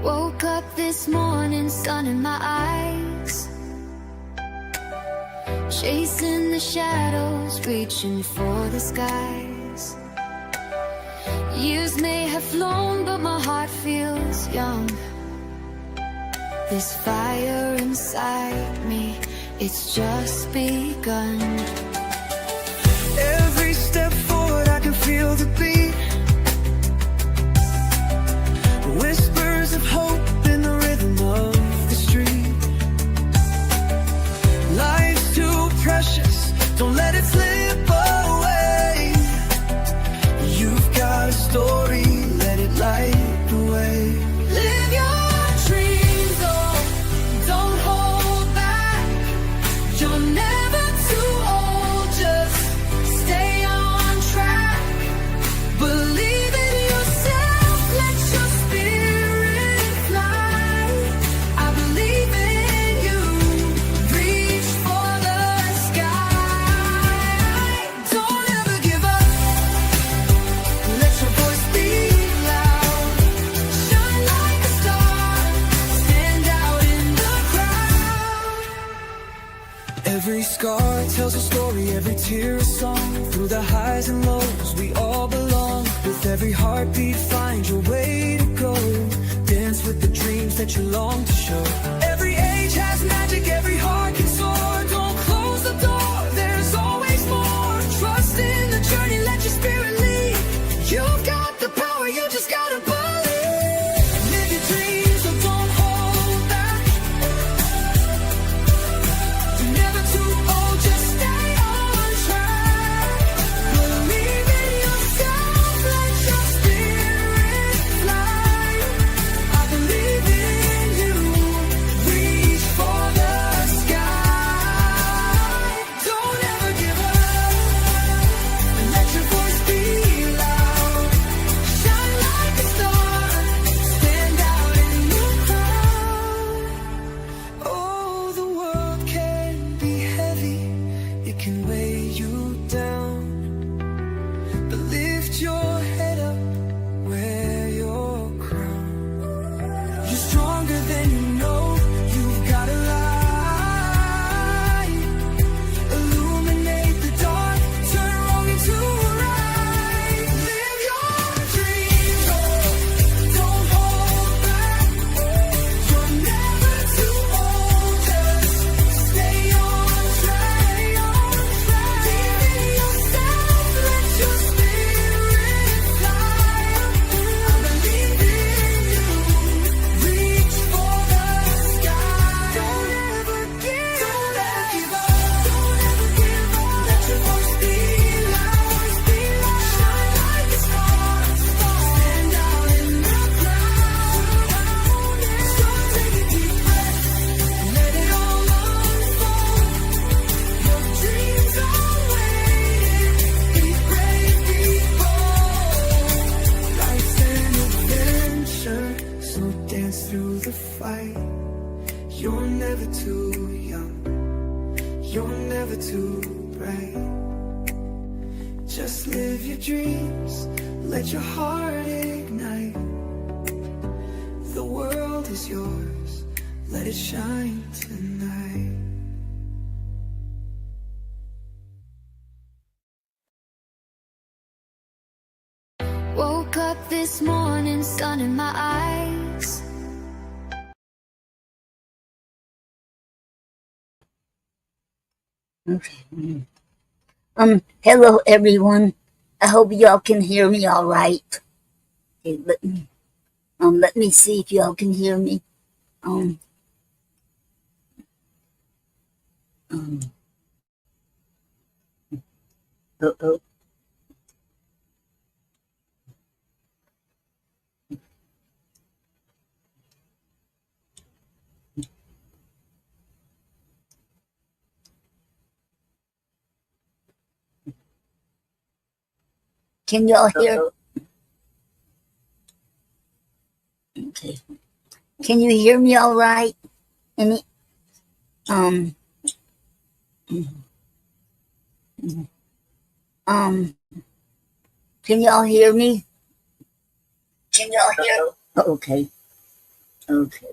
Woke up this morning, sun in my eyes, chasing the shadows, reaching for the skies. Years may have flown, but my heart feels young. This fire inside me, it's just begun. Every step forward I can feel the beat, whispers of hope in the rhythm of the street. Life's too precious, don't let it slip away. You've got a story, let it light the way. Live your dreams, oh, don't hold back. You're never too old, just stay on track. Believe in yourself, let your spirit fly. I believe in you, reach for the sky. Don't ever give up, let your voice be loud. Shine like a star, stand out in the crowd. Every scar tells a story, every tear a song. Through the highs and lows, we all belong. With every heartbeat, find your way to go. Dance with the dreams that you long to show. Every age has magic, every heart can soar. Don't close the door, there's always more. Trust in the journey, let your spirit lead. You've got the power, you just gotta believe. Live your dreams, so don't hold back. You're never too old, just stay on track. Believe in yourself, let your spirit fly. I believe in you, reach for the sky. Don't ever give up, let your voice be loud. Shine like a star, stand out in the crowd. Oh, the world can be heavy, it can weigh you down. But lift your head up, wear your crown. You're stronger than you know, you've got a light. Illuminate the dark, turn wrong into right. Live your dreams, oh, don't hold back. You're never too old, just stay on track. Believe in yourself, let your spirit fly. I believe in you, reach for the sky. Don't ever give up, don't ever give up. Let your voice be loud, shine like a star, stand out in the crowd. So take a deep breath, let it all unfold. Your dreams are waiting, be brave, be bold. Life's an adventure, so dance through the fight. You're never too young, you're never too bright. Just live your dreams, let your heart ignite. The world is yours, let it shine tonight. Woke up this morning, sun in my eyes. Okay. Hello everyone. I hope y'all can hear me all right. Okay, let me see if y'all can hear me. Um, um, uh-oh. Can y'all hear? Okay. Can you hear me all right? Any, um, um, can y'all hear me? Can y'all hear? Oh, okay. Okay.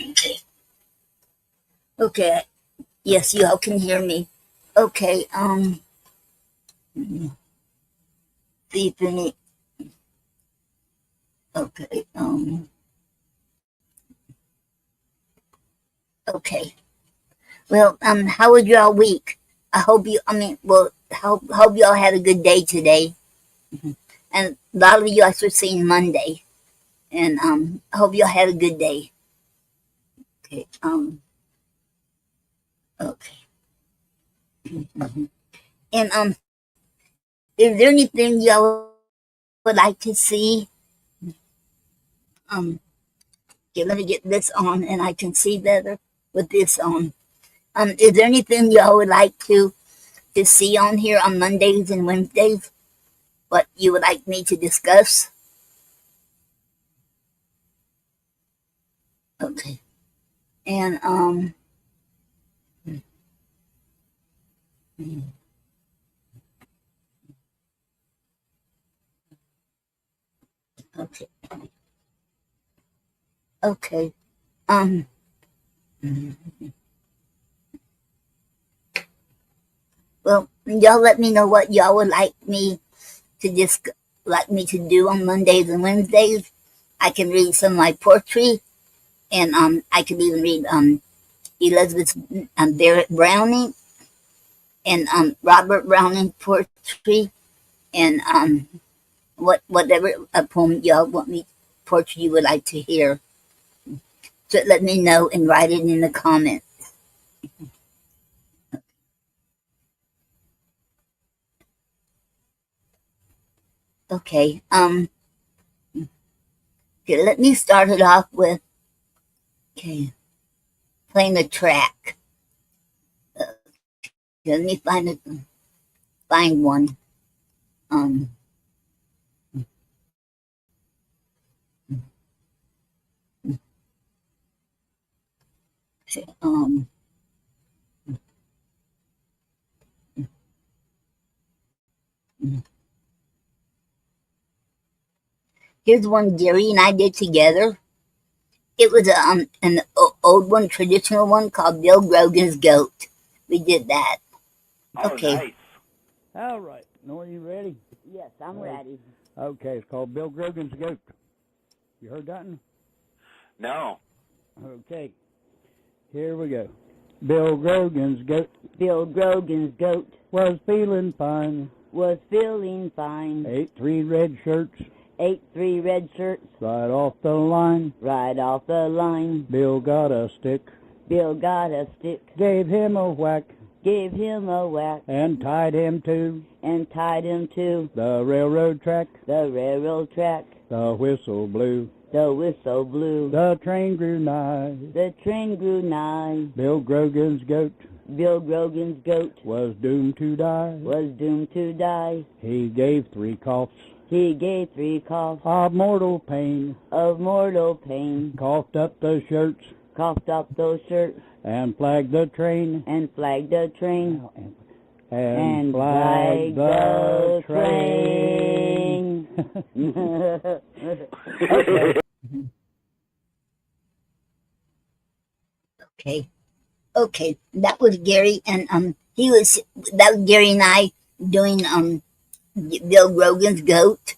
Okay. Okay. Yes, you all can hear me. Okay. See if any. Okay. Okay. Well, how was y'all week? I hope you. I mean, well, hope y'all had a good day today. And a lot of you I were seeing Monday, and I hope y'all had a good day. Okay. Okay. And is there anything y'all would like to see? Um, okay, let me get this on, and I can see better with this on. Is there anything y'all would like to see on here on Mondays and Wednesdays? What you would like me to discuss? Okay. And okay. Okay. Um. Well, y'all let me know what y'all would like me to do on Mondays and Wednesdays. I can read some of my poetry, and I can even read Elizabeth Barrett Browning and Robert Browning poetry, and whatever a poem y'all want me poetry you would like to hear. So let me know and write it in the comments. Okay. Okay, let me start it off with playing a track. Let me find one. Um. Um. Here's one Gary and I did together. It was an old one, traditional one called Bill Grogan's Goat. We did that. Oh, Okay. nice. All right. Noreen, you ready? Yes, I'm ready. Okay, it's called Bill Grogan's Goat. You heard that one? No. Okay, here we go. Bill Grogan's goat Bill Grogan's goat was feeling fine. was feeling fine. Ate 3 red shirts Ate 3 red shirts right off the line. right off the line. Bill got a stick, Bill got a stick, gave him a whack, gave him a whack, and tied him to and tied him to the railroad track. the railroad track. The whistle blew, The whistle blew, the train grew nigh. the train grew nigh. Bill Grogan's goat Bill Grogan's goat was doomed to die. was doomed to die. He gave 3 coughs He gave 3 coughs of mortal pain, of mortal pain, coughed up the shirts, coughed up those shirts, and flagged the train, and flagged the train, and flagged the train. Okay. Okay. Okay. That was Gary, and that was Gary and I doing Bill Grogan's Goat,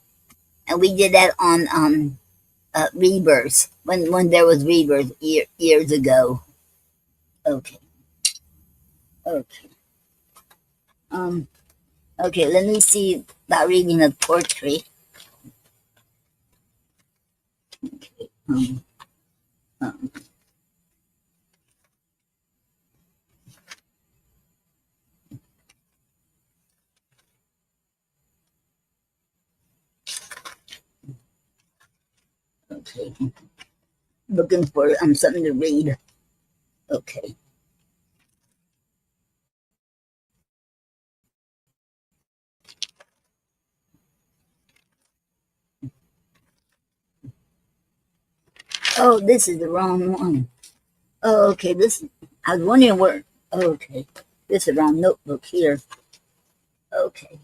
and we did that on Rebirth when there was Rebirth years ago. Okay. Okay. Okay. Let me see about reading the poetry. Okay. Um, okay. Looking for something to read. Okay. Oh, this is the wrong one. Oh, okay. I was wondering where. Okay. This is the wrong notebook here. Okay.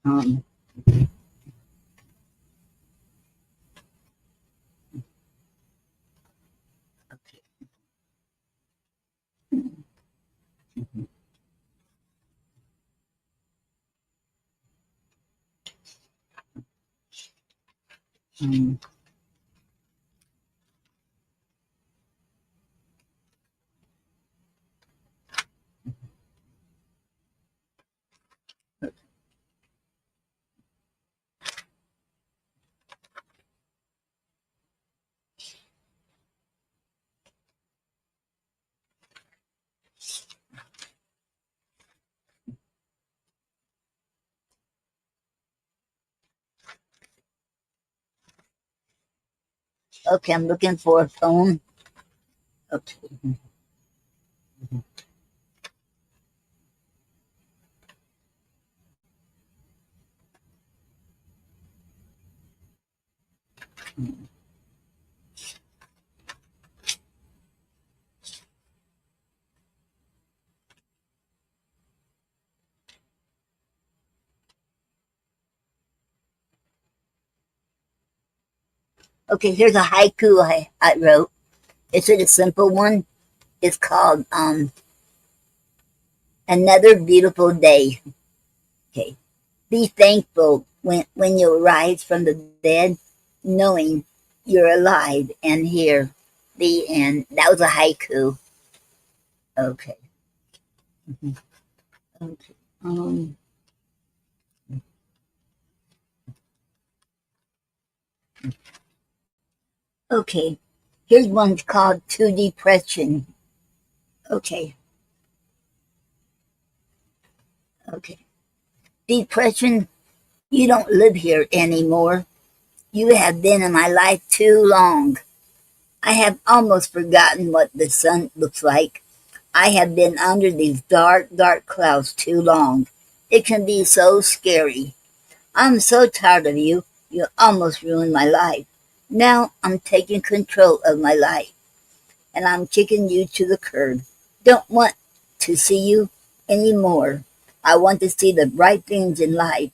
Um, okay. Um, okay, I'm looking for a phone. Okay. Okay, here's a haiku I wrote. It's a simple one. It's called Another Beautiful Day. Okay. Be thankful when you rise from the dead, knowing you're alive and here. The end. That was a haiku. Okay. Okay. Um, okay. Here's one called To Depression. Okay. Okay. Depression, you don't live here anymore. You have been in my life too long. I have almost forgotten what the sun looks like. I have been under these dark, dark clouds too long. It can be so scary. I'm so tired of you. You almost ruined my life. Now I'm taking control of my life and I'm kicking you to the curb. Don't want to see you anymore. I want to see the bright things in life.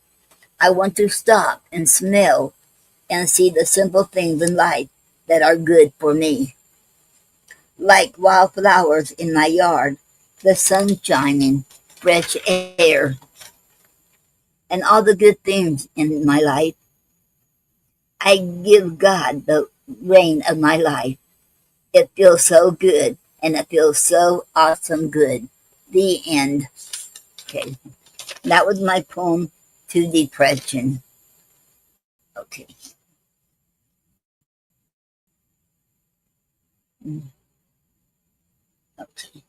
I want to stop and smell and see the simple things in life that are good for me. Like wildflowers in my yard, the sun shining, fresh air, and all the good things in my life. I give God the reign of my life. It feels so good and it feels so awesome good. The end. Okay. That was my poem to depression. Okay. Okay.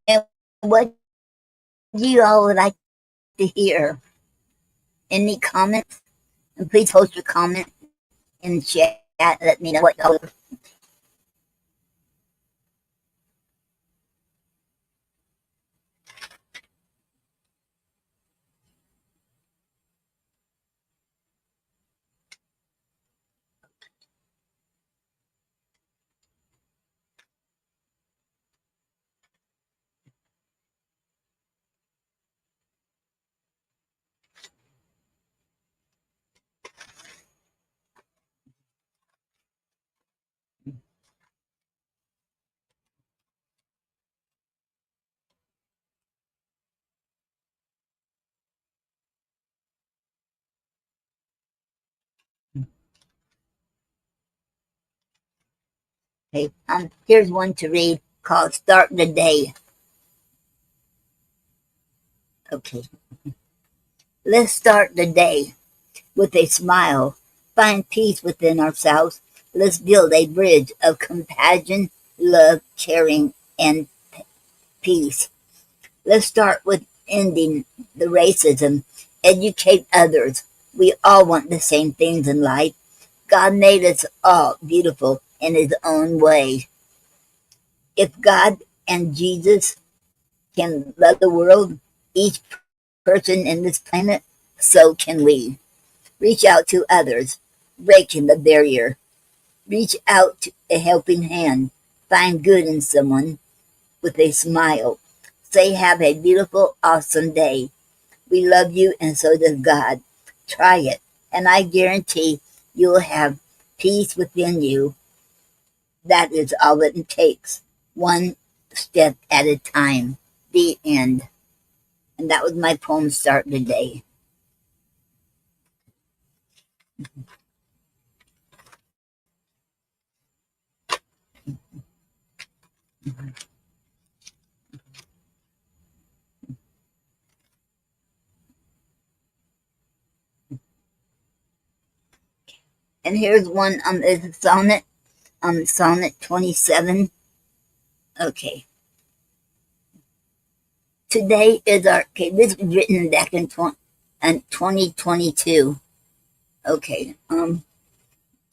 And what do you all would like to hear? Any comments? And please post your comment in the chat. Let me know what y'all. Okay. Here's one to read called Start the Day. Okay. Let's start the day with a smile. Find peace within ourselves. Let's build a bridge of compassion, love, caring, and peace. Let's start with ending the racism. Educate others. We all want the same things in life. God made us all beautiful in his own way. If God and Jesus can love the world, each person in this planet, so can we. Reach out to others, breaking the barrier. Reach out to a helping hand. Find good in someone with a smile. Say, have a beautiful, awesome day. We love you and so does God. Try it, and I guarantee you'll have peace within you. That is all it takes. One step at a time. The end. And that was my poem start today. And here's one, it's a sonnet, sonnet 27. Okay. Today is okay, this was written back in 2022. Okay.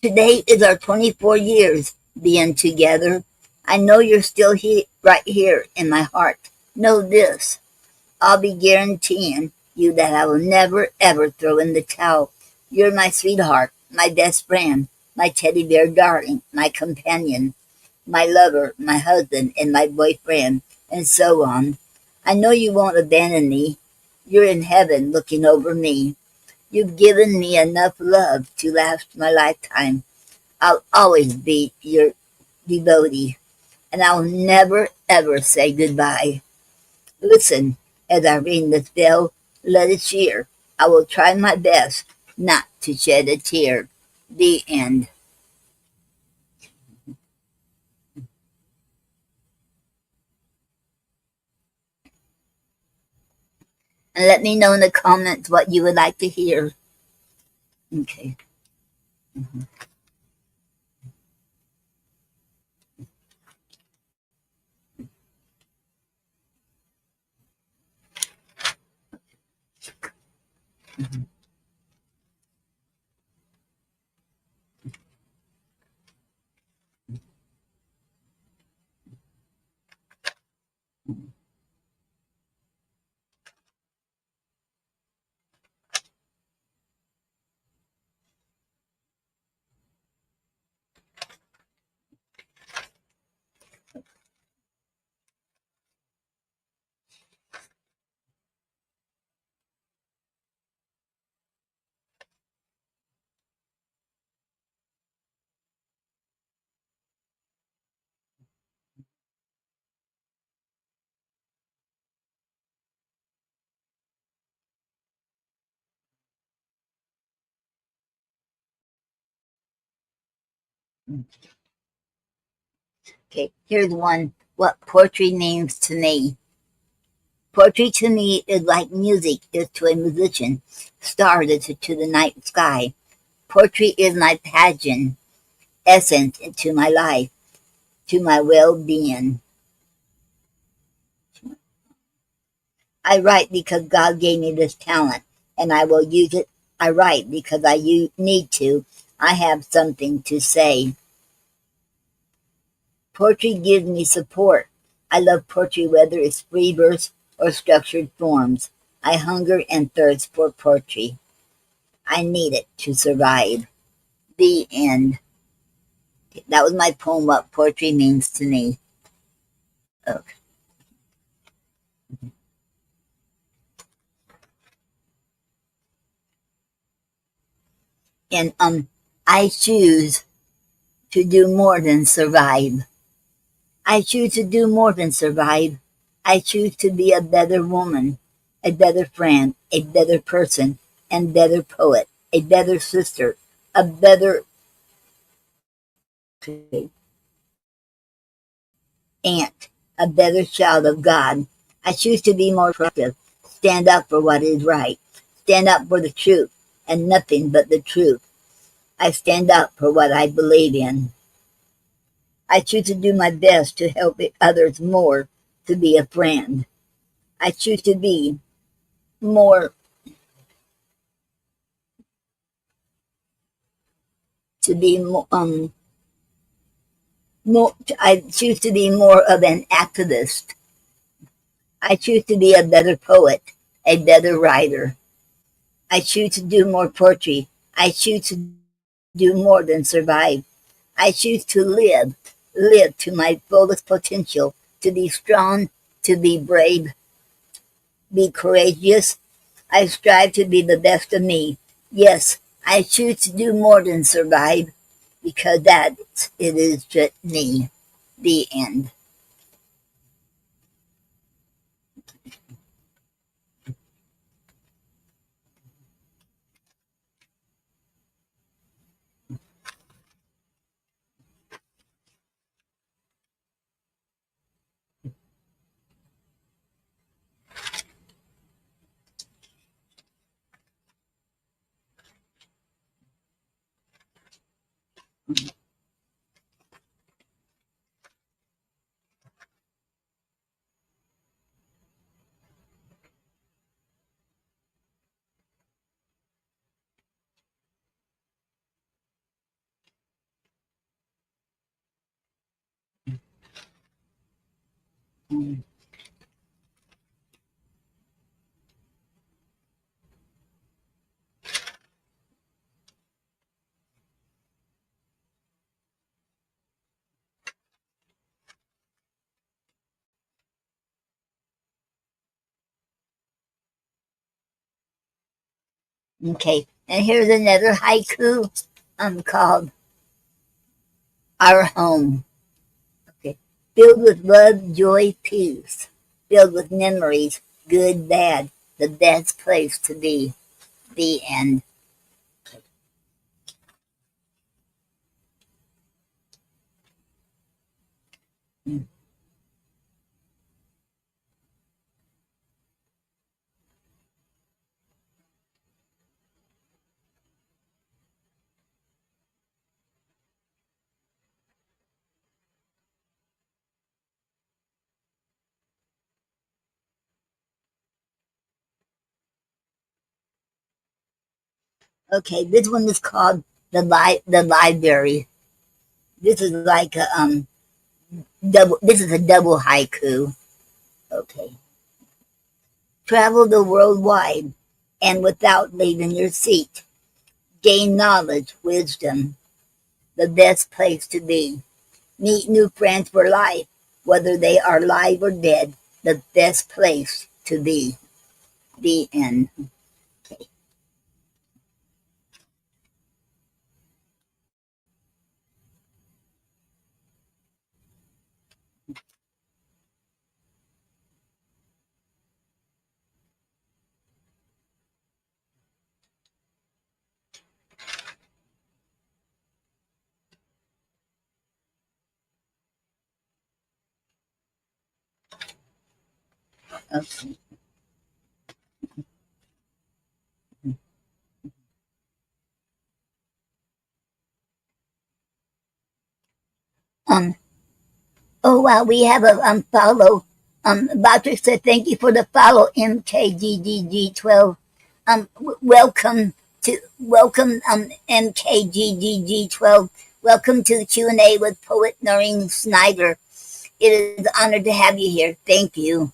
Today is our 24 years being together. I know you're still right here in my heart. Know this. I'll be guaranteeing you that I will never ever throw in the towel. You're my sweetheart, my best friend, my teddy bear darling, my companion, my lover, my husband, and my boyfriend, and so on. I know you won't abandon me. You're in heaven looking over me. You've given me enough love to last my lifetime. I'll always be your devotee, and I'll never ever say goodbye. Listen, as I ring this bell, let it cheer. I will try my best not to shed a tear. The end. And let me know in the comments what you would like to hear. Okay. Okay, here's one. What poetry means to me. Poetry to me is like music is to a musician, stars is to the night sky. Poetry is my passion, essence into my life, to my well-being. I write because God gave me this talent, and I will use it. I write because I need to. I have something to say. Poetry gives me support. I love poetry whether it's free verse or structured forms. I hunger and thirst for poetry. I need it to survive. The end. That was my poem, What Poetry Means to Me. Okay. And I choose to do more than survive. I choose to do more than survive. I choose to be a better woman, a better friend, a better person, and better poet, a better sister, a better aunt, a better child of God. I choose to be more productive, stand up for what is right, stand up for the truth, and nothing but the truth. I stand up for what I believe in. I choose to do my best to help others more, to be a friend. I choose to be more, to be more, I choose to be more of an activist. I choose to be a better poet, a better writer. I choose to do more poetry. I choose to do more than survive. I choose to live to my fullest potential, to be strong, to be brave, be courageous. I strive to be the best of me. Yes, I choose to do more than survive, because that it is just me. The end. Okay, and here's another haiku called Our Home. Okay, filled with love, joy, peace, filled with memories, good, bad, the best place to be. The end. Okay, this one is called the library. This is like a double. This is a double haiku. Okay, travel the world wide, and without leaving your seat, gain knowledge, wisdom, the best place to be. Meet new friends for life, whether they are live or dead, the best place to be. The end. Okay. Okay. Um. Oh wow, we have a follow. Patrick said thank you for the follow. MKGGG12. Welcome MKGGG12. Welcome to the Q&A with poet Noreen Snyder. It is an honor to have you here. Thank you.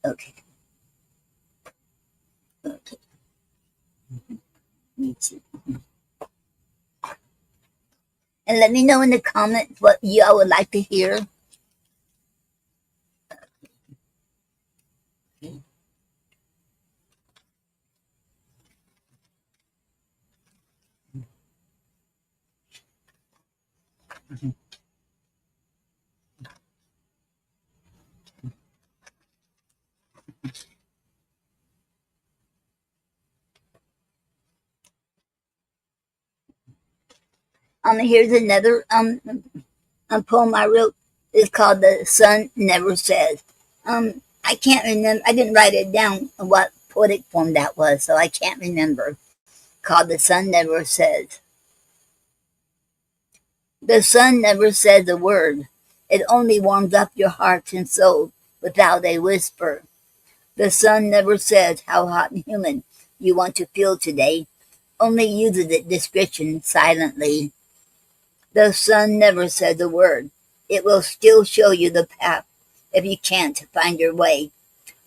Okay. Okay. Me too. And let me know in the comments what y'all would like to hear. Here's another a poem I wrote. It's called "The Sun Never Says." I can't remember. I didn't write it down what poetic form that was, so I can't remember. Called "The Sun Never Says." The sun never says a word. It only warms up your heart and soul without a whisper. The sun never says how hot and humid you want to feel today. Only uses its discretion silently. The sun never says a word. It will still show you the path if you can't find your way.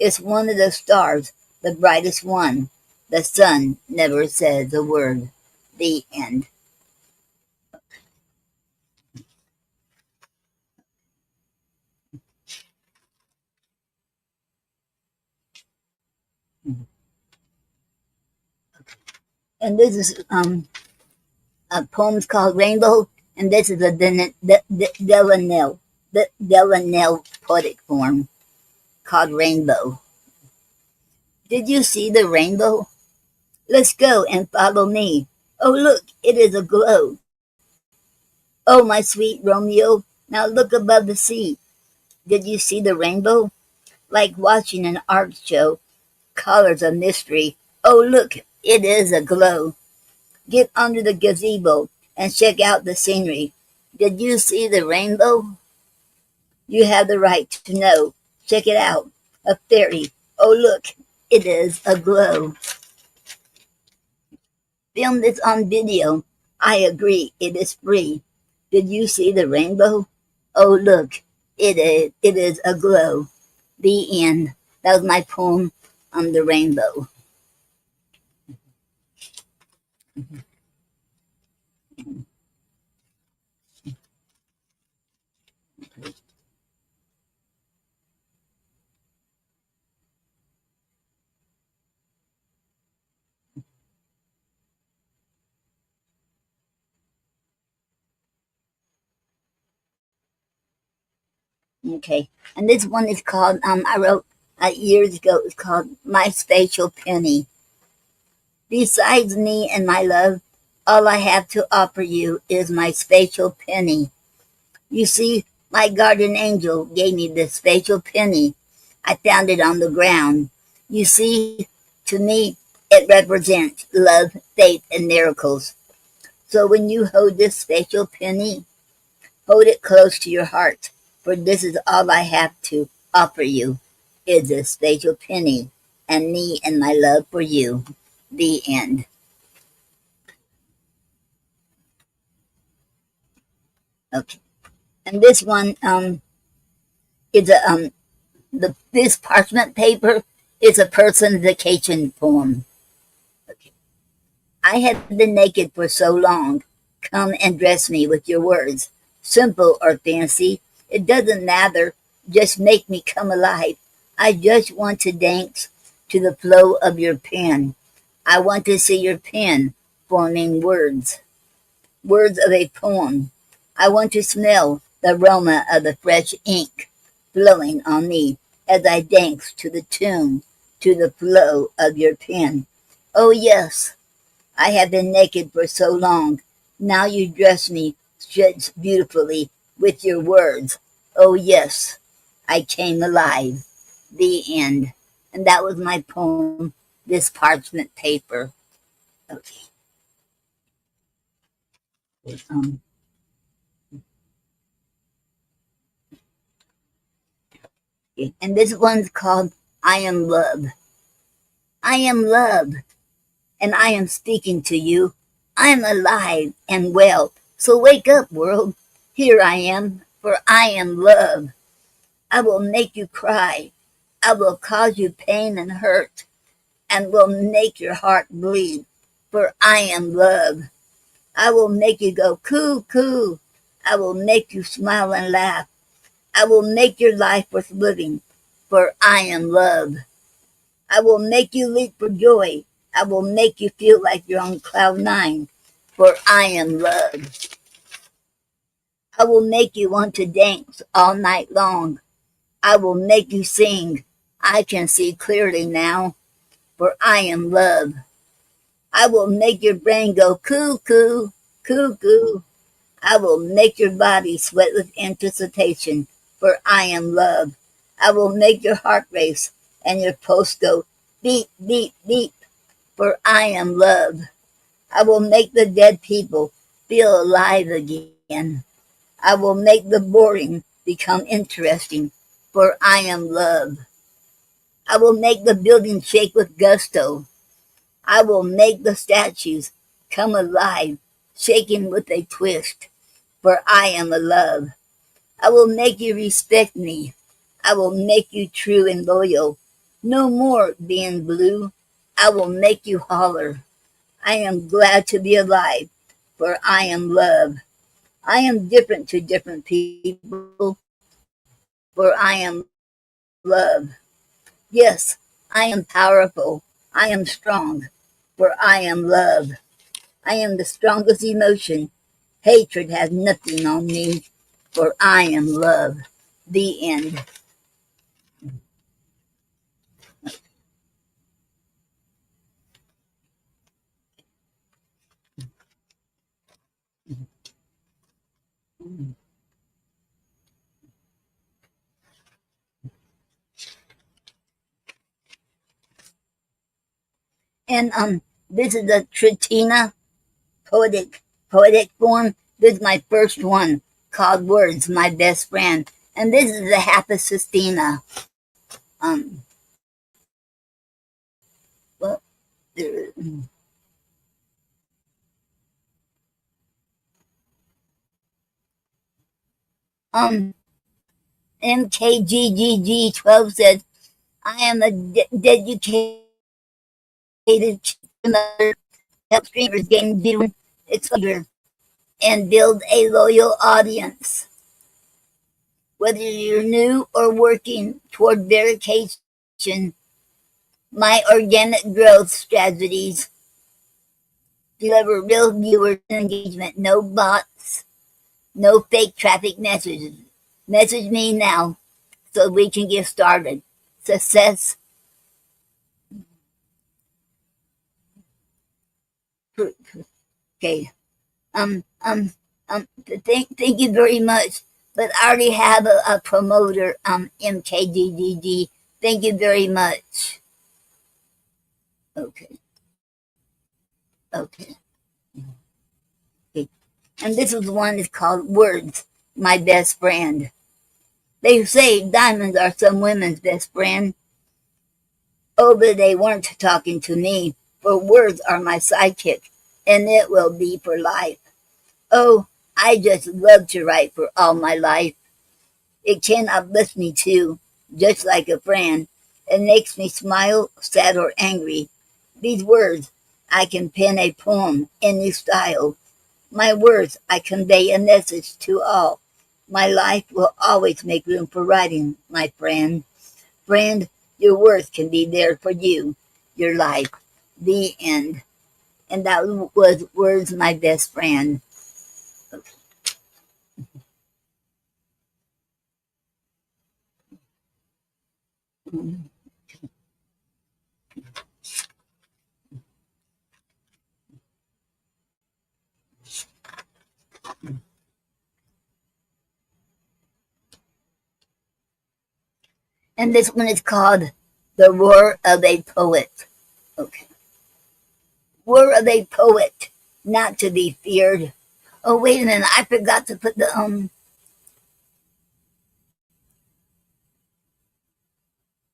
It's one of the stars, the brightest one. The sun never says a word. The end. And this is a poem's called Rainbow, and this is a Delanelle poetic form called Rainbow. Did you see the rainbow? Let's go and follow me. Oh, look, it is a glow. Oh, my sweet Romeo, now look above the sea. Did you see the rainbow? Like watching an art show, colors of mystery. Oh, look, it is a glow. Get under the gazebo and check out the scenery. Did you see the rainbow? You have the right to know. Check it out. A fairy. Oh, look, it is a glow. Film this on video. I agree, it is free. Did you see the rainbow? Oh, look, it is a glow. The end. That was my poem on the rainbow. Okay, and this one is called, I wrote years ago, it's called My Spatial Penny. Besides me and my love, all I have to offer you is my spatial penny. You see, my guardian angel gave me this spatial penny. I found it on the ground. You see, to me, it represents love, faith, and miracles. So when you hold this spatial penny, hold it close to your heart, for this is all I have to offer you, is this spatial penny, and me and my love for you. The end. Okay. And this one is this parchment paper is a personification poem. Okay. I have been naked for so long. Come and dress me with your words, simple or fancy. It doesn't matter. Just make me come alive. I just want to dance to the flow of your pen. I want to see your pen forming words of a poem. I want to smell the aroma of the fresh ink flowing on me as I dance to the tune, to the flow of your pen. Oh, yes, I have been naked for so long. Now you dress me just beautifully with your words. Oh, yes, I came alive. The end. And that was my poem, This Parchment Paper. Okay. Um, and this one's called I Am Love. I am love, and I am speaking to you. I am alive and well, so wake up, world. Here I am, for I am love. I will make you cry. I will cause you pain and hurt, and will make your heart bleed, for I am love. I will make you go coo, coo. I will make you smile and laugh. I will make your life worth living, for I am love. I will make you leap for joy. I will make you feel like you're on cloud nine, for I am love. I will make you want to dance all night long. I will make you sing. I can see clearly now, for I am love. I will make your brain go cuckoo, cuckoo. I will make your body sweat with anticipation, for I am love. I will make your heart race and your pulse go beat, beat, beat, for I am love. I will make the dead people feel alive again. I will make the boring become interesting, for I am love. I will make the building shake with gusto. I will make the statues come alive, shaking with a twist, for I am a love. I will make you respect me. I will make you true and loyal, No more being blue. I will make you holler. I am glad to be alive, for I am love. I am different to different people, for I am love. Yes, I am powerful. I am strong, for I am love. I am the strongest emotion. Hatred has nothing on me, for I am love. The end. And this is the Tritina poetic form. This is my first one called Words, My Best Friend. And this is the Hapasistina. Um, well, there, um, MKGGG12 says, I am a dedicated mother, help streamers gain view exposure and build a loyal audience. Whether you're new or working toward verification, my organic growth strategies deliver real viewers engagement, no bots, no fake traffic messages. Message me now so we can get started. Success. Okay. Um, um, thank you very much. But I already have a promoter, MKDDD. Thank you very much. Okay. Okay. Okay. And this is one that's called Words, My Best Friend. They say diamonds are some women's best friend. Oh, but they weren't talking to me, for words are my sidekick, and it will be for life. Oh, I just love to write for all my life. It can uplift me too, just like a friend. It makes me smile, sad or angry. These words, I can pen a poem, any style. My words, I convey a message to all. My life will always make room for writing, my friend. Friend, your worth can be there for you, your life. The end. And that was Words, My Best Friend. And this one is called The Roar of a Poet. Okay. Roar of a poet, not to be feared. Oh, wait a minute. I forgot to put the.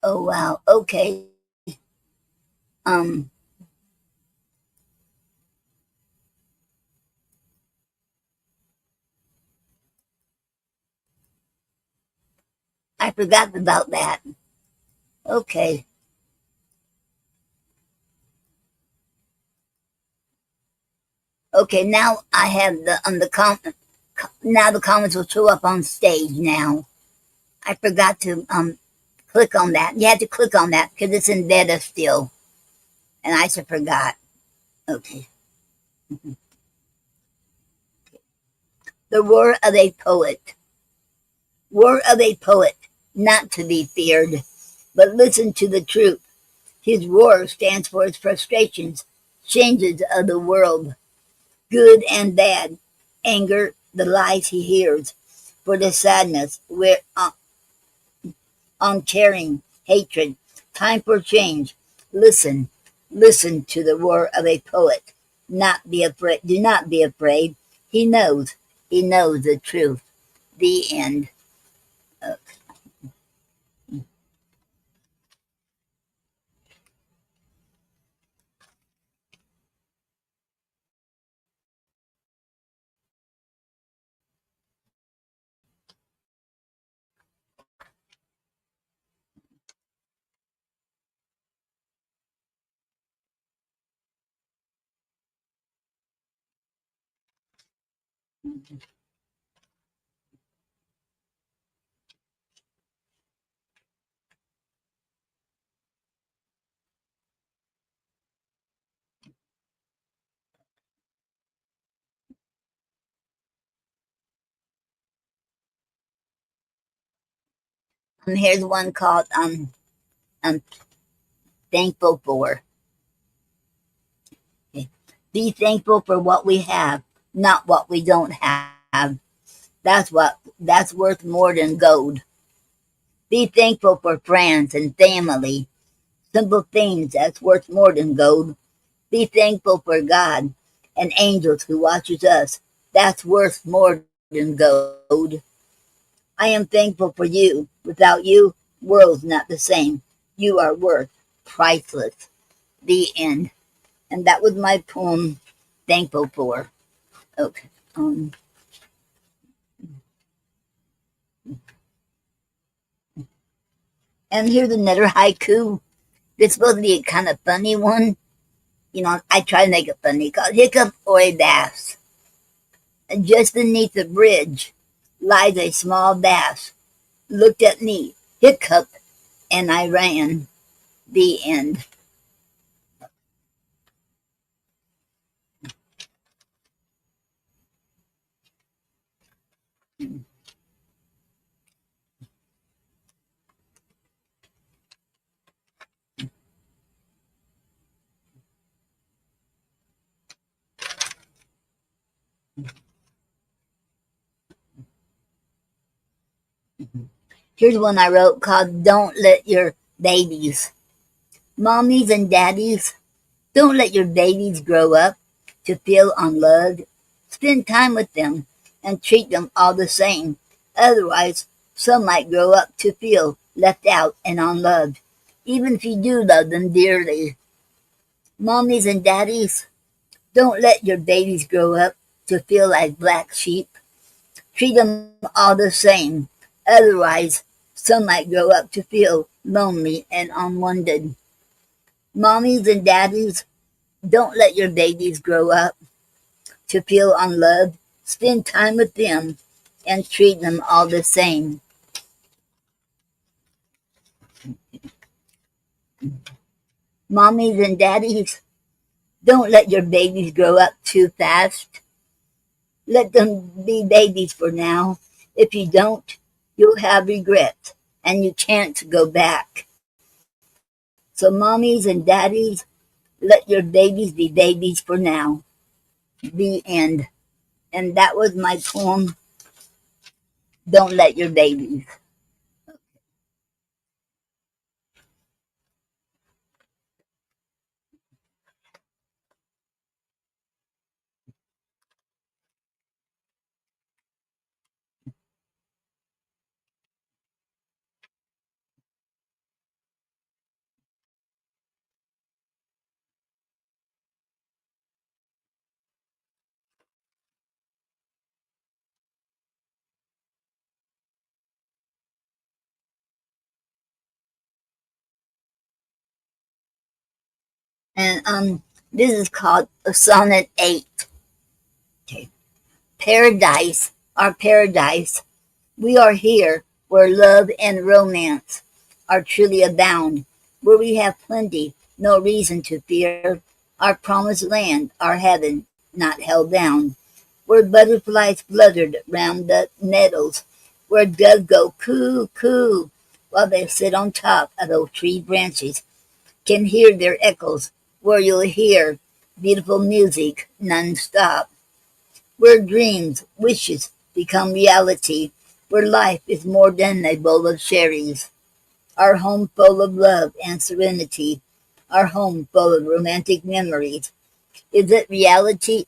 Oh, wow. Okay. Um, I forgot about that. Okay. Okay, now I have the comment. Now the comments will show up on stage now. I forgot to click on that. You have to click on that because it's in beta still. And I just forgot. Okay. The roar of a poet. Roar of a poet, not to be feared, but listen to the truth. His roar stands for his frustrations, changes of the world, good and bad, anger, the lies he hears, for the sadness, where uncaring, hatred, time for change. Listen, listen to the roar of a poet. Not be afraid. Do not be afraid. He knows. He knows the truth. The end. Here's one called I'm thankful for. Okay. Be thankful for what we have, not what we don't have. That's worth more than gold. Be thankful for friends and family. Simple things that's worth more than gold. Be thankful for God and angels who watches us. That's worth more than gold. I am thankful for you. Without you, world's not the same. You are worth priceless. The end. And that was my poem, Thankful For. Okay. And here's another haiku. This is supposed to be a kind of funny one. You know, I try to make it funny. Called Hiccup or a Bass. And just beneath the bridge lies a small bass. Looked at me, hiccuped, and I ran. The end. Here's one I wrote called Don't Let Your Babies. Mommies and daddies, don't let your babies grow up to feel unloved. Spend time with them and treat them all the same. Otherwise, some might grow up to feel left out and unloved, even if you do love them dearly. Mommies and daddies, don't let your babies grow up to feel like black sheep. Treat them all the same. Otherwise, some might grow up to feel lonely and unwanted. Mommies and daddies, don't let your babies grow up to feel unloved. Spend time with them and treat them all the same. Mommies and daddies, don't let your babies grow up too fast. Let them be babies for now. If you don't, you'll have regrets and you can't go back. So mommies and daddies, let your babies be babies for now. The end. And that was my poem, Don't Let Your Babies. And this is called Sonnet 8. Okay. Paradise, our paradise. We are here where love and romance are truly abound, where we have plenty, no reason to fear. Our promised land, our heaven, not held down, where butterflies fluttered round the nettles, where doves go coo, coo, while they sit on top of those tree branches, can hear their echoes, where you'll hear beautiful music non-stop, where dreams, wishes become reality, where life is more than a bowl of cherries. Our home full of love and serenity, our home full of romantic memories. Is it reality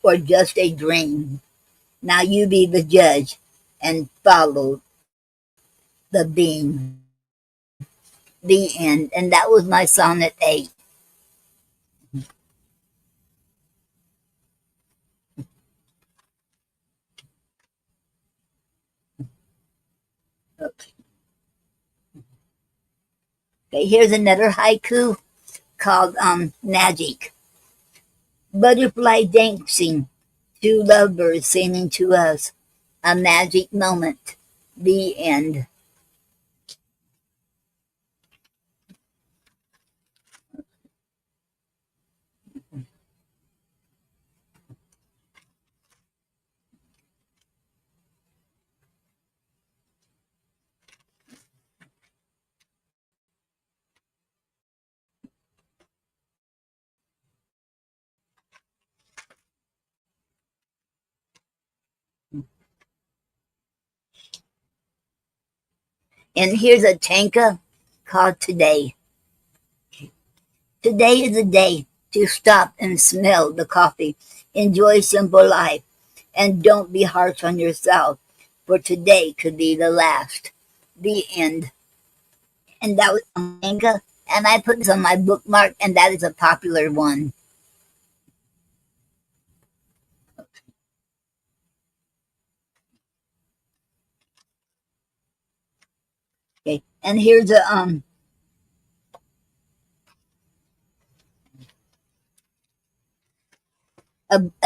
or just a dream? Now you be the judge and follow the beam. The end. And that was my sonnet 8. Okay, here's another haiku called Magic. Butterfly dancing Two lovebirds singing to us, a magic moment. The end. And here's a tanka called Today. Today is a day to stop and smell the coffee. Enjoy simple life. And don't be harsh on yourself, for today could be the last. The end. And that was tanka. And I put this on my bookmark, and that is a popular one. Okay. And here's a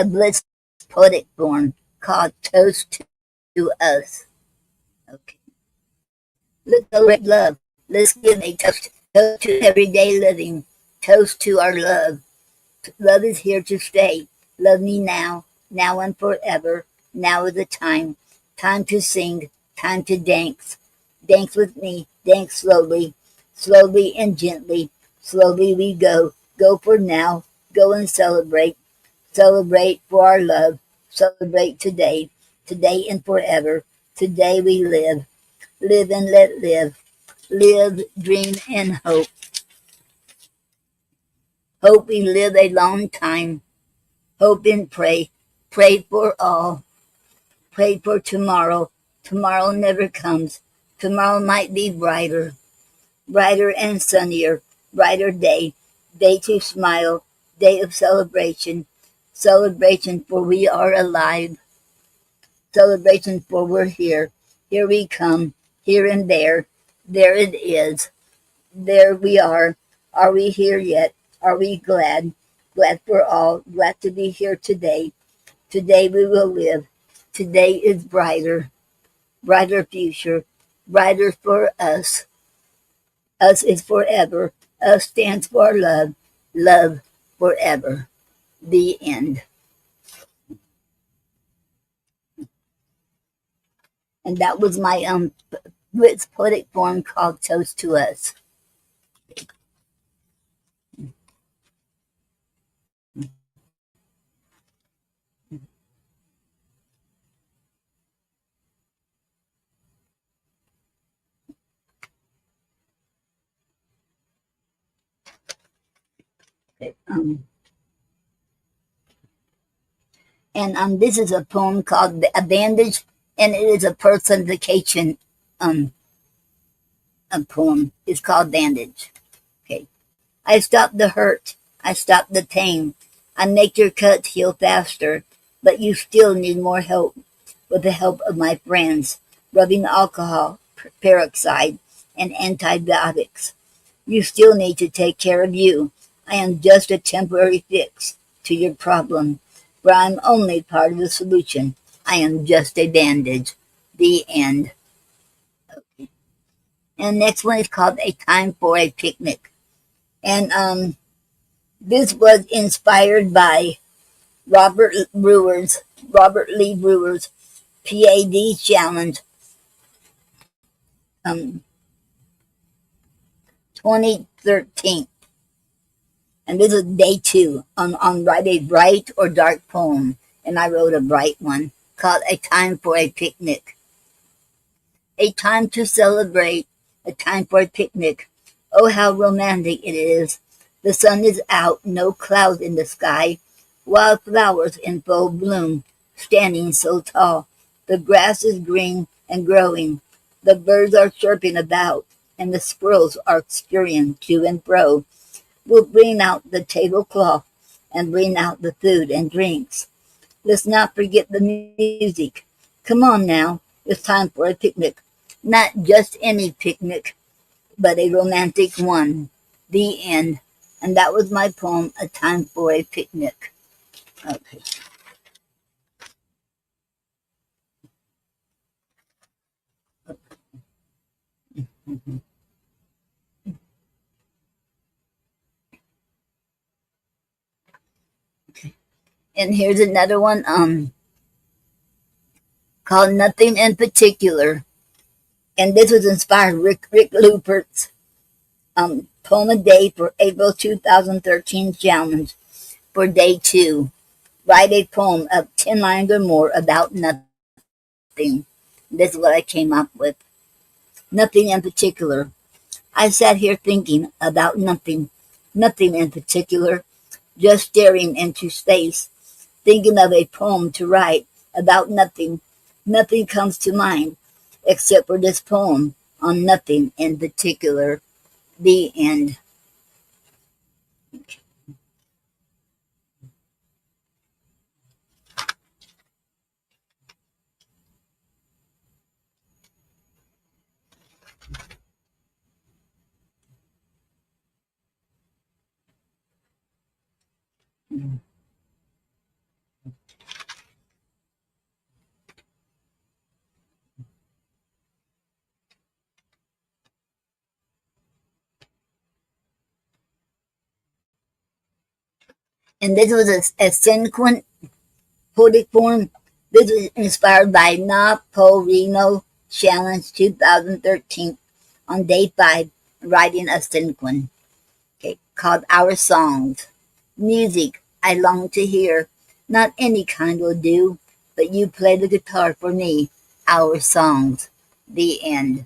Blitz poetic form called Toast to Us. Okay. Let's celebrate love. Let's give a toast. Toast to everyday living. Toast to our love. Love is here to stay. Love me now, now and forever. Now is the time. Time to sing, time to dance. Dance with me, dance slowly, slowly and gently. Slowly we go. Go for now. Go and celebrate. Celebrate for our love. Celebrate today. Today and forever. Today we live. Live and let live. Live, dream, and hope. Hope we live a long time. Hope and pray. Pray for all. Pray for tomorrow. Tomorrow never comes. Tomorrow might be brighter. Brighter and sunnier. Brighter day. Day to smile. Day of celebration. Celebration for we are alive. Celebration for we're here. Here we come. Here and there. There it is. There we are. Are we here yet? Are we glad? Glad for all. Glad to be here today. Today we will live. Today is brighter. Brighter future. Brighter for us. Us is forever. Us stands for love. Love forever. The end. And that was my Blitz poetic form called Toast to Us. And this is a poem called A Bandage, and it is a personification a poem. It's called Bandage. Okay. I stop the hurt. I stop the pain. I make your cuts heal faster, but you still need more help. With the help of my friends, rubbing alcohol, peroxide, and antibiotics. You still need to take care of you. I am just a temporary fix to your problem, but I'm only part of the solution. I am just a bandage. The end. And the next one is called A Time for a Picnic. And this was inspired by Robert Lee Brewer's PAD challenge 2013. And this is day 2 on write a bright or dark poem. And I wrote a bright one called A Time for a Picnic. A time to celebrate, a time for a picnic. Oh, how romantic it is. The sun is out, no clouds in the sky. Wildflowers in full bloom, standing so tall. The grass is green and growing. The birds are chirping about, and the squirrels are scurrying to and fro. We'll bring out the tablecloth and bring out the food and drinks. Let's not forget the music. Come on now, it's time for a picnic. Not just any picnic, but a romantic one. The end. And that was my poem, A Time for a Picnic. Okay. And here's another one called Nothing in Particular. And this was inspired Rick Lupert's poem a day for April 2013 challenge for day 2. Write a poem of 10 lines or more about nothing. This is what I came up with. Nothing in particular. I sat here thinking about nothing. Nothing in particular. Just staring into space. Thinking of a poem to write about nothing. Nothing comes to mind except for this poem on nothing in particular. The end. And this was a sequent poetic form. This was inspired by Napolino Challenge 2013 on day 5, writing a sequence. Okay, called Our Songs. Music I long to hear. Not any kind will do, but you play the guitar for me. Our songs. The end.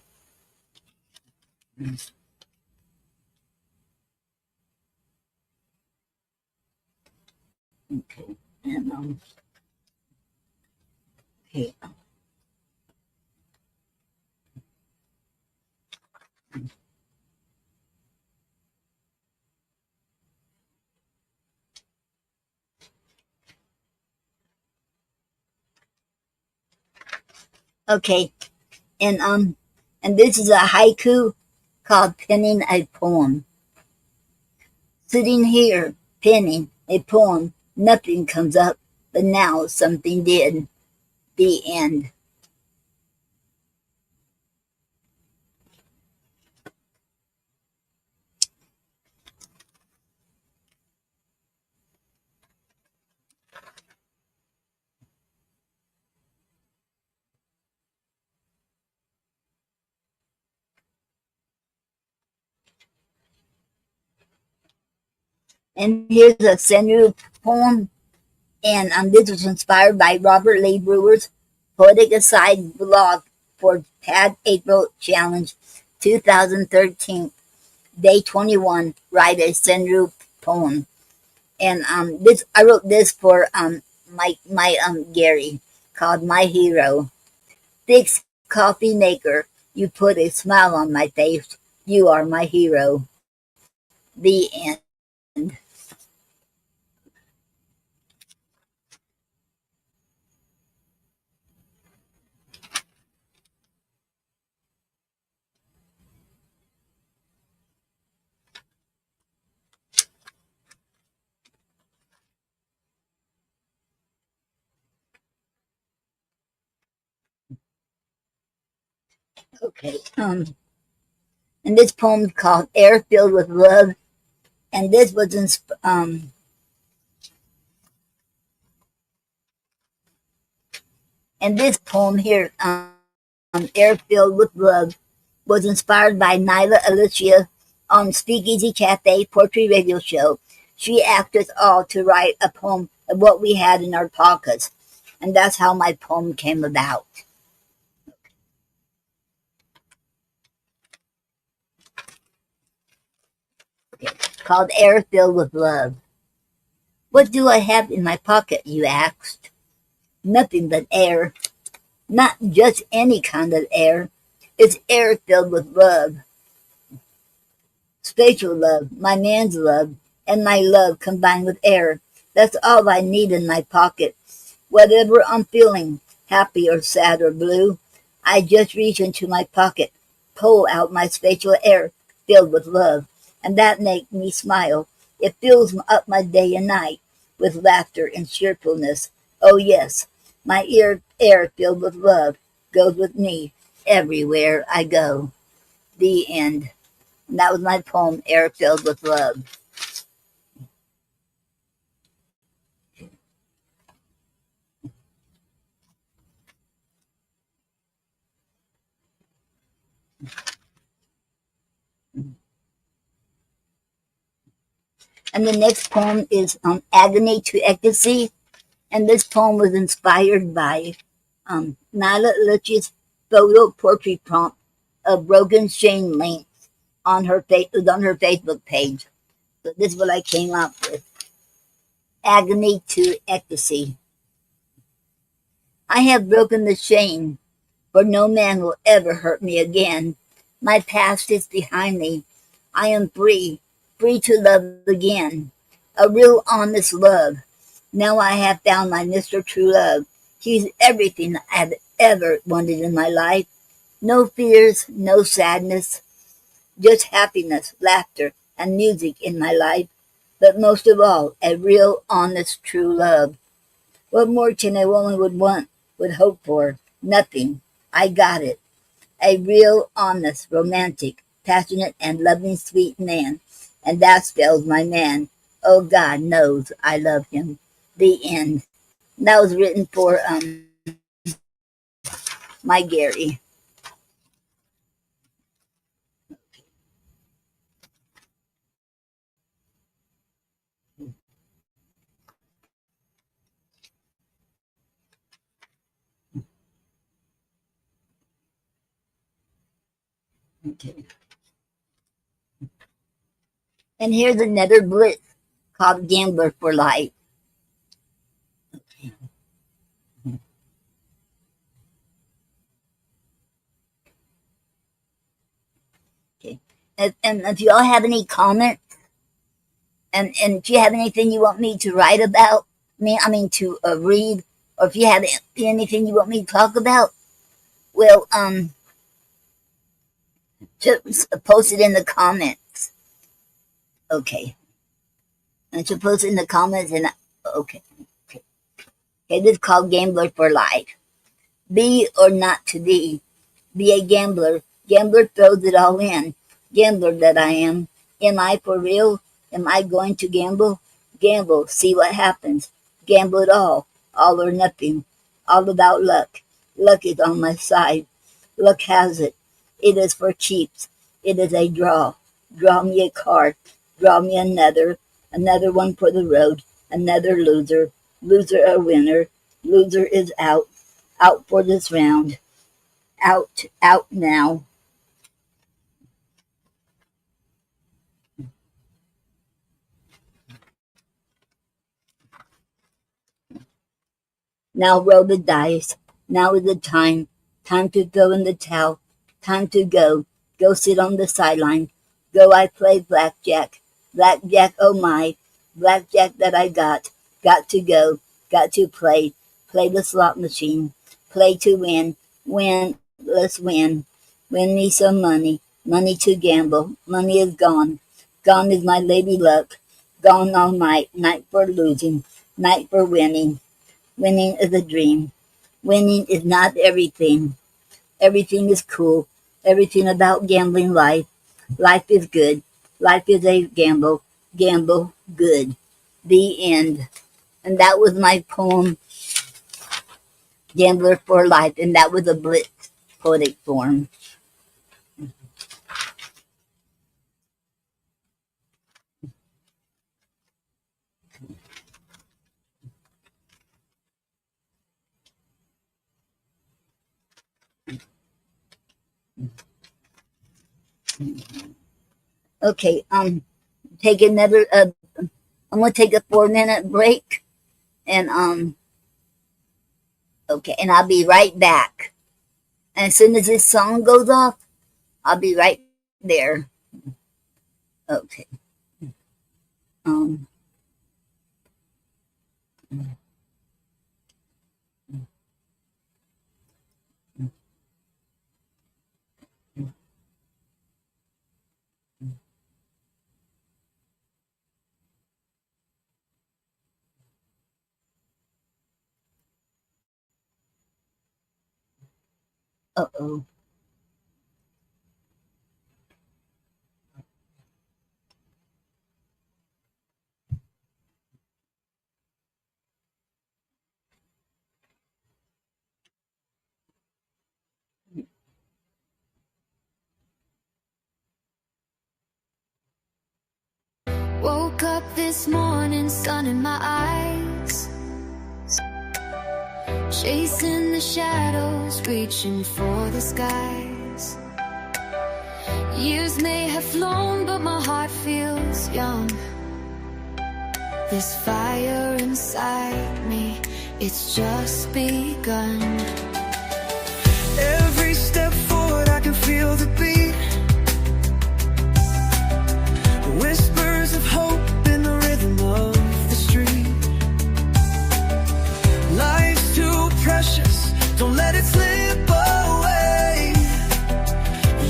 Okay. And, okay. Okay. And this is a haiku called Penning a Poem. Sitting here, penning a poem, nothing comes up, but now something did. The end. And here's a Senru poem, and this was inspired by Robert Lee Brewer's Poetic Aside blog for Pad April Challenge 2013, Day 21, Write a Senru poem. And this I wrote this for my Gary, called My Hero. Fix coffee maker, you put a smile on my face. You are my hero. The end. Okay. And this poem is called Air Filled with Love. And this was and this poem here, Air Filled with Love, was inspired by Nyla Alicia on Speakeasy Cafe Poetry Radio Show. She asked us all to write a poem of what we had in our pockets. And that's how my poem came about. Okay. Called Air Filled with Love. What do I have in my pocket, you asked? Nothing but air. Not just any kind of air. It's air filled with love. Spatial love, my man's love, and my love combined with air. That's all I need in my pocket. Whatever I'm feeling, happy or sad or blue, I just reach into my pocket, pull out my spatial air filled with love, and that makes me smile. It fills up my day and night with laughter and cheerfulness. Oh yes, my air filled with love goes with me everywhere I go. The end. And that was my poem, Air Filled with Love. And the next poem is Agony to Ecstasy. And this poem was inspired by Nyla Litch's photo portrait prompt of broken chain links on her on her Facebook page. So this is what I came up with. Agony to Ecstasy. I have broken the chain, for no man will ever hurt me again. My past is behind me. I am free, free to love again. A real honest love. Now I have found my Mr. True Love. He's everything I've ever wanted in my life. No fears, no sadness, just happiness, laughter, and music in my life. But most of all, a real, honest, true love. What more can a woman would want, would hope for? Nothing. I got it. A real, honest, romantic, passionate, and loving sweet man. And that spells my man. Oh, God knows I love him. The end. That was written for my Gary. Okay. And here's another blitz called Gambler for Life. Okay. And if you all have any comments, and if you have anything you want me to write about, to read, or if you have anything you want me to talk about, well, just post it in the comments. Okay. And to post it in the comments, and okay. Okay. Okay, this is called Gambler for Life. Be or not to be. Be a gambler. Gambler throws it all in. Gambler that I am. Am I for real? Am I going to gamble? Gamble, see what happens. Gamble it all or nothing. All about luck. Luck is on my side. Luck has it. It is for keeps. It is a draw. Draw me a card. Draw me another. Another one for the road. Another loser. Loser a winner. Loser is out. Out for this round. Out now. Now roll the dice. Now is the time. Time to throw in the towel. Time to go. Go sit on the sideline. Go I play blackjack. Blackjack, oh my. Blackjack that I got. Got to go. Got to play. Play the slot machine. Play to win. Win. Let's win. Win me some money. Money to gamble. Money is gone. Gone is my lady luck. Gone all night. Night for losing. Night for winning. Winning is a dream. Winning is not everything. Everything is cool. Everything about gambling life. Life is good. Life is a gamble. Gamble good. The end. And that was my poem, Gambler for Life. And that was a blitz poetic form. Okay, take another, I'm going to take a 4-minute break. And, okay, and I'll be right back. And as soon as this song goes off, I'll be right there. Okay. Um, uh-oh. Woke up this morning, sun in my eyes, chasing the shadows, reaching for the skies. Years may have flown, but my heart feels young. This fire inside me, it's just begun. Every step forward, I can feel the beat. Whispers of hope in the rhythm of the street. Life's too precious, don't let it slip away.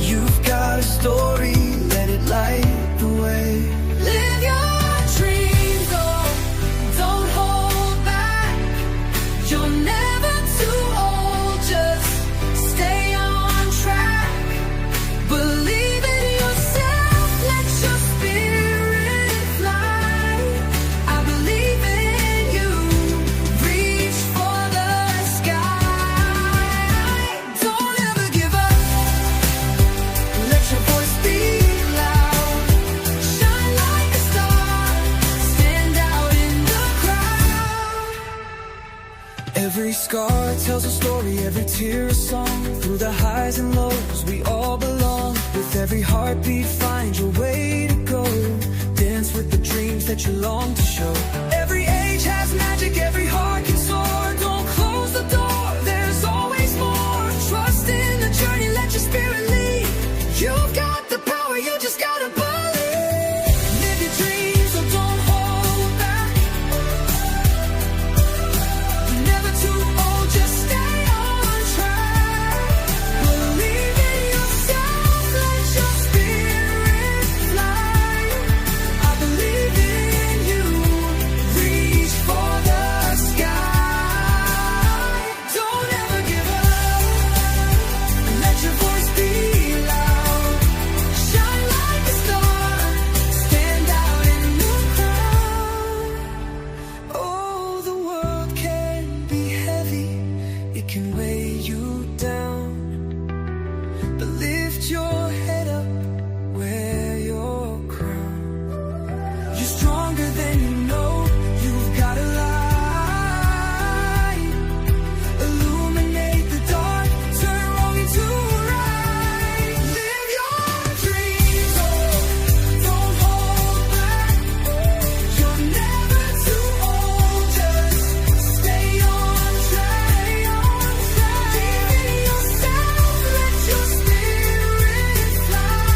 You've got a story, let it light the way. Live your dreams, oh, don't hold back. You're never too old, just stay on track. Believe in yourself, let your spirit fly. I believe in you, reach for the sky. Don't ever give up, let your voice be loud. Shine like a star, stand out in the crowd. Every scar tells a story, every tear a song. Through the highs and lows, we all belong. With every heartbeat, find your way to go. Dance with the dreams that you long to show. Every age has magic, every heart can soar. Don't close the door, there's always more. Trust in the journey, let your spirit lead. You've got the power, you just gotta believe. Live your dreams, so don't hold back. Never too old, just stay on track. Believe in yourself, let your spirit fly. I believe in you, reach for the sky. Don't ever give up, let your voice be loud. Shine like a star, stand out in the crowd. Oh, the world can be heavy, it can weigh you down. But lift your head up, wear your crown. You're stronger than you know, you've got a light. Illuminate the dark, turn wrong into right. Live your dreams, oh, don't hold back. You're never too old, just stay on track. Believe in yourself, let your spirit fly.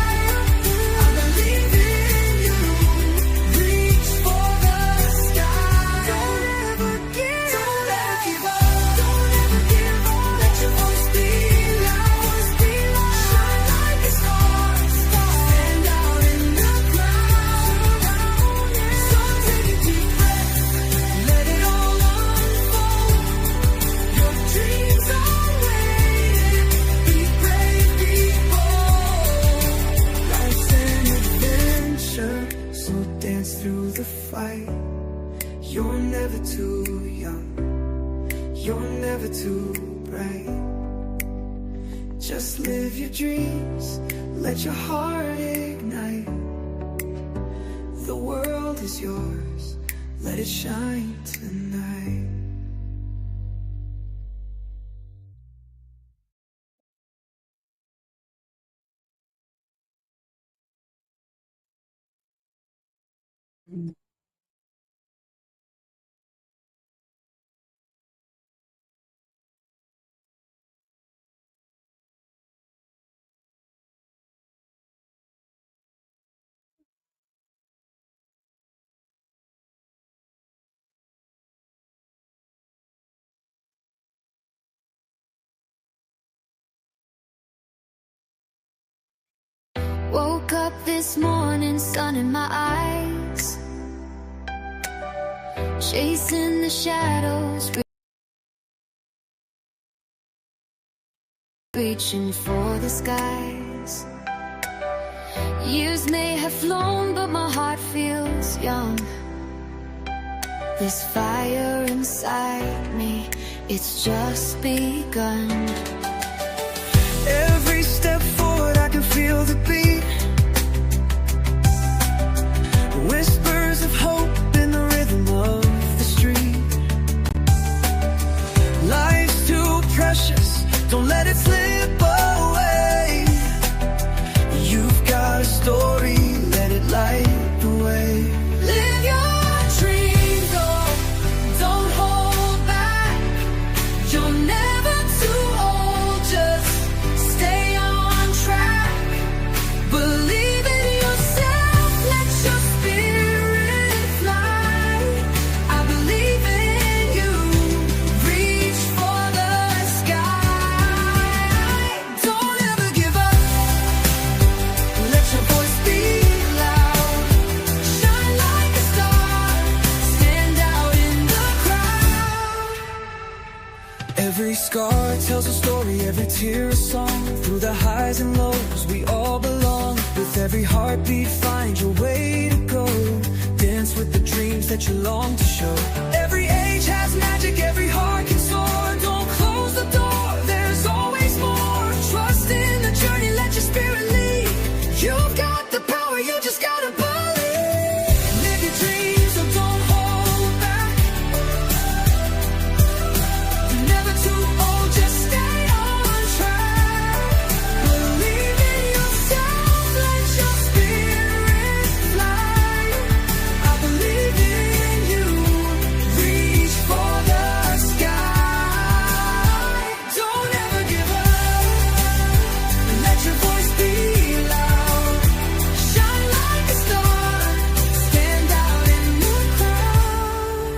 I believe in you, reach for the sky. Don't ever give up, don't ever give up. Let your voice be loud, shine like a star, stand out in the crowd. So take a deep breath, let it all unfold. Your dreams are waiting, be brave, be bold. Life's an adventure, so dance through the fight. You're never too young, you're never too bright. Just live your dreams, let your heart ignite. The world is yours, let it shine tonight. Woke up this morning, sun in my eyes, chasing the shadows, reaching for the skies. Years may have flown, but my heart feels young. This fire inside me, it's just begun. Every step forward, I can feel the beat. Whisper tells a story, every tear a song. Through the highs and lows, we all belong. With every heartbeat, find your way to go. Dance with the dreams that you long to show. Every age has magic, every heart can soar. Don't close the door, there's always more. Trust in the journey, let your spirit lead. You've got the power, you just gotta believe. Live your dreams, so don't hold back. You're never too old, just stay on track. Believe in yourself, let your spirit fly. I believe in you, reach for the sky. Don't ever give up, let your voice be loud. Shine like a star, stand out in the crowd.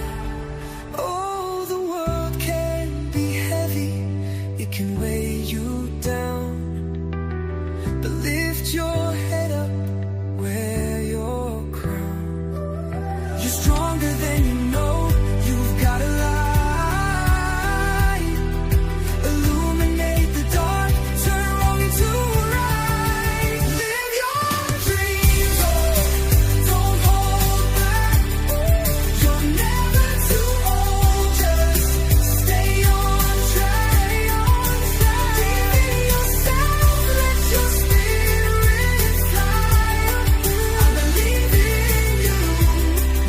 Oh, the world can be heavy, it can weigh you down. But lift your head up, wear your crown. You're stronger than you know, you've got a light. Illuminate the dark, turn wrong into right. Live your dreams, oh, don't hold back. You're never too old, just stay on track. Believe in yourself, let your spirit fly. I believe in you,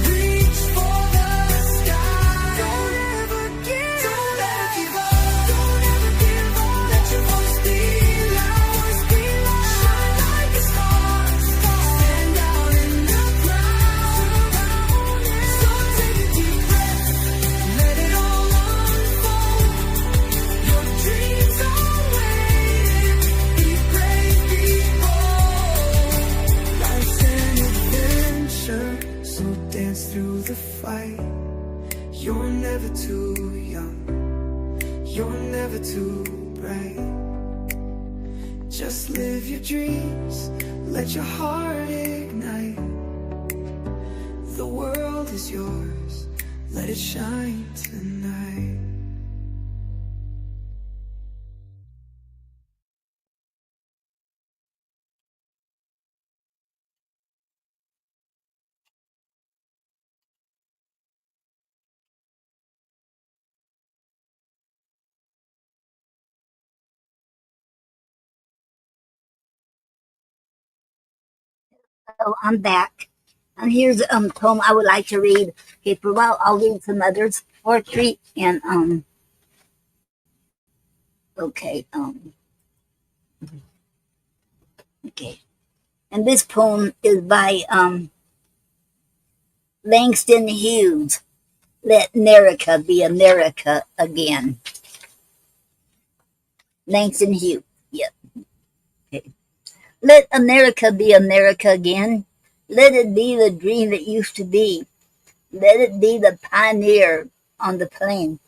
reach for the sky. Don't ever give up, don't ever give up. Let your voice be loud, shine like a star, stand out in the crowd. So take a deep breath, let it all unfold. Your dreams are waiting, be brave, be bold. Life's an adventure, so dance through the fight. You're never too young, you're never too bright. Just live your dreams, let your heart ignite. The world is yours, let it shine tonight. So I'm back. And here's a poem I would like to read. Okay, for a while I'll read some others poetry and okay, okay. And this poem is by Langston Hughes. Let America be America again. Langston Hughes. Yep. Okay. Let America be America again. Let it be the dream it used to be. Let it be the pioneer on the plain,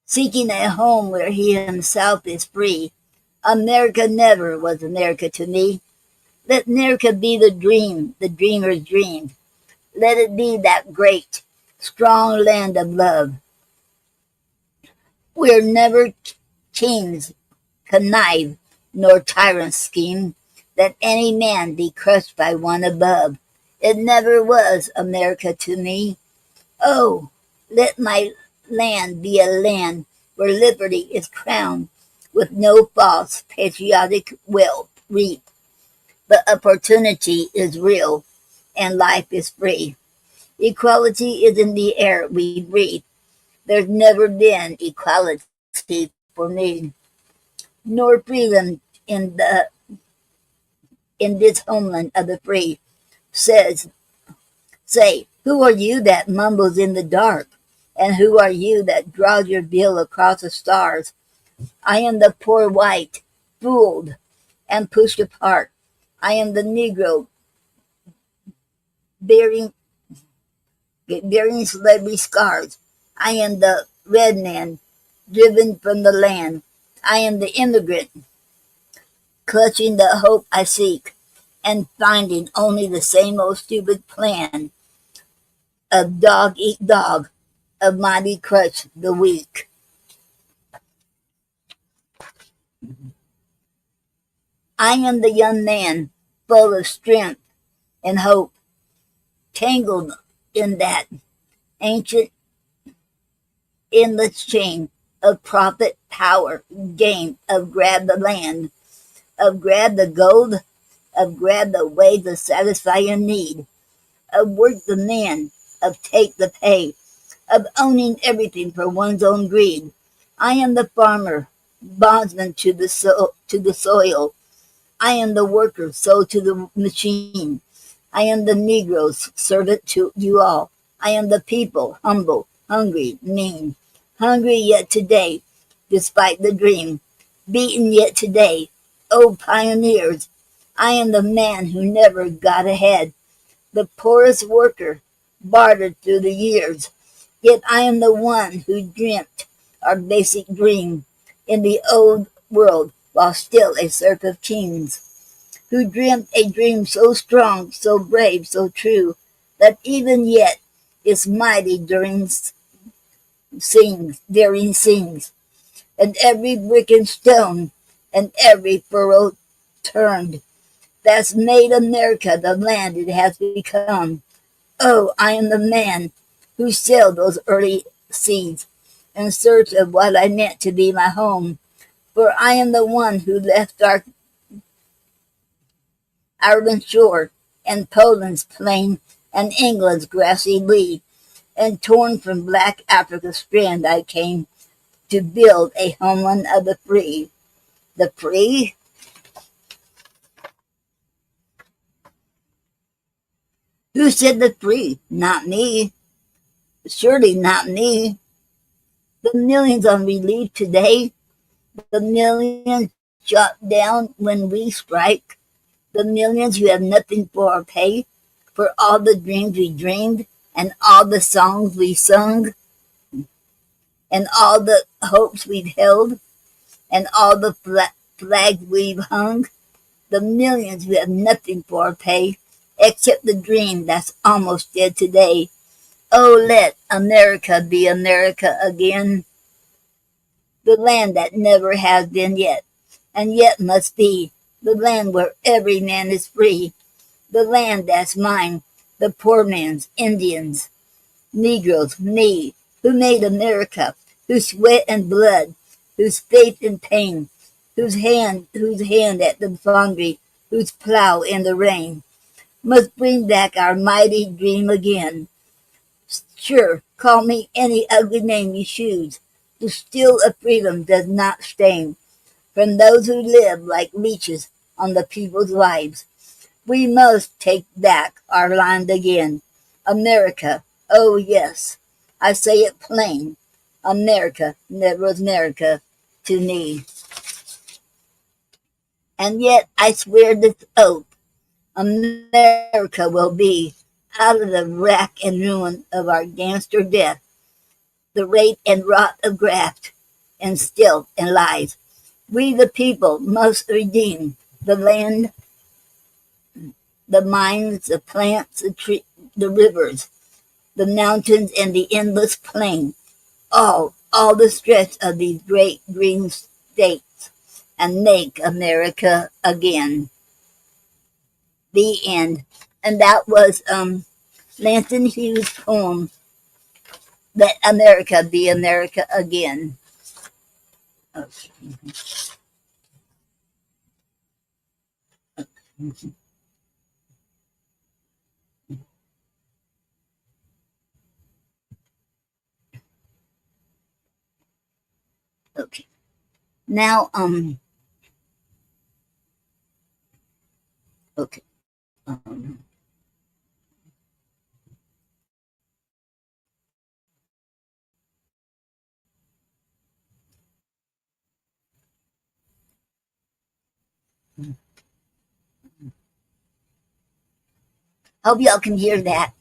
seeking a home where he himself is free. America never was America to me. Let America be the dream the dreamers dreamed. Let it be that great, strong land of love, where never kings connive nor tyrants scheme, that any man be crushed by one above. It never was America to me. Oh, let my land be a land where liberty is crowned with no false patriotic wealth reaped, but opportunity is real and life is free. Equality is in the air we breathe. There's never been equality for me, nor freedom in this homeland of the free. Say, who are you that mumbles in the dark? And who are you that draws your bill across the stars? I am the poor white, fooled and pushed apart. I am the Negro bearing slavery scars. I am the red man driven from the land. I am the immigrant clutching the hope I seek and finding only the same old stupid plan of dog eat dog, of mighty crush the weak. I am the young man, full of strength and hope, tangled in that ancient endless chain of profit, power, gain, of grab the land, of grab the gold, of grab the way to satisfy your need, of work the man, of take the pay, of owning everything for one's own greed. I am the farmer, bondsman to the soil. I am the worker, sold to the machine. I am the Negro's servant to you all. I am the people, humble, hungry, mean. Hungry yet today, despite the dream. Beaten yet today. Oh, pioneers, I am the man who never got ahead. The poorest worker, bartered through the years. Yet I am the one who dreamt our basic dream in the old world while still a serf of kings, who dreamt a dream so strong, so brave, so true, that even yet its mighty daring sings, and every brick and stone, and every furrow turned, that's made America the land it has become. Oh, I am the man who sailed those early seas in search of what I meant to be my home, for I am the one who left our Ireland's shore, and Poland's plain, and England's grassy lea, and torn from black Africa's strand I came to build a homeland of the free. The free? Who said the free? Not me. Surely not me. The millions on relief today, the millions shot down when we strike, the millions who have nothing for our pay, for all the dreams we dreamed, and all the songs we sung, and all the hopes we've held, and all the flags we've hung, the millions who have nothing for our pay, except the dream that's almost dead today. Oh, let America be America again, the land that never has been yet, and yet must be, the land where every man is free, the land that's mine, the poor man's, Indians, Negroes, me, who made America, whose sweat and blood, whose faith and pain, whose hand at the foundry, whose plow in the rain, must bring back our mighty dream again. Sure, call me any ugly name you choose. The steel of freedom does not stain from those who live like leeches on the people's lives. We must take back our land again. America, oh yes, I say it plain. America never was America to me. And yet I swear this oath, America will be out of the wrack and ruin of our gangster death, the rape and rot of graft, and stealth and lies. We the people must redeem the land, the mines, the plants, the rivers, the mountains, and the endless plain. All the stretch of these great green states, and make America again. The end. And that was Langston Hughes' poem, Let America Be America Again. Okay. Okay. Now, okay. Um, Hope y'all can hear that.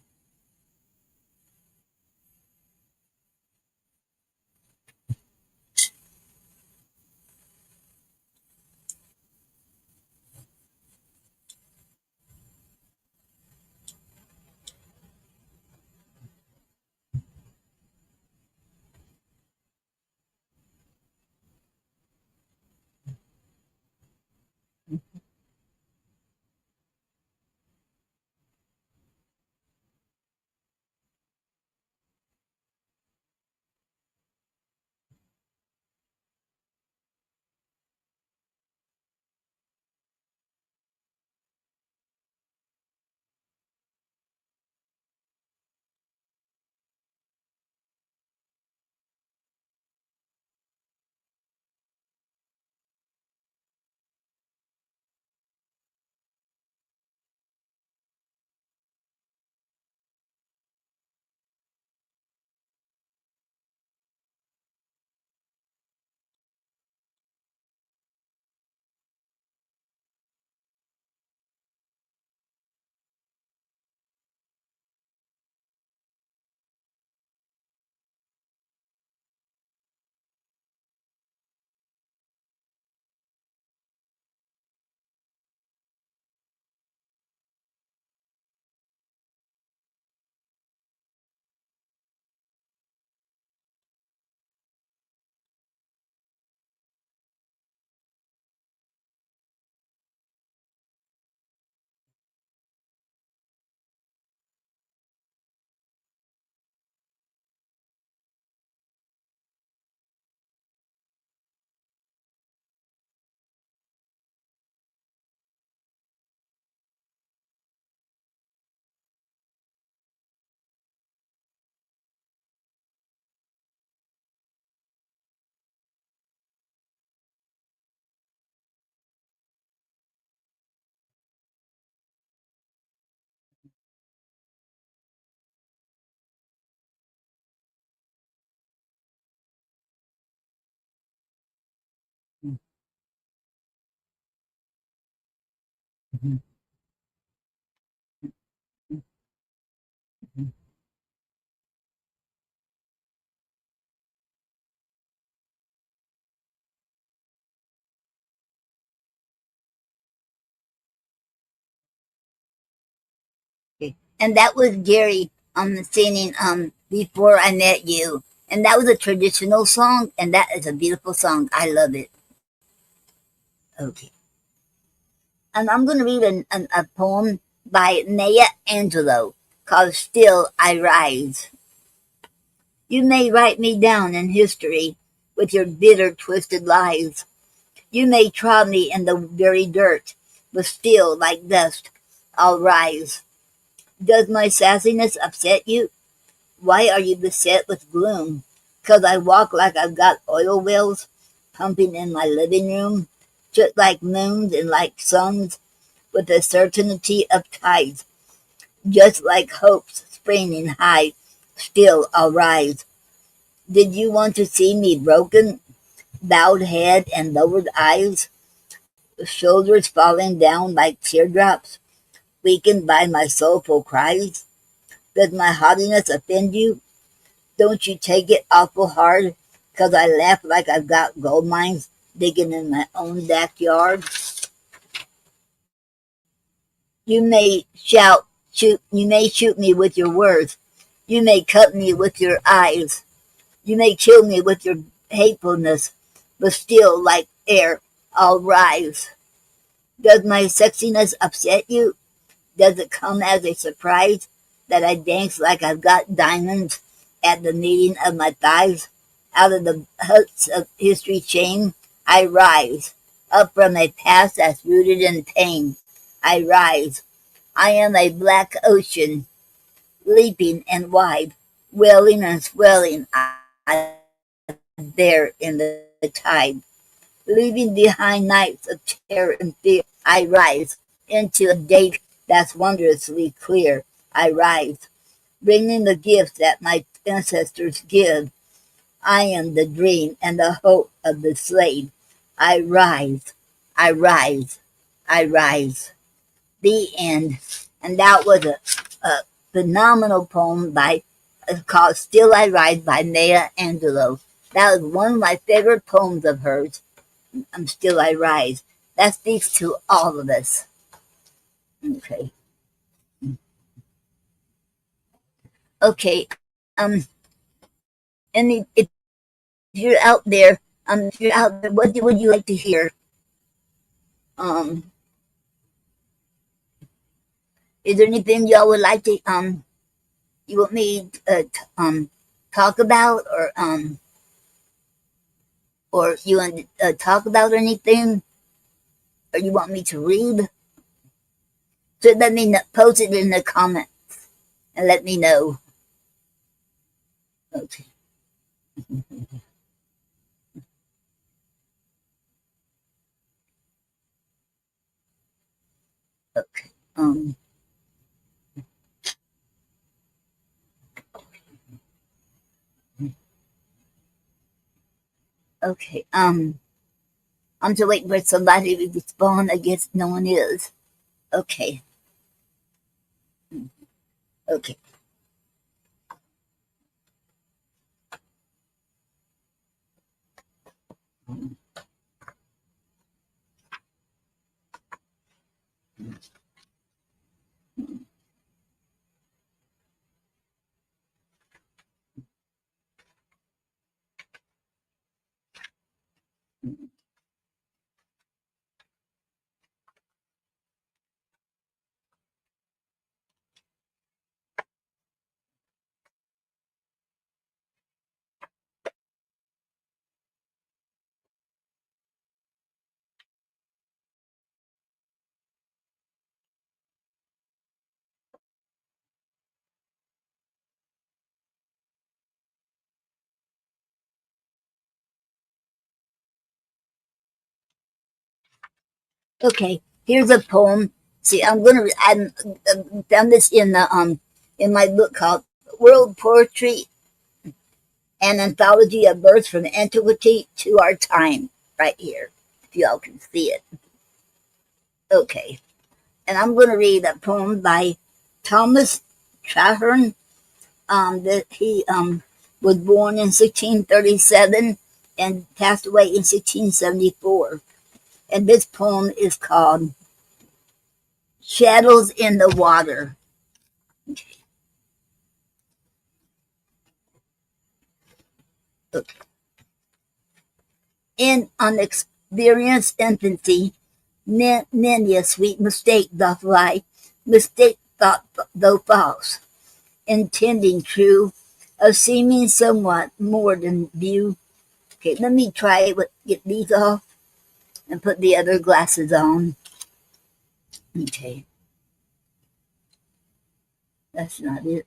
Okay. And that was Gary singing Before I Met You. And that was a traditional song, and that is a beautiful song. I love it. Okay. And I'm going to read a poem by Maya Angelou called Still I Rise. You may write me down in history with your bitter, twisted lies. You may trod me in the very dirt, but still, like dust, I'll rise. Does my sassiness upset you? Why are you beset with gloom? 'Cause I walk like I've got oil wells pumping in my living room, just like moons and like suns, with the certainty of tides, just like hopes springing high, still I'll rise. Did you want to see me broken, bowed head and lowered eyes, shoulders falling down like teardrops, weakened by my soulful cries? Does my haughtiness offend you? Don't you take it awful hard, 'cause I laugh like I've got gold mines digging in my own backyard? You may shoot me with your words. You may cut me with your eyes. You may kill me with your hatefulness, but still, like air, I'll rise. Does my sexiness upset you? Does it come as a surprise that I dance like I've got diamonds at the meeting of my thighs? Out of the huts of history's shame, I rise. Up from a past that's rooted in pain, I rise. I am a black ocean, leaping and wide, welling and swelling. I there in the tide, leaving behind nights of terror and fear. I rise into a day that's wondrously clear. I rise, bringing the gifts that my ancestors give. I am the dream and the hope of the slave. I rise, I rise, I rise. The end. And that was a phenomenal poem by called Still I Rise by Maya Angelou. That was one of my favorite poems of hers. Still I Rise. That speaks to all of us. Okay. Okay. Um and if you're out there, what would you like to hear? Um is there anything y'all would like to you want me talk about, or you want to talk about anything, or you want me to read? So let me know, post it in the comment and let me know. Okay. Okay. Okay. I'm just waiting for somebody to respond. I guess no one is. Okay. Okay. Okay. Here's a poem. See, I found this in my book called World Poetry: An Anthology of Births from Antiquity to Our Time. Right here, if y'all can see it. Okay. And I'm going to read a poem by Thomas Traherne. That he was born in 1637 and passed away in 1674. And this poem is called Shadows in the Water. In unexperienced infancy, many a sweet mistake doth lie, mistake thought though false, intending true, of seeming somewhat more than view. Okay, let me try it get these off and put the other glasses on. Okay, that's not it.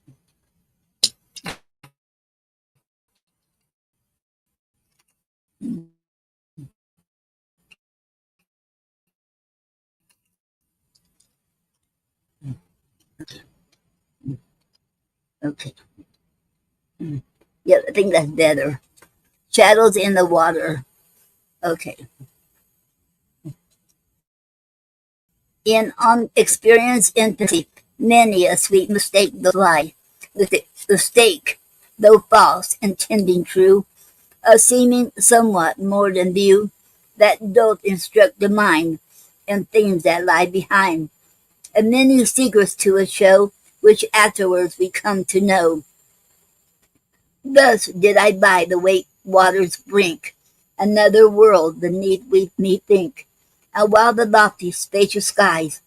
Okay. Yeah, I think that's better. Shadows in the water. Okay. In unexperienced infancy, many a sweet mistake doth lie. Mistake, though false, intending true, a seeming somewhat more than view, that doth instruct the mind in things that lie behind, and many secrets to a show, which afterwards we come to know. Thus did I by the water's brink, another world beneath me think, and while the lofty spacious skies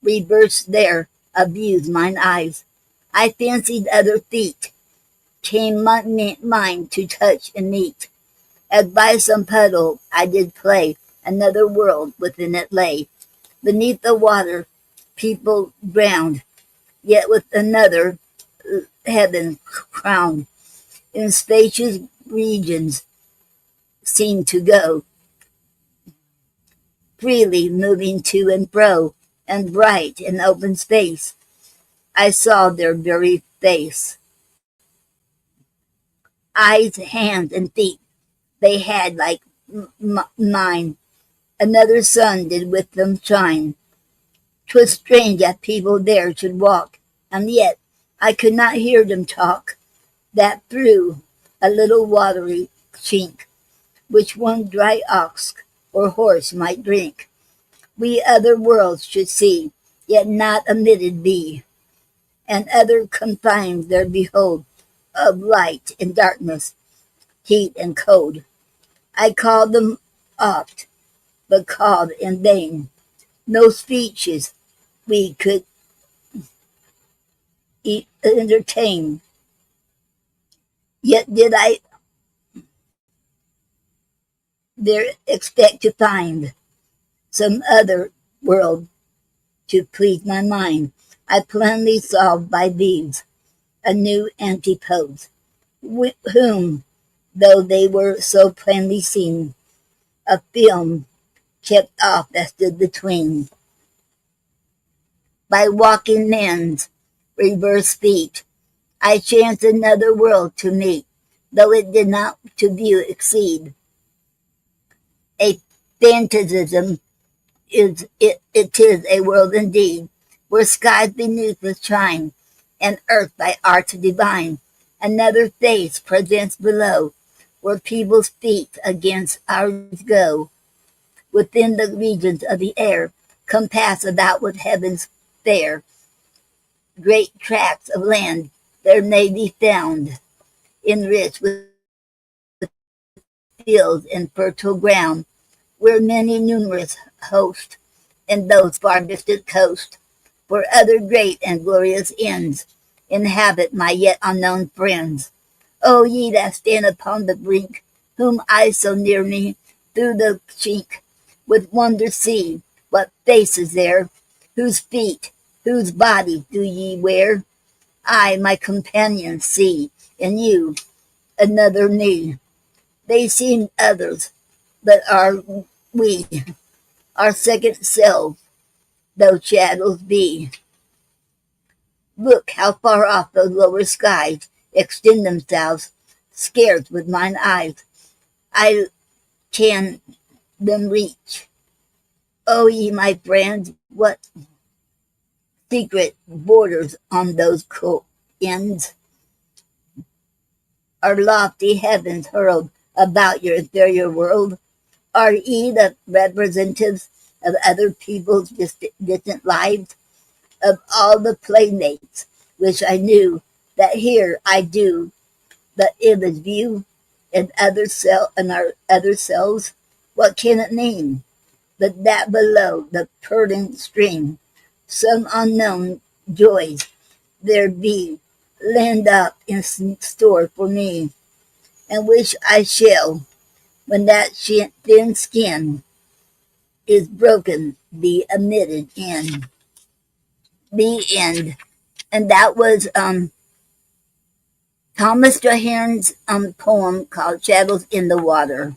reversed there abused mine eyes, I fancied other feet came mine to touch and meet, as by some puddle I did play, another world within it lay, beneath the water people drowned, yet with another heaven crowned, in spacious regions seemed to go, freely moving to and fro, and bright in open space I saw their very face. Eyes, hands, and feet they had like mine, another sun did with them shine. 'Twas strange that people there should walk, and yet I could not hear them talk, that through a little watery chink, which one dry ox or horse might drink, we other worlds should see, yet not admitted be, and other confines there behold, of light and darkness, heat and cold. I called them oft, but called in vain. No speeches we could entertain. Yet did I there expect to find some other world to please my mind. I plainly saw by these a new antipode, whom, though they were so plainly seen, a film kept off that stood between. By walking men's reverse feet, I chanced another world to meet, though it did not to view exceed. A phantasm it is a world indeed, where skies beneath us shine, and earth by arts divine. Another face presents below, where people's feet against ours go. Within the regions of the air, compassed about with heaven's fair, great tracts of land there may be found, enriched with fields and fertile ground, where many numerous hosts, and those far distant coasts, for other great and glorious ends, inhabit my yet unknown friends. O ye that stand upon the brink, whom I so near me, through the chink, with wonder see, what faces there, whose feet, whose bodies do ye wear? I, my companions, see in you another me. They seem others, but are we, our second self, though shadows be. Look how far off those lower skies extend themselves, scarce with mine eyes I can them reach. O ye my friends, what secret borders on those cool ends. Our lofty heavens hurled about your ethereal world. Are ye the representatives of other people's distant lives? Of all the playmates which I knew, that here I do the image view in in our other selves, what can it mean? But that below the purling stream, some unknown joys there be, land up in store for me, and which I shall, when that thin skin is broken, be admitted in. The end. And that was Thomas Strahan's poem called Shadows in the Water.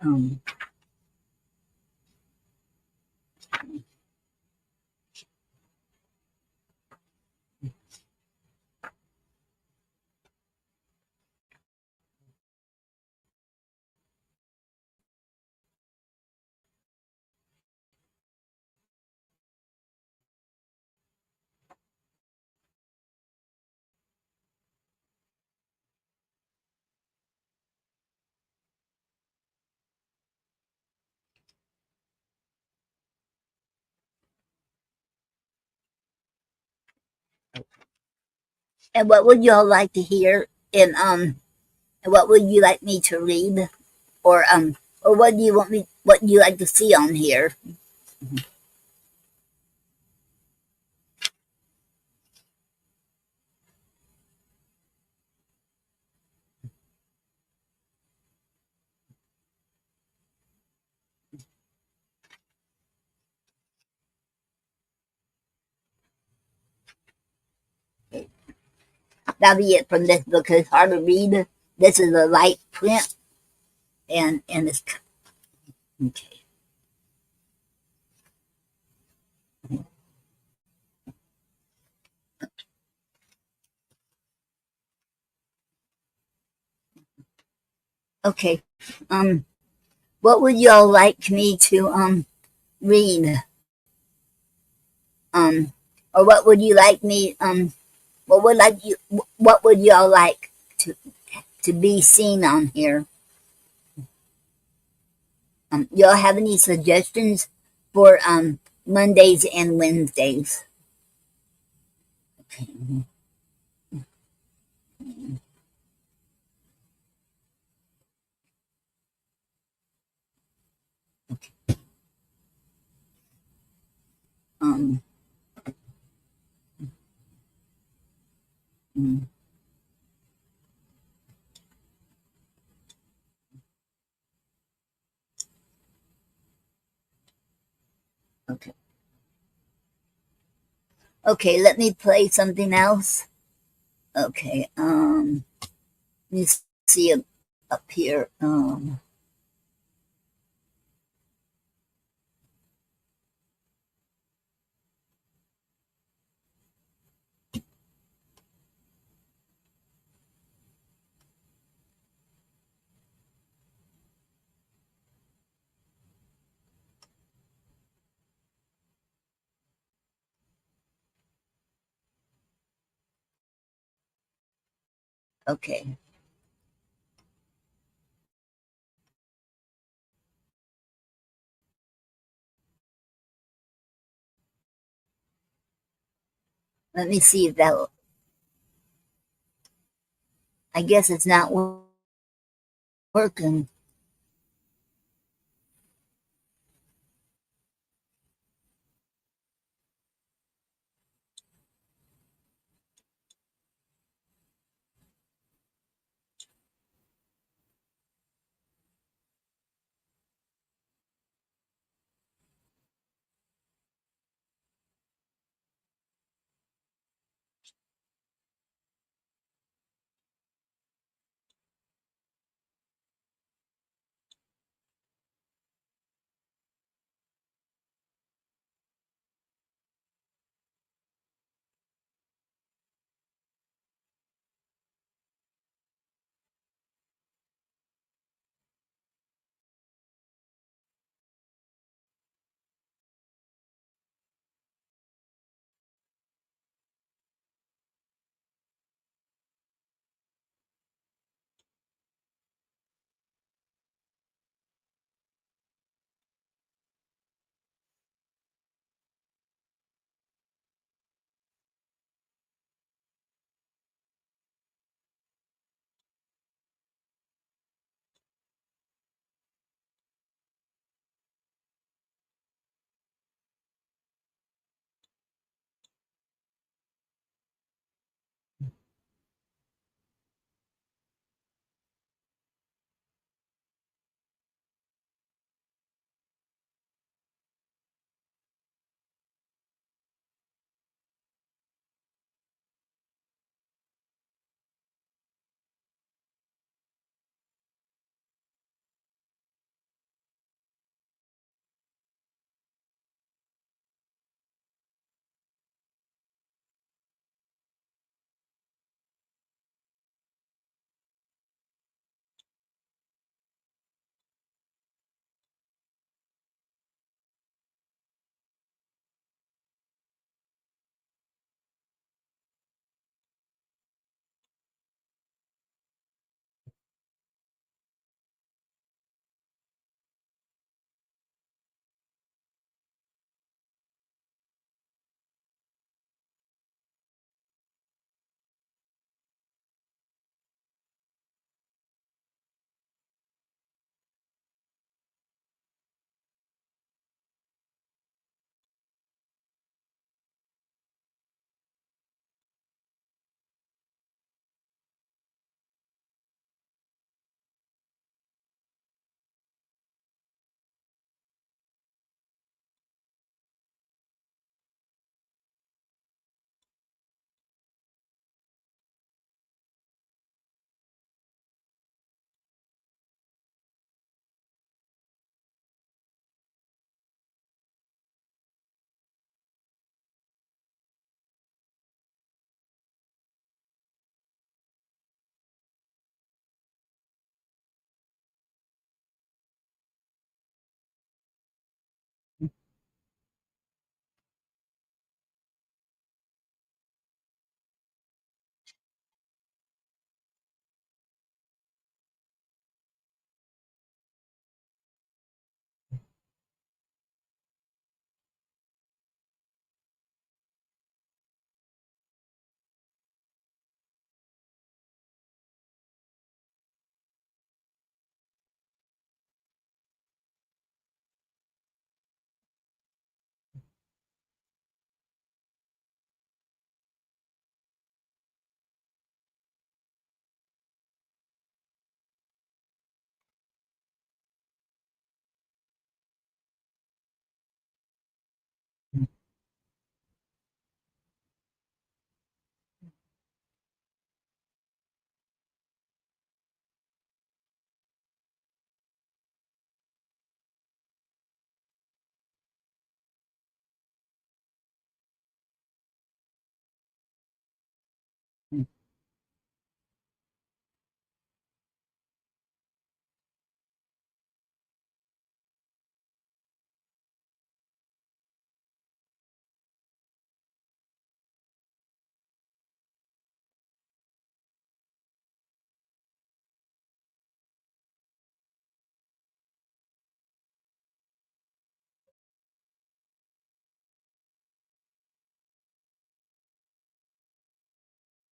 Um, and what would y'all like to hear? And what would you like me to read? Or what do you want me? What do you like to see on here? That'll be it from this book. It's hard to read. This is a light print, and it's okay. Okay. Um, what would y'all like me to read? Um, or what would you like me what would y'all like to be seen on here? Y'all have any suggestions for Mondays and Wednesdays? Okay. Um, mm, okay. Okay, let me play something else. Okay. Let me see up here. Okay. Let me see if that. I guess it's not working.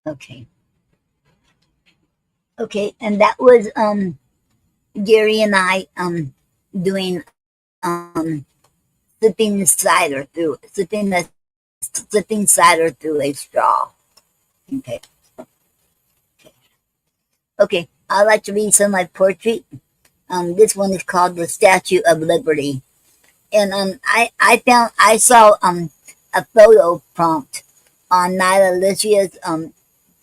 Okay. Okay, and that was Gary and I doing sipping cider through a straw. Okay. Okay. I'd like to read some of my poetry. This one is called The Statue of Liberty. And I saw a photo prompt on Nyla Alicia's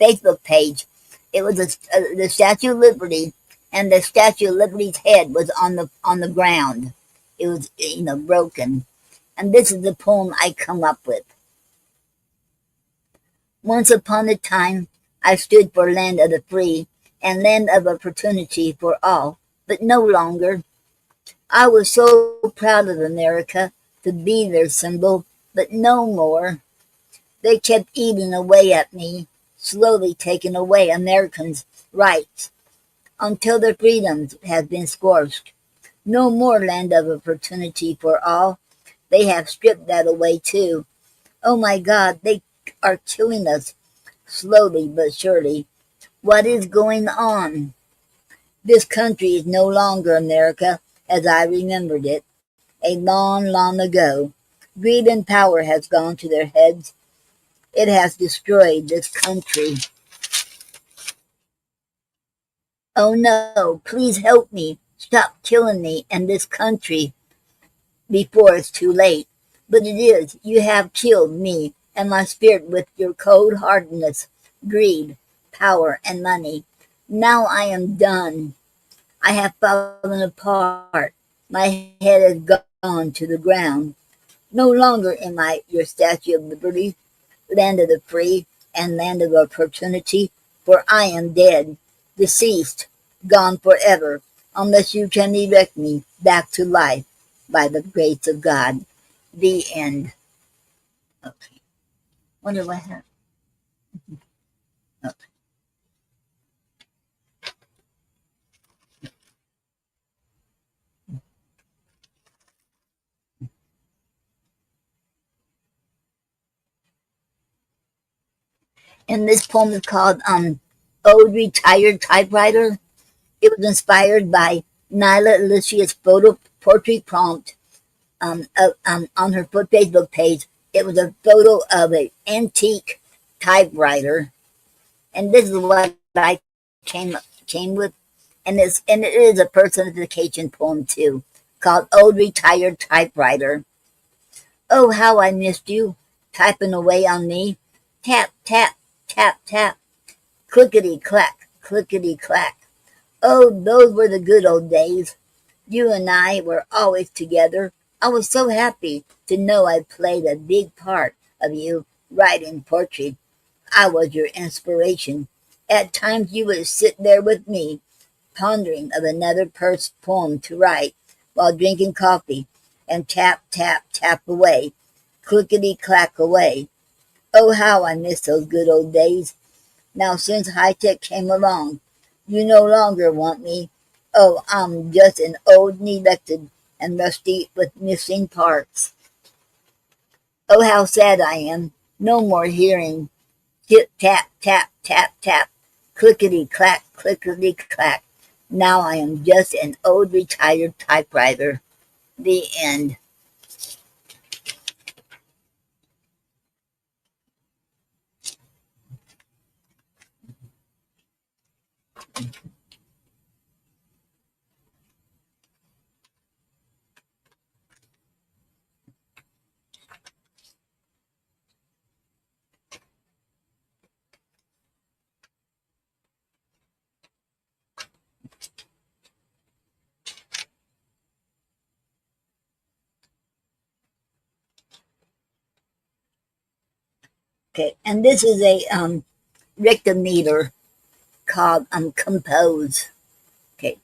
Facebook page. It was the Statue of Liberty, and the Statue of Liberty's head was on the ground. It was broken. And this is the poem I come up with. Once upon a time, I stood for land of the free and land of opportunity for all, but no longer. I was so proud of America to be their symbol, but no more. They kept eating away at me, slowly taking away Americans' rights until their freedoms have been scorched. No more land of opportunity for all. They have stripped that away too. Oh my God, they are killing us slowly but surely. What is going on? This country is no longer America as I remembered it a long, long ago. Greed and power has gone to their heads. It has destroyed this country. Oh no, please help me. Stop killing me and this country before it's too late. But it is. You have killed me and my spirit with your cold-heartedness, greed, power, and money. Now I am done. I have fallen apart. My head has gone to the ground. No longer am I your Statue of Liberty, land of the free, and land of opportunity, for I am dead, deceased, gone forever, unless you can erect me back to life by the grace of God. The end. Okay. What do I have? Okay. And this poem is called Old Retired Typewriter. It was inspired by Nyla Alicia's photo portrait prompt on her Facebook page. It was a photo of an antique typewriter, and this is what I came with. And it is a personification poem too, called "Old Retired Typewriter." Oh, how I missed you, typing away on me. Tap tap tap tap, clickety clack, clickety clack. Oh, those were the good old days. You and I were always together. I was so happy to know I played a big part of you writing poetry. I was your inspiration. At times you would sit there with me, pondering of another poem to write while drinking coffee and tap, tap, tap away, clickety clack away. Oh, how I miss those good old days. Now, since high tech came along, you no longer want me. Oh, I'm just an old neglected and rusty with missing parts. Oh, how sad I am. No more hearing. Tip, tap, tap, tap, tap. Clickety clack, clickety clack. Now I am just an old retired typewriter. The end. Okay, and this is a rectometer called compose. Okay,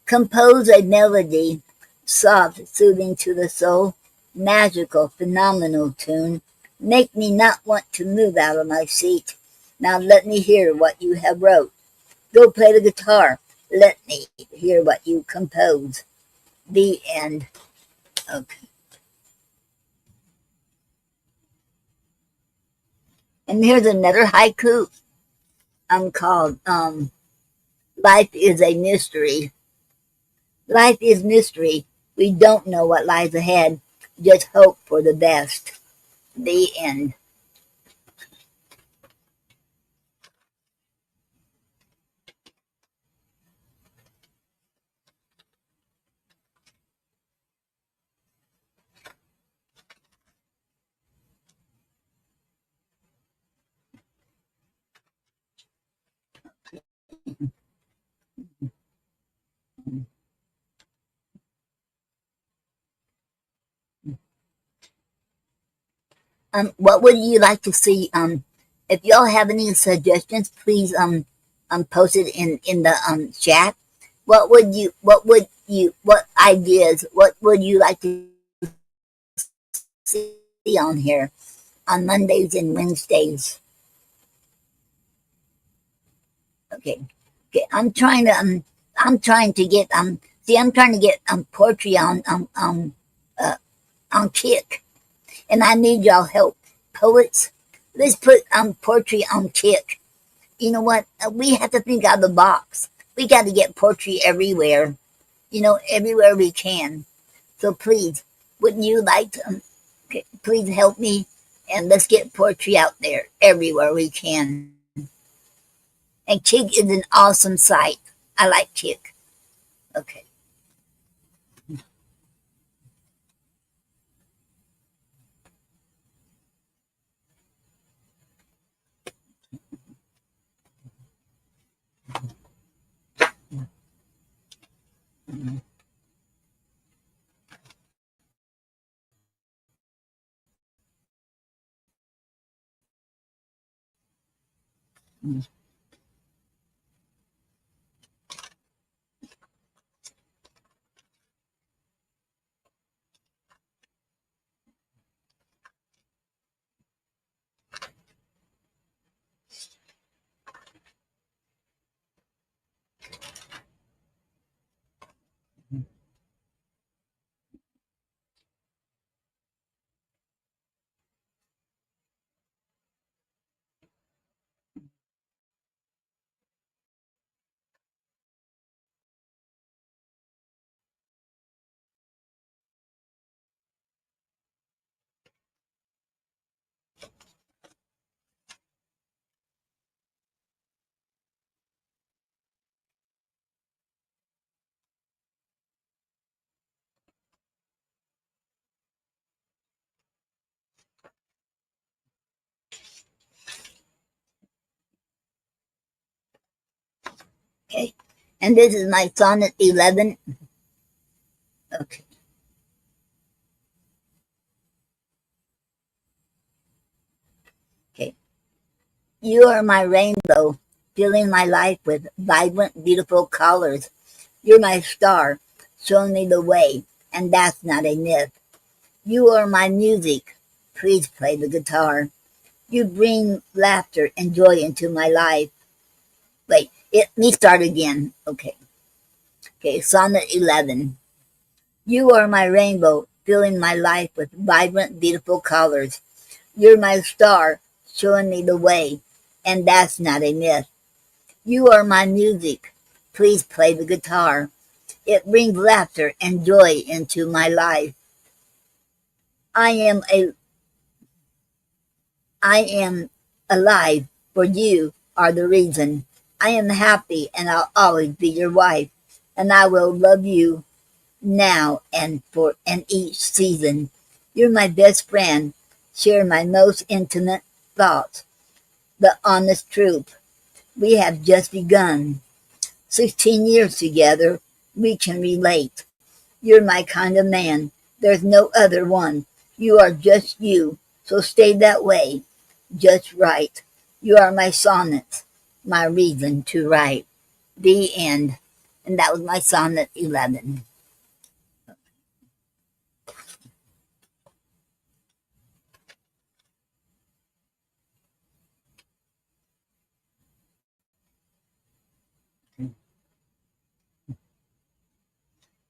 compose a melody, soft, soothing to the soul, magical, phenomenal tune. Make me not want to move out of my seat. Now let me hear what you have wrote. Go play the guitar. Let me hear what you compose. The end. Okay. And here's another haiku. called Life is a Mystery. Life is mystery. We don't know what lies ahead. Just hope for the best. The end. What would you like to see? If y'all have any suggestions, please post it in the chat. What ideas? What would you like to see on here on Mondays and Wednesdays? Okay, okay. I'm trying to get I'm trying to get poetry on Kick, and I need y'all help, poets. Let's put poetry on Kick. You know what? We have to think out of the box. We got to get poetry everywhere. Everywhere we can. So please, wouldn't you like to? Please help me, and let's get poetry out there everywhere we can. And Kick is an awesome site. I like Kick. Okay. Okay. And this is my sonnet 11. Okay. Okay. You are my rainbow, filling my life with vibrant, beautiful colors. You're my star, showing me the way, and that's not a myth. You are my music. Please play the guitar. You bring laughter and joy into my life. Wait, let me start again. Okay. Okay, Sonnet 11. You are my rainbow, filling my life with vibrant, beautiful colors. You're my star, showing me the way, and that's not a myth. You are my music. Please play the guitar. It brings laughter and joy into my life. I am a I am alive, for you are the reason. I am happy and I'll always be your wife, and I will love you now and each season. You're my best friend, share my most intimate thoughts, the honest truth. We have just begun. 16 years together, we can relate. You're my kind of man. There's no other one. You are just you, so stay that way. Just right. You are my sonnet, my reason to write. The end. And that was my sonnet 11.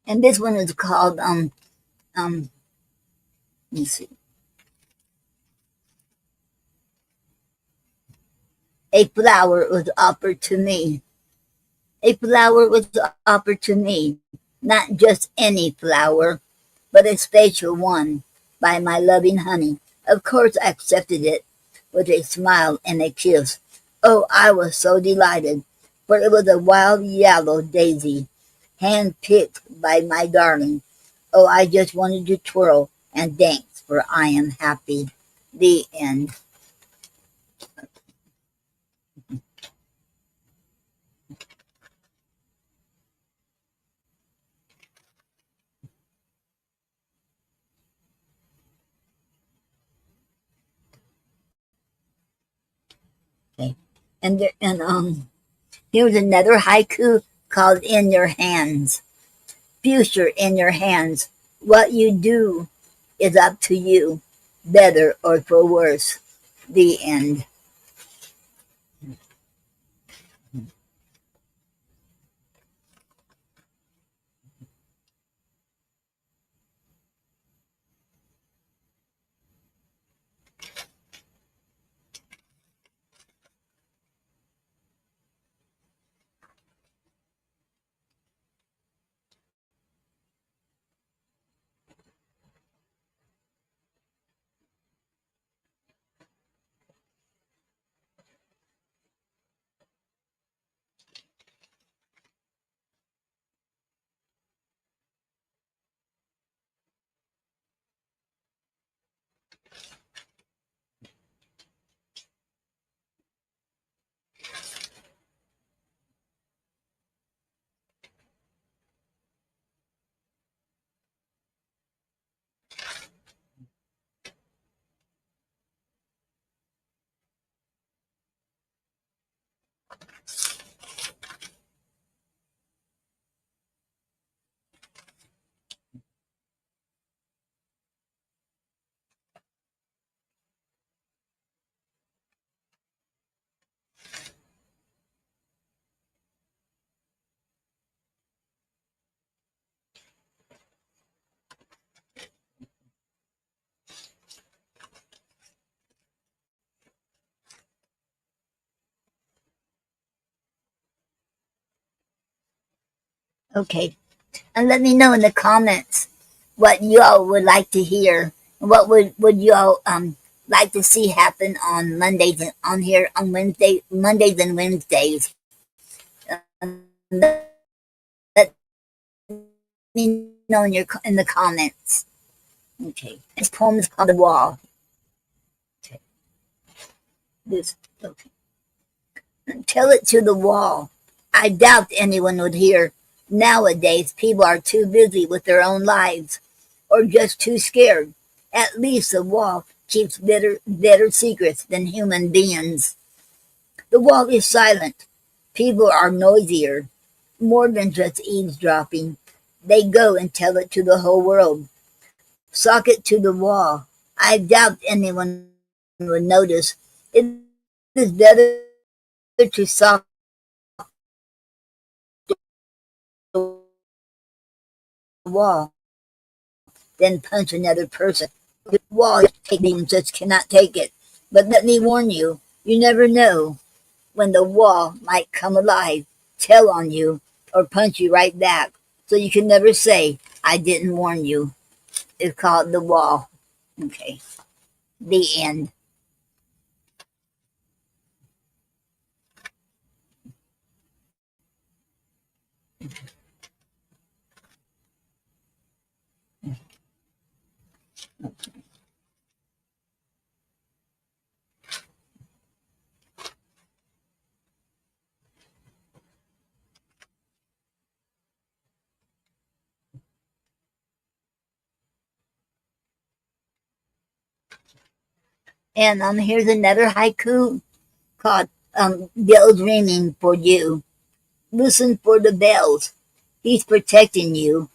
And this one is called let me see. A flower was offered to me. A flower was offered to me, not just any flower, but a special one by my loving honey. Of course I accepted it with a smile and a kiss. Oh, I was so delighted, for it was a wild yellow daisy, hand-picked by my darling. Oh, I just wanted to twirl and dance, for I am happy. The end. Okay. And here's another haiku called In Your Hands. Future in your hands. What you do is up to you, better or for worse. The end. Okay. And let me know in the comments what you all would like to hear. What would you all like to see happen on Mondays and on here on Mondays and Wednesdays. Let me know in the comments. Okay. This poem is called The Wall. Okay. This okay. Tell it to the wall. I doubt anyone would hear. Nowadays, people are too busy with their own lives, or just too scared. At least the wall keeps better secrets than human beings. The wall is silent. People are noisier, more than just eavesdropping. They go and tell it to the whole world. Sock it to the wall. I doubt anyone would notice. It is better to sock the wall than punch another person. The wall beams just cannot take it. But let me warn you, you never know when the wall might come alive, tell on you, or punch you right back. So you can never say, I didn't warn you. It's called The Wall. Okay. The end. And here's another haiku called Bells Ringing for You. Listen for the bells. He's protecting you.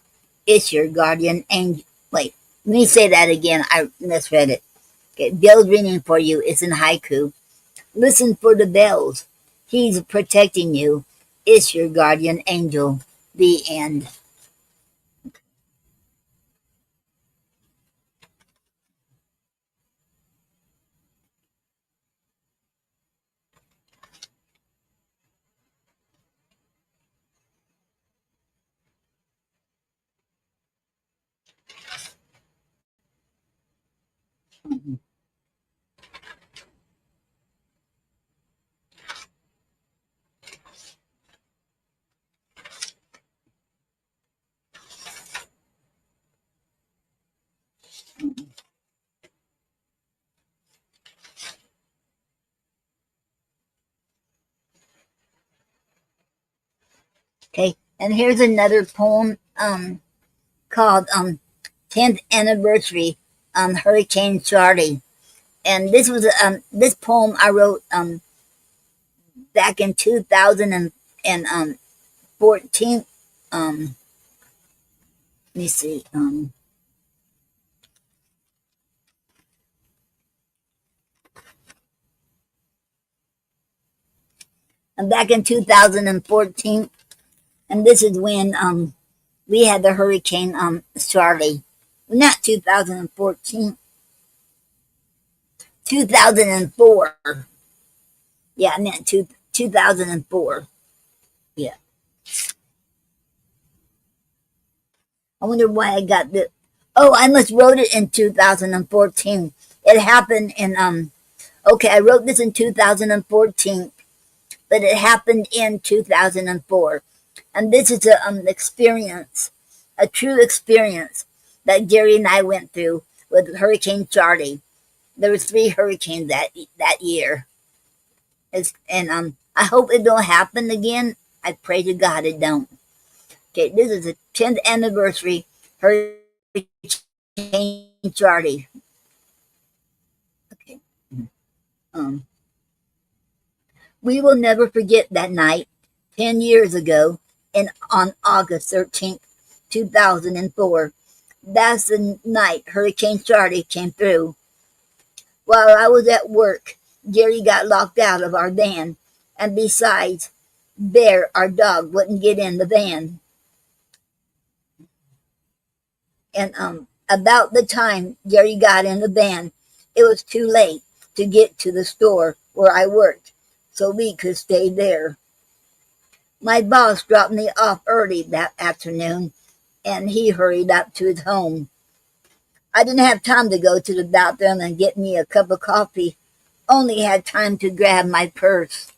It's your guardian angel. Wait, let me say that again. I misread it. Okay, bells ringing for you is in haiku. Listen for the bells. He's protecting you. It's your guardian angel. The end. Okay, and here's another poem called 10th Anniversary Hurricane Charlie. And this poem I wrote back in 2014. Let me see. Back in 2014, and this is when we had the Hurricane Charlie. Not 2014, 2004. Yeah, I meant 2004. Yeah. I wonder why I got this. Oh, I must wrote it in 2014. It happened in okay, I wrote this in 2014, but it happened in 2004. And this is a experience, a true experience that Gary and I went through with Hurricane Charlie. There was 3 hurricanes that year. And I hope it don't happen again. I pray to God it don't. Okay, this is the 10th anniversary Hurricane Charlie. Okay. We will never forget that night 10 years ago on August 13th, 2004. That's the night Hurricane Charlie came through. While I was at work, Gary got locked out of our van, and besides, Bear, our dog, wouldn't get in the van. And about the time Gary got in the van, it was too late to get to the store where I worked, so we could stay there. My boss dropped me off early that afternoon, and he hurried up to his home. I didn't have time to go to the bathroom and get me a cup of coffee, only had time to grab my purse.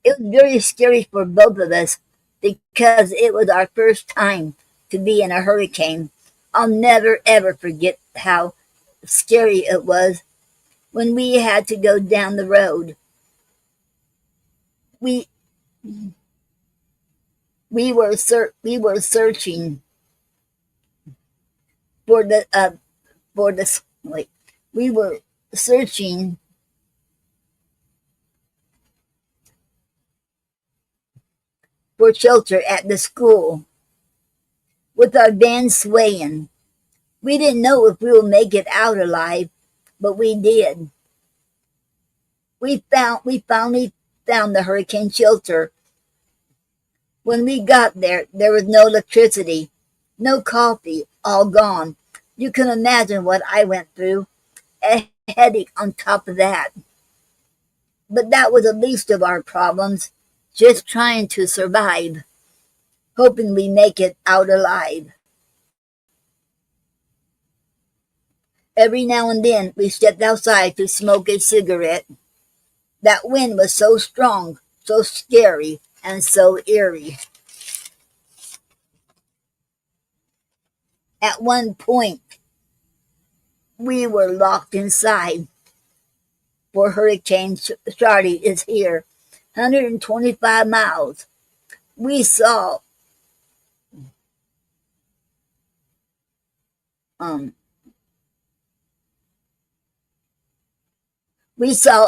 It was very scary for both of us because it was our first time to be in a hurricane. I'll never ever forget how scary it was when we had to go down the road. We were searching for the wait. We were searching for shelter at the school with our van swaying. We didn't know if we would make it out alive, but we did. We finally found the hurricane shelter. When we got there, there was no electricity, no coffee, all gone. You can imagine what I went through, a headache on top of that. But that was the least of our problems, just trying to survive, hoping we make it out alive. Every now and then we stepped outside to smoke a cigarette. That wind was so strong, so scary, and so eerie. At one point, we were locked inside, for Hurricane Charlie is here, 125 miles. We saw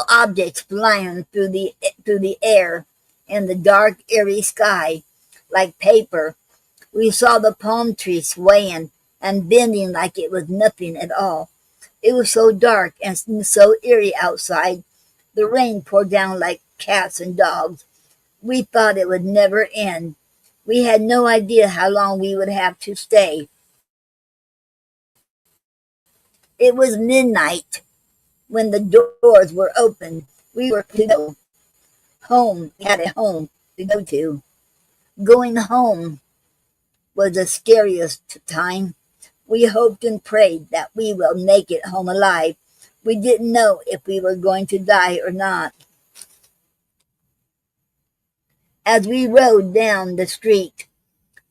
objects flying through the air in the dark, eerie sky like paper. We saw the palm trees swaying and bending like it was nothing at all. It was so dark and so eerie outside. The rain poured down like cats and dogs. We thought it would never end. We had no idea how long we would have to stay. It was midnight when the doors were open. We were to go home. We had a home to go to. Going home was the scariest time. We hoped and prayed that we will make it home alive. We didn't know if we were going to die or not. As we rode down the street,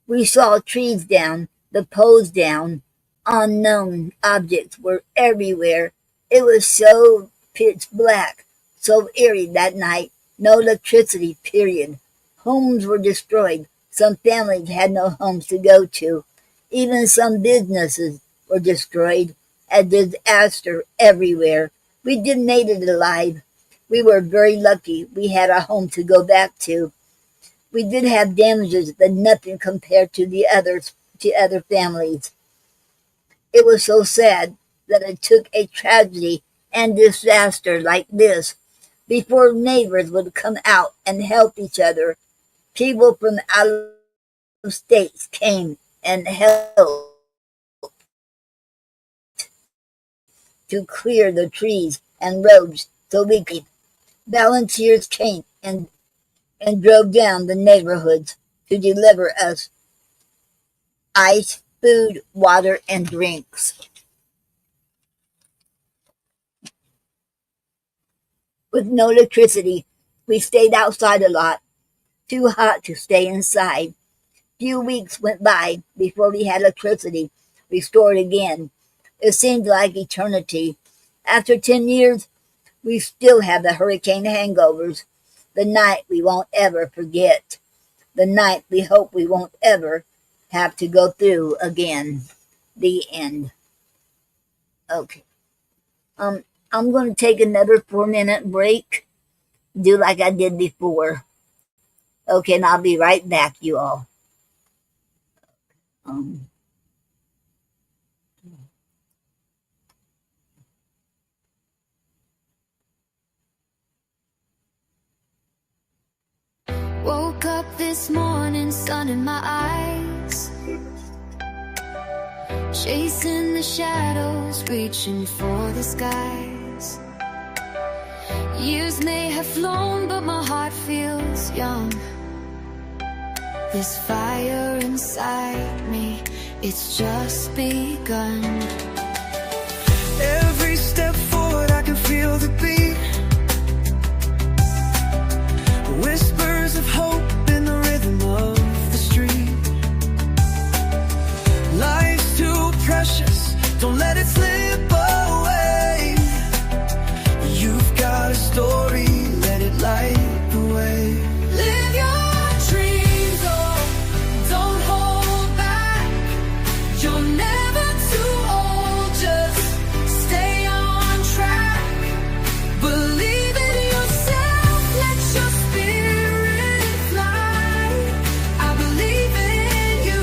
we saw trees down, the poles down. Unknown objects were everywhere. It was so pitch black, so eerie that night. No electricity, period. Homes were destroyed. Some families had no homes to go to. Even some businesses were destroyed. A disaster everywhere. We did made it alive. We were very lucky we had a home to go back to. We did have damages, but nothing compared to the other families. It was so sad that it took a tragedy and disaster like this before neighbors would come out and help each other. People from out of states came and helped to clear the trees and roads so we could. Volunteers came and drove down the neighborhoods to deliver us ice, food, water, and drinks. With no electricity, we stayed outside a lot. Too hot to stay inside. Few weeks went by before we had electricity restored again. It seemed like eternity. After 10 years, we still have the hurricane hangovers. The night we won't ever forget. The night we hope we won't ever have to go through again. The end. Okay. I'm going to take another 4-minute break. Do like I did before. Okay, and I'll be right back, you all. Woke up this morning, sun in my eyes, chasing the shadows, reaching for the skies. Years may have flown, but my heart feels young. This fire inside me, it's just begun. Every step forward, I can feel the beat. Whispers of hope in the rhythm of the street. Life's too precious, don't let it slip away. You've got a story, let it light the way. Live your dreams, oh, don't hold back. You're never too old, just stay on track. Believe in yourself, let your spirit fly. I believe in you,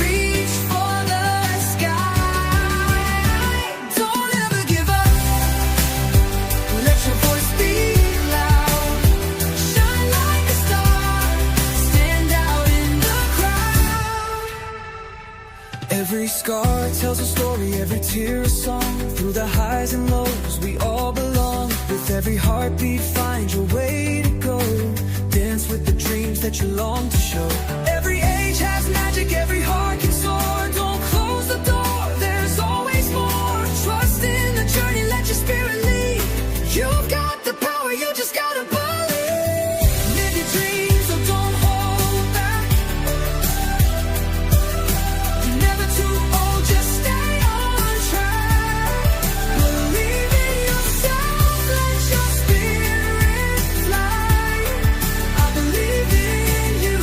reach for the sky. Don't ever give up, let your voice be loud. Shine like a star, stand out in the crowd. Every scar tells a story, every tear a song. Through the highs and lows, we all belong. With every heartbeat, find your way to go. Dance with the dreams that you long to show. Every age has magic, every heart can soar. Don't close the door, there's always more. Trust in the journey, let your spirit lead. You've got the power, you just gotta believe. Live your dreams, so don't hold back. You're never too old, just stay on track. Believe in yourself, let your spirit fly. I believe in you,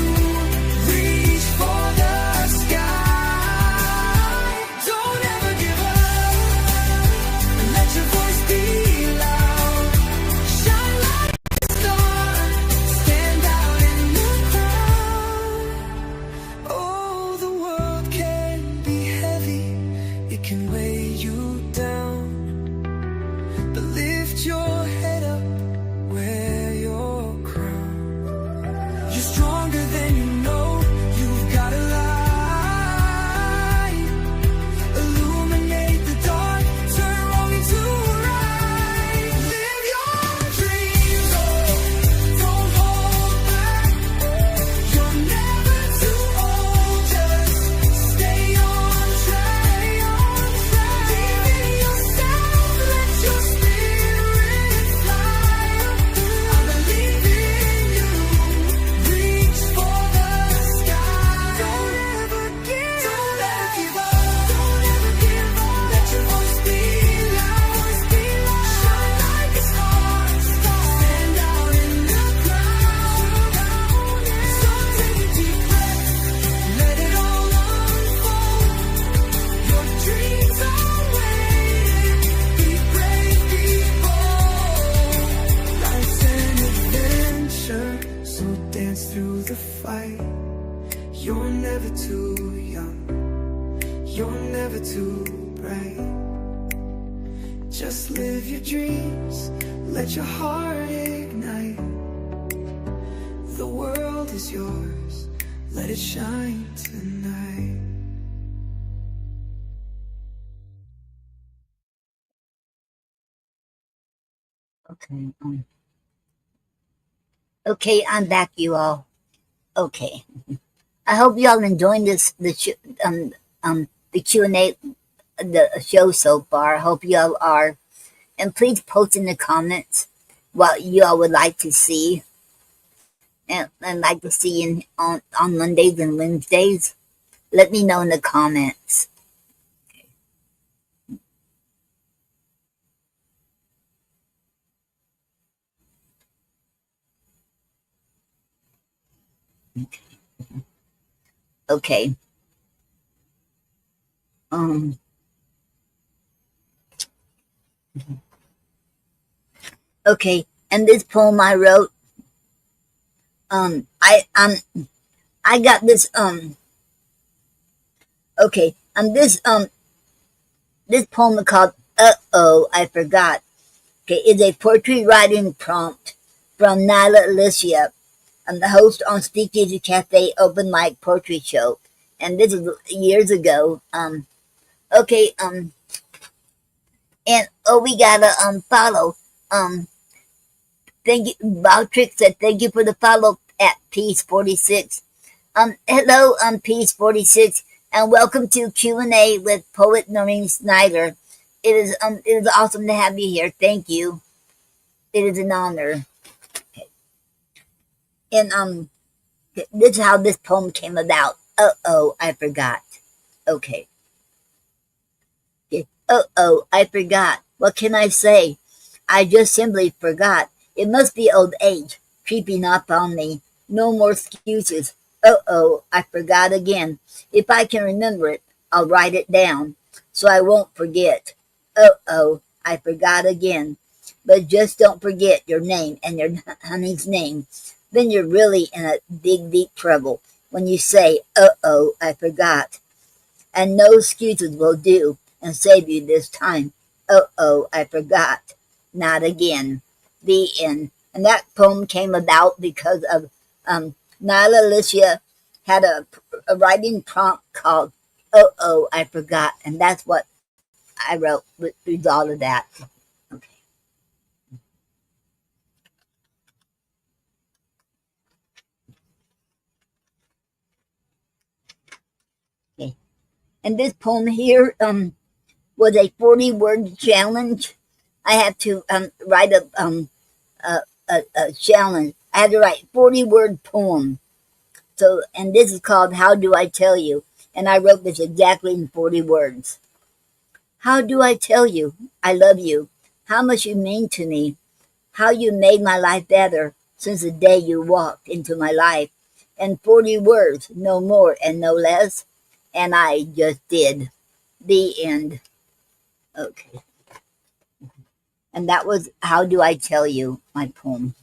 You're never too young, you're never too bright. Just live your dreams, let your heart ignite. The world is yours, let it shine tonight. Okay. Okay, I'm back, you all. Okay. I hope y'all enjoying the Q&A, the show so far. I hope y'all are. And please post in the comments what y'all would like to see and like to see on Mondays and Wednesdays. Let me know in the comments. Okay. Um. Okay. And this poem I wrote. I got this. Okay. This poem called "Uh-Oh, I Forgot." Okay, is a poetry writing prompt from Nyla Alicia. I'm the host on Speakeasy Cafe Open Mic Poetry Show, and this is years ago. Okay, and we gotta follow. Um, thank you. Boutrix said thank you for the follow at Peace46. Hello, Peace46, and welcome to Q&A with poet Noreen Snyder. It is awesome to have you here. Thank you. It is an honor. And this is how this poem came about. Uh-oh, I forgot. Okay. Uh-oh, I forgot. What can I say? I just simply forgot. It must be old age creeping up on me. No more excuses. Uh-oh, I forgot again. If I can remember it, I'll write it down so I won't forget. Uh-oh, I forgot again. But just don't forget your name and your honey's name. Then you're really in a big, deep trouble when you say, uh-oh, I forgot. And no excuses will do and save you this time. Uh-oh, I forgot. Not again. The end. And that poem came about because of Nyla Alicia had a writing prompt called "Uh-oh, I forgot," and that's what I wrote with the result of that. Okay. Okay. And this poem here was a 40-word challenge. I had to write a challenge. I had to write 40-word poem. So, and this is called "How Do I Tell You?" And I wrote this exactly in 40 words. How do I tell you I love you? How much you mean to me? How you made my life better since the day you walked into my life. In 40 words, no more and no less. And I just did. The end. Okay. And that was "How Do I Tell You?" my poem.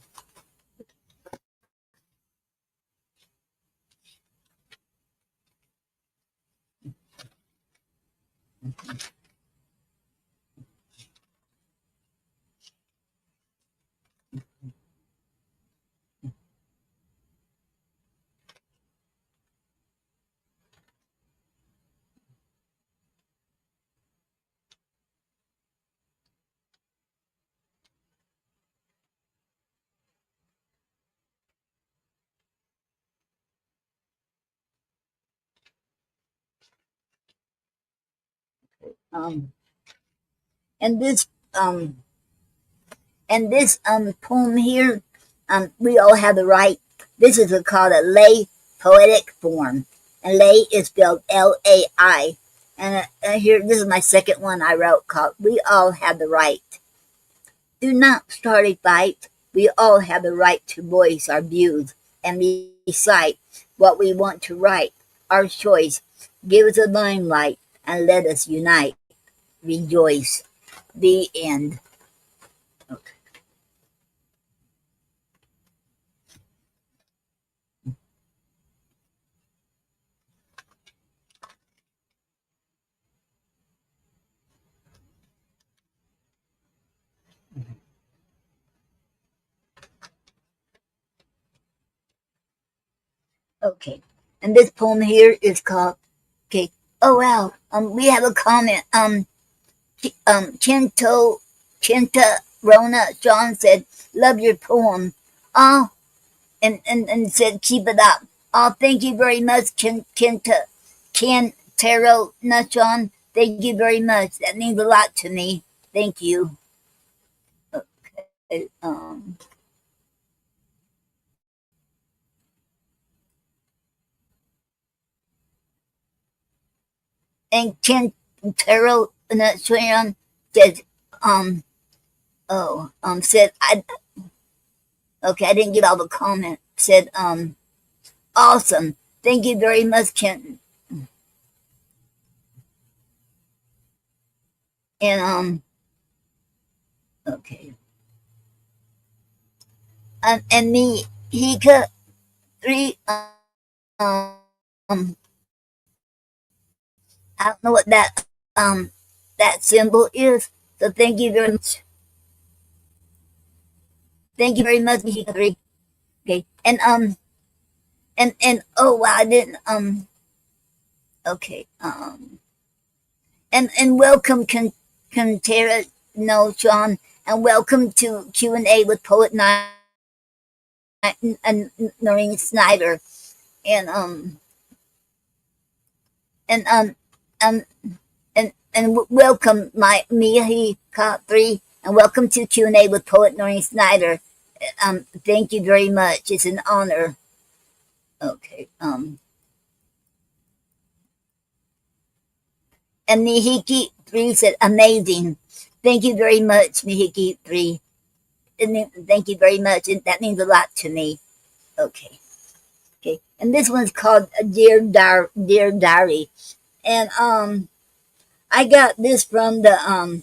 Um, and this um, poem here, we all have the right. This is called a lay poetic form, and lay is spelled L-A-I. And here, this is my second one I wrote called "We All Have the Right." Do not start a fight. We all have the right to voice our views and recite what we want to write. Our choice. Give us a limelight and let us unite. Rejoice. The end. Okay. Okay. And this poem here is called, okay. Oh wow. We have a comment. Chinta Rona John said, love your poem. Oh, and said, keep it up. Oh, thank you very much, Kentaro John. Thank you very much. That means a lot to me. Thank you. Okay, and Kentaro John said, um, said, okay, I didn't get all the comment. Said, awesome. Thank you very much, Kent. And, okay. And me, Hika, three, um, I don't know what that symbol is. So thank you very much. Thank you very much, Hika, three. Okay. And, oh, wow, I didn't, okay. And welcome, Kantara, no, Sean, and welcome to Q&A with Poet Night and Noreen Snyder. And and um and welcome my Miyahi Ka 3, and welcome to Q&A with Poet Noreen Snyder. Thank you very much. It's an honor. Okay. And Mihiki 3 said amazing. Thank you very much, Mihiki 3. Thank you very much. And that means a lot to me. Okay. Okay. And this one's called Dear Diary. And I got this from a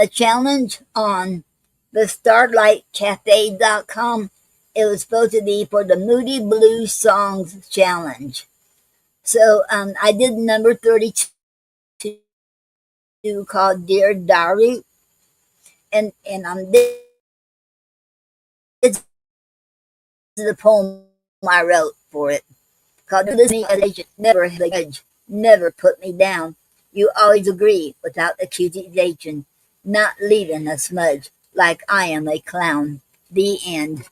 challenge on the starlightcafe.com. It was supposed to be for the Moody Blues Songs Challenge. So I did number 32 called Dear Diary. And this is the poem I wrote for it. Called never put me down. You always agree without accusation, not leaving a smudge like I am a clown. The end.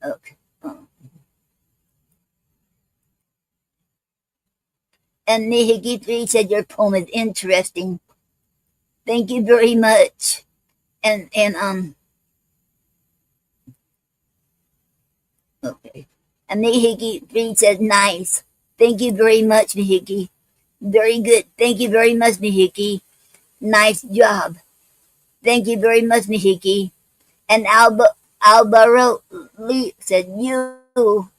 Okay. And Nihigitri said your poem is interesting. Thank you very much. And okay. And Nihigitri said nice. Thank you very much, Nihiki. Very good. Thank you very much, Nihiki. Nice job. Thank you very much, Nihiki. And Albaro Lee said you.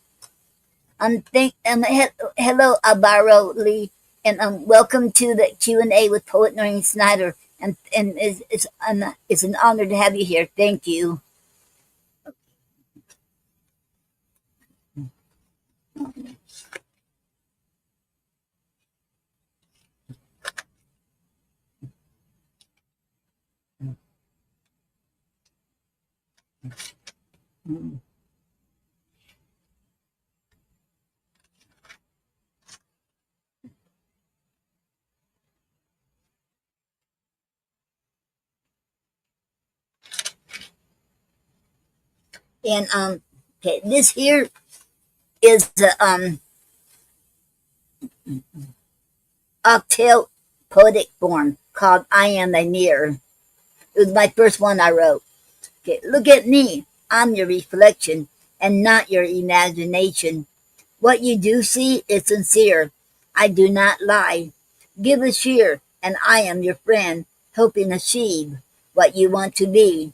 Hello, Albaro Lee, and welcome to the Q&A with Poet Noreen Snyder. And it's an honor to have you here. Thank you. And okay, this here is the octave poetic form called I Am a Mirror. It was my first one I wrote. Okay, look at me. I'm your reflection and not your imagination. What you do see is sincere. I do not lie. Give a cheer, and I am your friend, helping achieve what you want to be.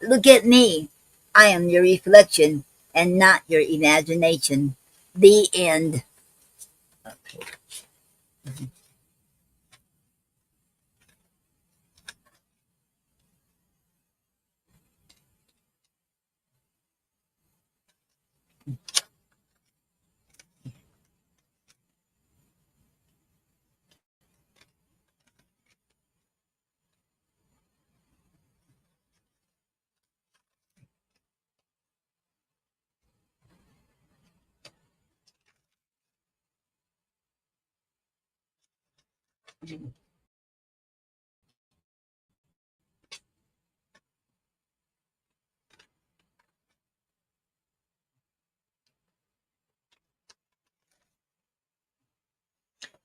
Look at me. I am your reflection and not your imagination. The end.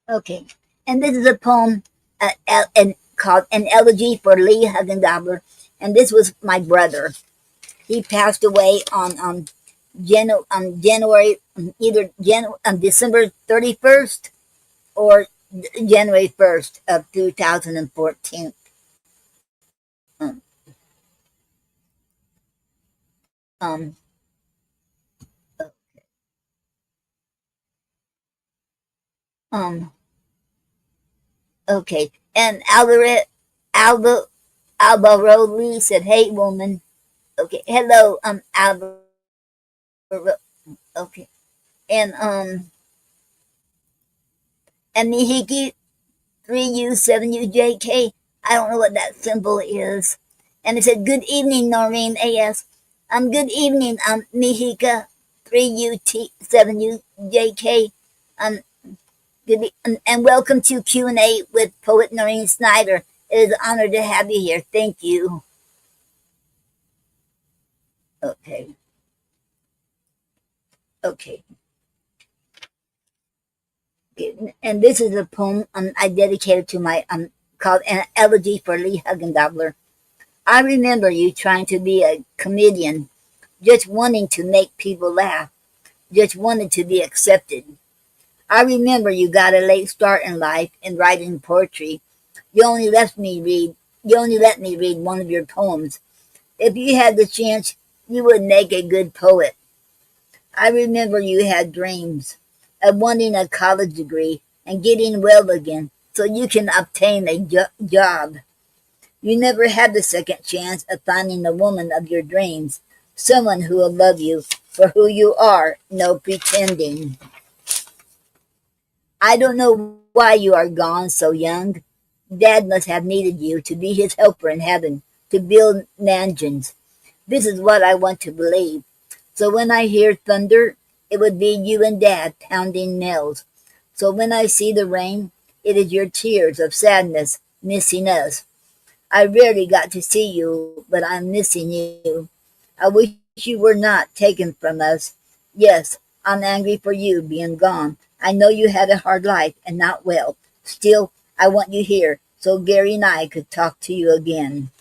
Okay. And this is a poem called An Elegy for Lee Huggindobler. And this was my brother. He passed away on January, December 31st or January 1st of 2014. Um, um, um, okay. And Alba, Alvaro Lee said, "Hey, woman." Okay. Hello, Alvaro. Okay. And, Mihiki 3U7UJK. I don't know what that symbol is. And it said, "Good evening, Noreen AS." Good evening, Mihika 3U7UJK. Um, and welcome to Q&A with poet Noreen Snyder. It is an honor to have you here. Thank you. Okay. Okay. And this is a poem I dedicated to my called An Elegy for Lee Huggindobler. I remember you trying to be a comedian, just wanting to make people laugh, just wanted to be accepted. I remember you got a late start in life in writing poetry. You only let me read one of your poems. If you had the chance, you would make a good poet. I remember you had dreams of wanting a college degree and getting well again so you can obtain a job. You never had the second chance of finding the woman of your dreams, someone who will love you for who you are, no pretending. I don't know why you are gone so young. Dad must have needed you to be his helper in heaven, to build mansions. This is what I want to believe. So when I hear thunder, it would be you and Dad pounding nails. So when I see the rain, it is your tears of sadness missing us. I rarely got to see you, but I'm missing you. I wish you were not taken from us. Yes, I'm angry for you being gone. I know you had a hard life and not well. Still, I want you here so Gary and I could talk to you again.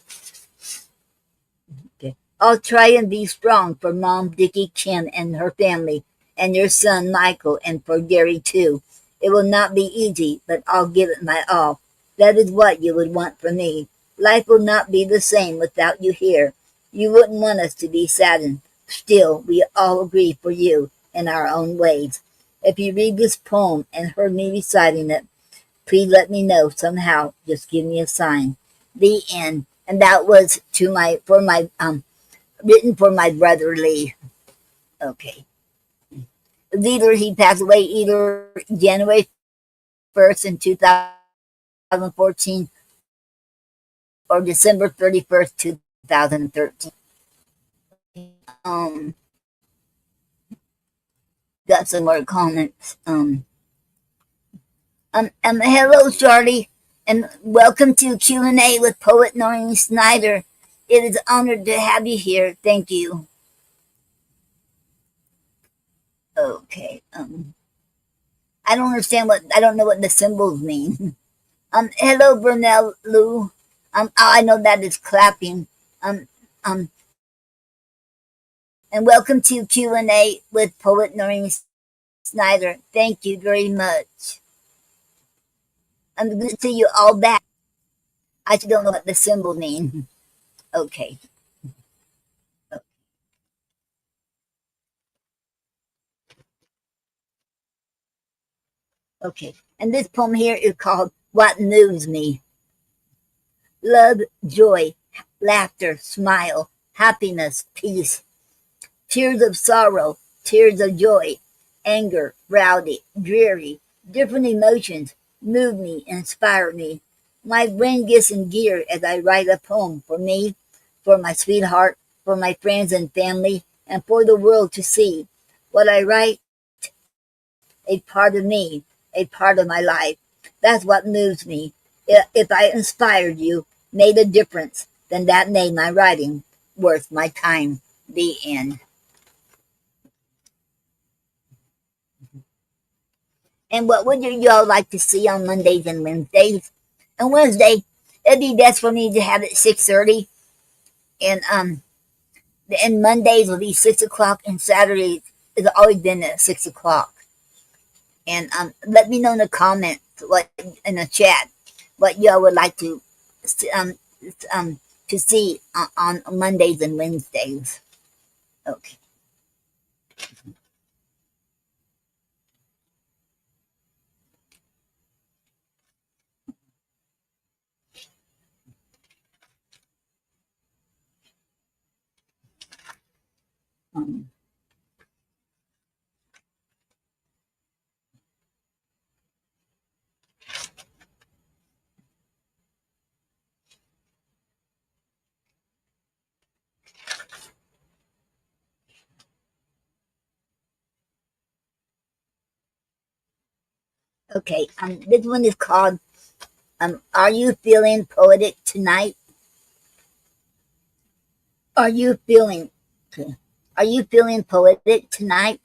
Okay. I'll try and be strong for Mom, Dickie, Ken, and her family, and your son Michael, and for Gary too. It will not be easy, but I'll give it my all. That is what you would want from me. Life will not be the same without you here. You wouldn't want us to be saddened. Still, we all agree for you in our own ways. If you read this poem and heard me reciting it, please let me know somehow. Just give me a sign. The end. And that was written for my brother Lee. Okay. Either he passed away either January 1st in 2014 or December 31st, 2013. Um, got some more comments. Hello, Charlie, and welcome to Q&A with poet Noreen Snyder. It is an honor to have you here. Thank you. Okay. I don't know what the symbols mean. Hello, Brunel Lou. I know that is clapping. Um, um, and welcome to Q&A with poet Noreen Snyder. Thank you very much. I'm good to see you all back. I just don't know what the symbol means. Okay. Okay. And this poem here is called What Moves Me. Love, joy, laughter, smile, happiness, peace, tears of sorrow, tears of joy, anger, rowdy, dreary, different emotions move me, inspire me. My brain gets in gear as I write a poem for me, for my sweetheart, for my friends and family, and for the world to see. What I write, a part of me, a part of my life. That's what moves me. If I inspired you, made a difference, then that made my writing worth my time. The end. And what would y'all like to see on Mondays and Wednesdays? On Wednesday, it'd be best for me to have it 6:30, and Mondays will be 6 o'clock, and Saturdays has always been at 6 o'clock. And let me know in the comments, what in the chat, what y'all would like um to see on Mondays and Wednesdays. Okay. Um, okay. This one is called "Are You Feeling Poetic Tonight?" Are you feeling? Are you feeling poetic tonight?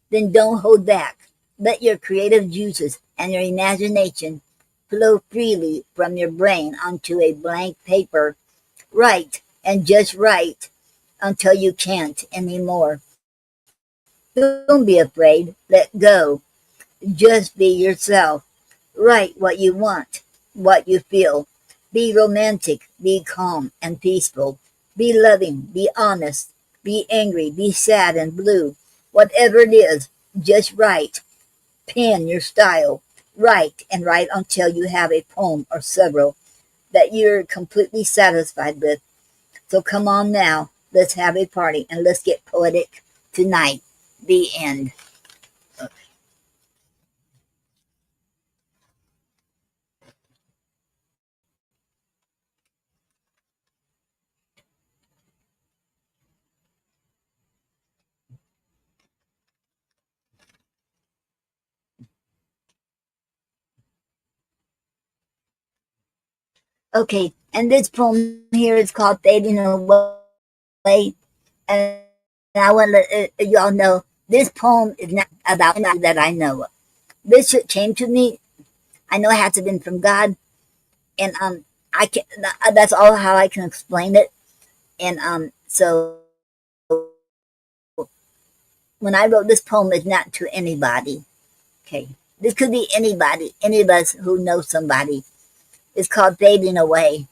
Then don't hold back. Let your creative juices and your imagination flow freely from your brain onto a blank paper. Write and just write until you can't anymore. Don't be afraid. Let go. Just be yourself. Write what you want, what you feel. Be romantic, be calm and peaceful. Be loving, be honest, be angry, be sad and blue. Whatever it is, just write. Pen your style. Write and write until you have a poem or several that you're completely satisfied with. So come on now, let's have a party and let's get poetic tonight. The end. Okay, and this poem here is called Fading Away. And I want to let y'all know this poem is not about anybody that I know of. This shit came to me. I know it had to have been from God, and I can. That's all how I can explain it. And so when I wrote this poem, it's not to anybody. Okay, this could be anybody, any of us who know somebody. It's called Fading Away.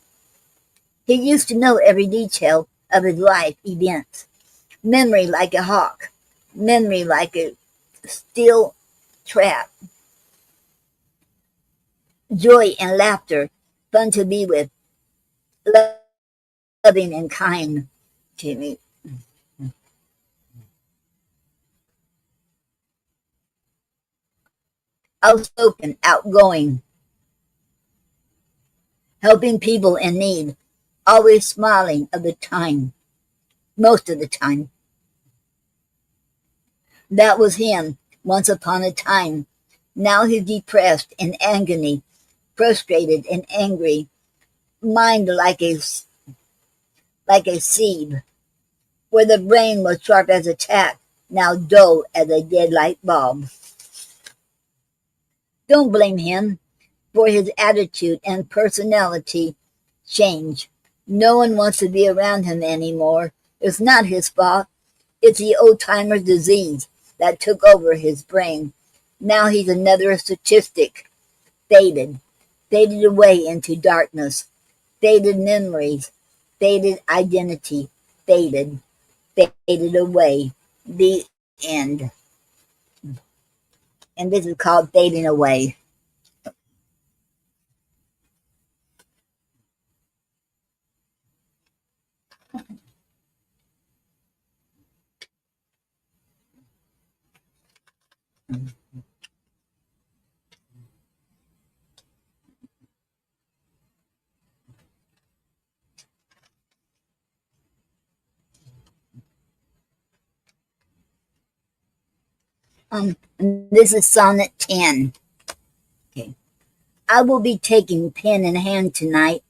He used to know every detail of his life events. Memory like a hawk, memory like a steel trap. Joy and laughter, fun to be with, loving and kind to me. Outspoken, outgoing, helping people in need, always smiling of the time, most of the time. That was him once upon a time. Now he's depressed in agony, frustrated and angry, mind like a sieve, where the brain was sharp as a tack, now dull as a dead light bulb. Don't blame him for his attitude and personality change. No one wants to be around him anymore. It's not his fault. It's the old-timer's disease that took over his brain. Now he's another statistic, faded, faded away into darkness, faded memories, faded identity, faded, faded away. The end. And this is called Fading Away. And this is Sonnet 10. Okay. I will be taking pen in hand tonight,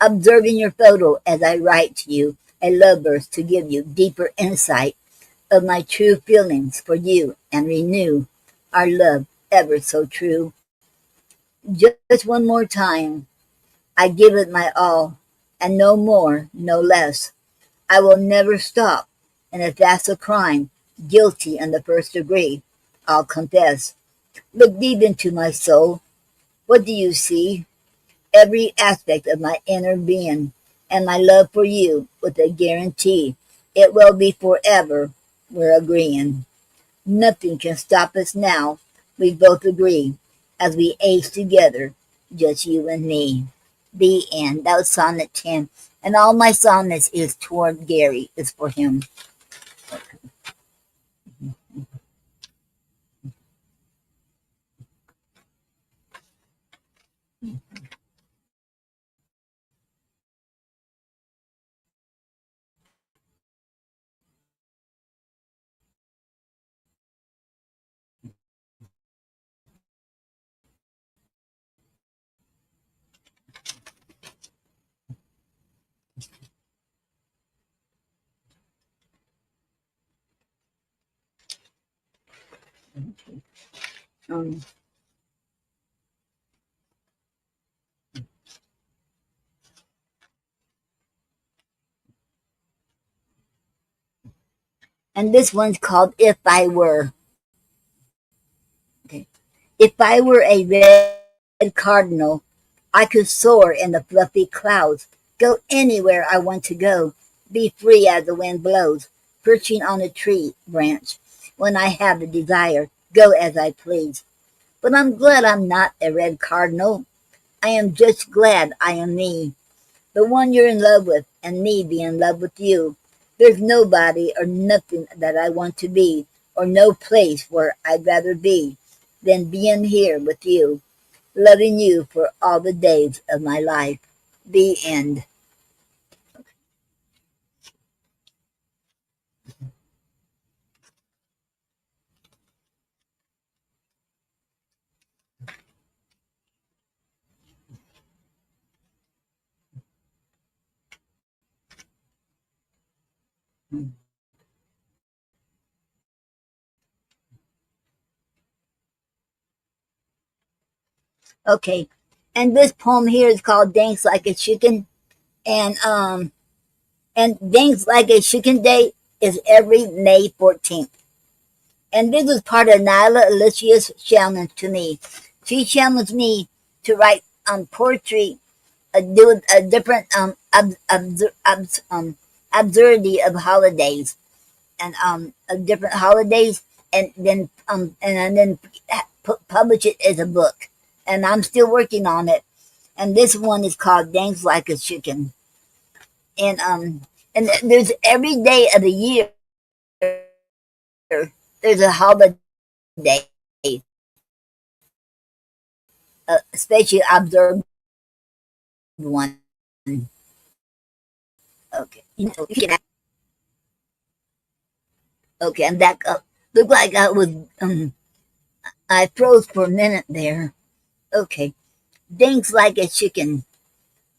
observing your photo as I write to you a love verse to give you deeper insight of my true feelings for you and renew our love ever so true. Just one more time, I give it my all, and no more, no less. I will never stop, and if that's a crime, guilty in the first degree, I'll confess. Look deep into my soul. What do you see? Every aspect of my inner being, and my love for you with a guarantee. It will be forever, we're agreeing. Nothing can stop us now, we both agree, as we age together, just you and me. The end. That was Sonnet 10. And all my sonnets is toward Gary, is for him. Um, and this one's called If I Were. Okay. If I were a red cardinal, I could soar in the fluffy clouds, go anywhere I want to go, be free as the wind blows, perching on a tree branch. When I have the desire, go as I please. But I'm glad I'm not a red cardinal. I am just glad I am me, the one you're in love with, and me be in love with you. There's nobody or nothing that I want to be, or no place where I'd rather be than being here with you, loving you for all the days of my life. The end. Okay. And this poem here is called Dance Like a Chicken. And Dance Like a Chicken Day is every May 14th. And this was part of Nyla Alicia's challenge to me. She challenged me to write poetry, do a different absurdity of holidays and of different holidays, and then publish it as a book. And I'm still working on it. And this one is called Dance Like a Chicken. And there's every day of the year there's a holiday, especially observed one. Okay, okay, I'm back up. Looked like I froze for a minute there. Okay, dance like a chicken.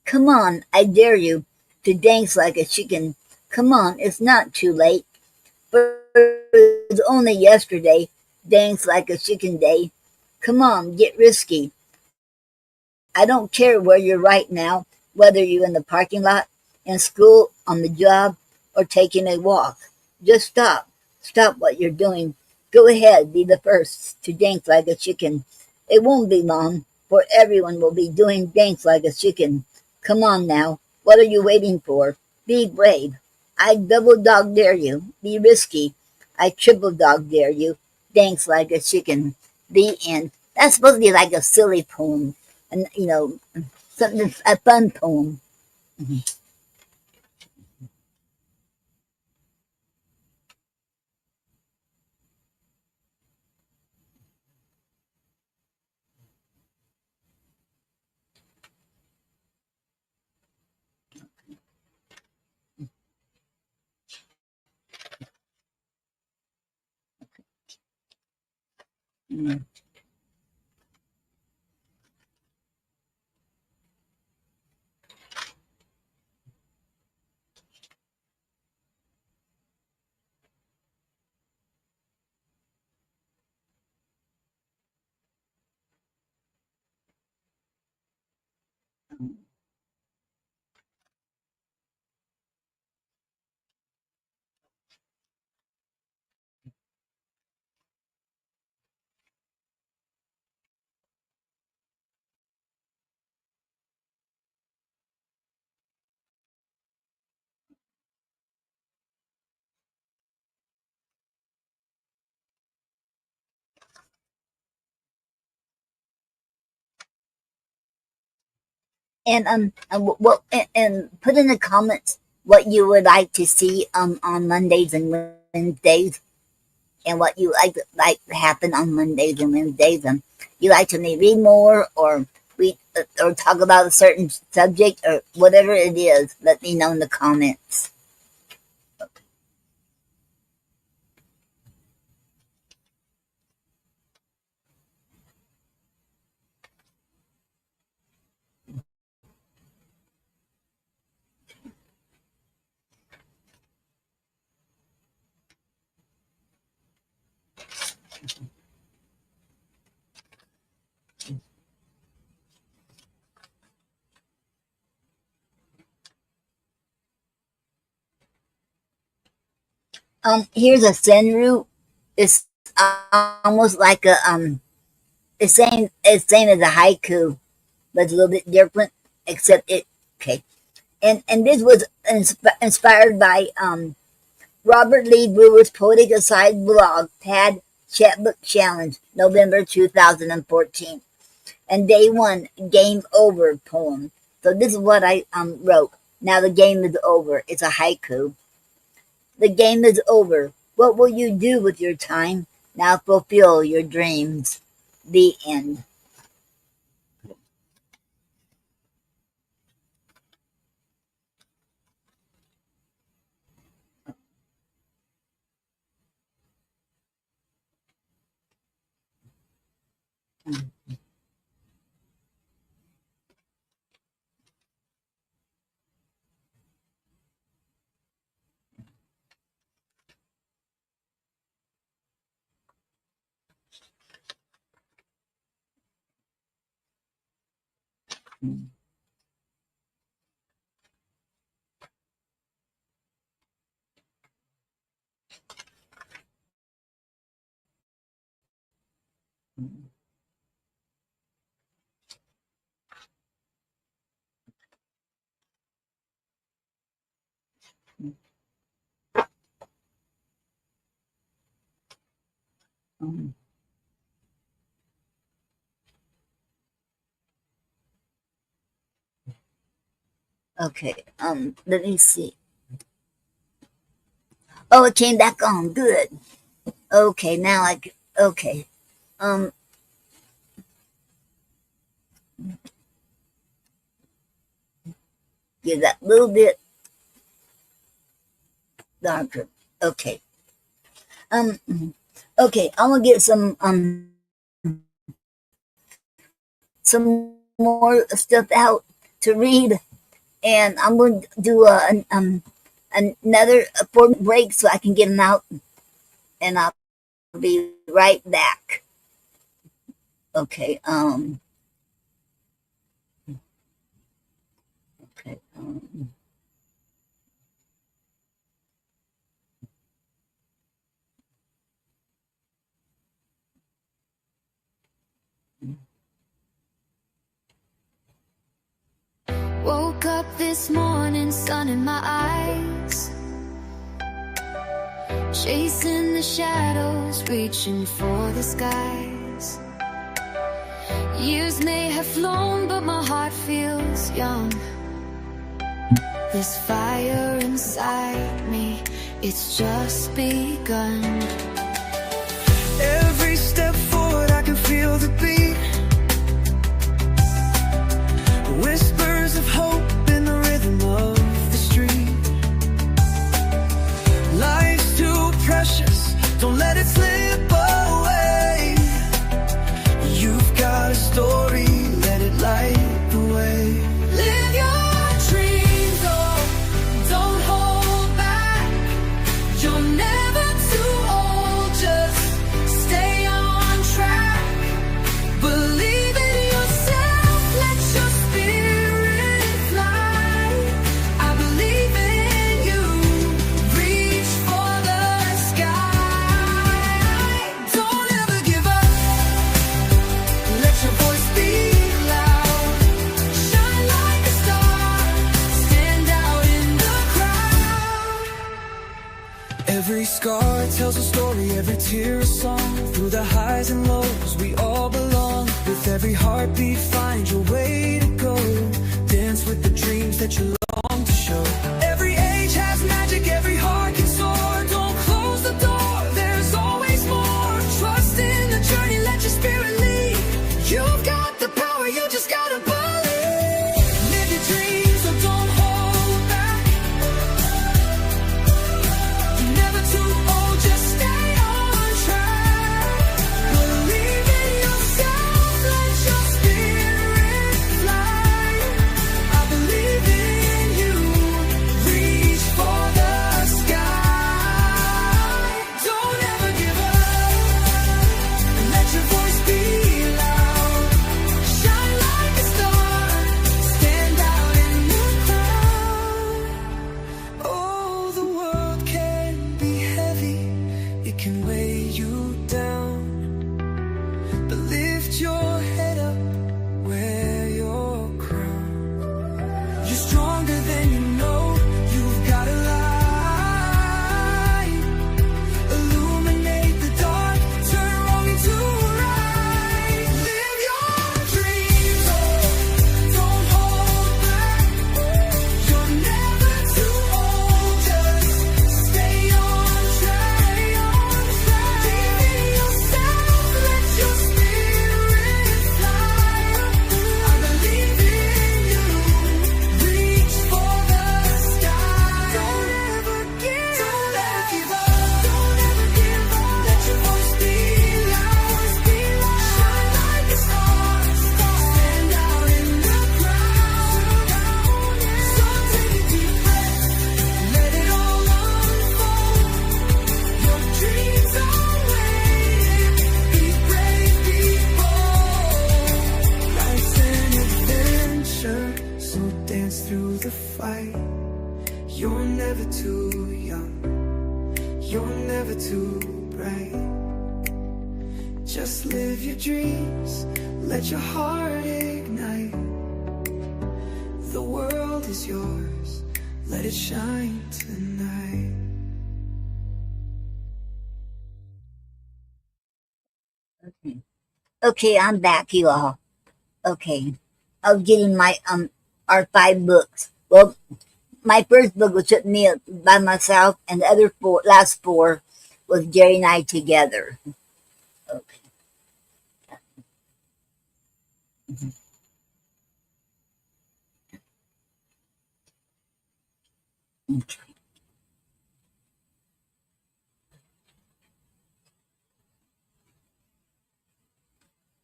Come on, I dare you to dance like a chicken. Come on, it's not too late. But it was only yesterday. Dance like a chicken day. Come on, get risky. I don't care where you're right now, whether you're in the parking lot, in school, on the job, or taking a walk. Just stop. Stop what you're doing. Go ahead, be the first to dance like a chicken. It won't be long, for everyone will be doing dance like a chicken. Come on now. What are you waiting for? Be brave. I double dog dare you. Be risky. I triple dog dare you. Dance like a chicken. The end. That's supposed to be like a silly poem, and something a fun poem. Mm. and put in the comments what you would like to see on Mondays and Wednesdays, and what you like to happen on Mondays and Wednesdays. You like to maybe read more, or we or talk about a certain subject, or whatever it is. Let me know in the comments. Here's a send route. It's almost like a it's same as a haiku, but it's a little bit different. Except it okay. And this was inspired by Robert Lee Brewer's Poetic Aside blog, Pad Chatbook Challenge, November 2014. And day 1, Game Over poem. So this is what I wrote. Now the game is over. It's a haiku. The game is over. What will you do with your time? Now fulfill your dreams. The end. Okay, let me see. Oh, it came back on. Good. Okay, now okay. Give that little bit darker. Okay. Okay, I'm gonna get some more stuff out to read, and I'm going to do another 4-minute break so I can get them out, and I'll be right back. Okay. Okay. Woke up this morning, sun in my eyes, chasing the shadows, reaching for the skies. Years may have flown, but my heart feels young. This fire inside me, it's just begun. Every step forward, I can feel the beat. Whispers of hope in the rhythm of the street. Life's too precious, don't let it slip away. You've got a story, let it light the way. Live your dreams, oh, don't hold back. You're never too old. knows we all belong. With every heartbeat, find your way to go. Dance with the dreams that you long to show. Every age has magic, every heart can soar. Don't close the door, there's always more. Trust in the journey, let your spirit lead. You've got the power, you just gotta believe. Live your dreams, so don't hold back. You're never too old, just stay on track. Believe in yourself, let your spirit fly. I believe in you, reach for the sky. Don't ever give up, let your voice be loud. Shine like a star, stand out in the crowd. Oh, the world can be heavy, it can weigh you down. But lift your head up, wear your crown. You're stronger than you know, you've got a light. Illuminate the dark, turn wrong into right. Live your dreams, oh, don't hold back. You're never too old, just stay on track. Believe in yourself, let your spirit fly. I believe in you, reach for the sky. Don't ever give up, don't ever give up. Let your voice be loud, shine like a star, stand out in the crowd. So take a deep breath, let it all unfold. Your dreams are waiting, be brave, be bold. Life's an adventure, so dance through the fight. You're never too young, you're never too bright. Just live your dreams, let your heart ignite. The world is yours, let it shine tonight. Okay, I'm back, you all. Okay, I was getting my our 5 books. Well, my first book was with me by myself, and the other last 4 was Jerry and I together. Okay.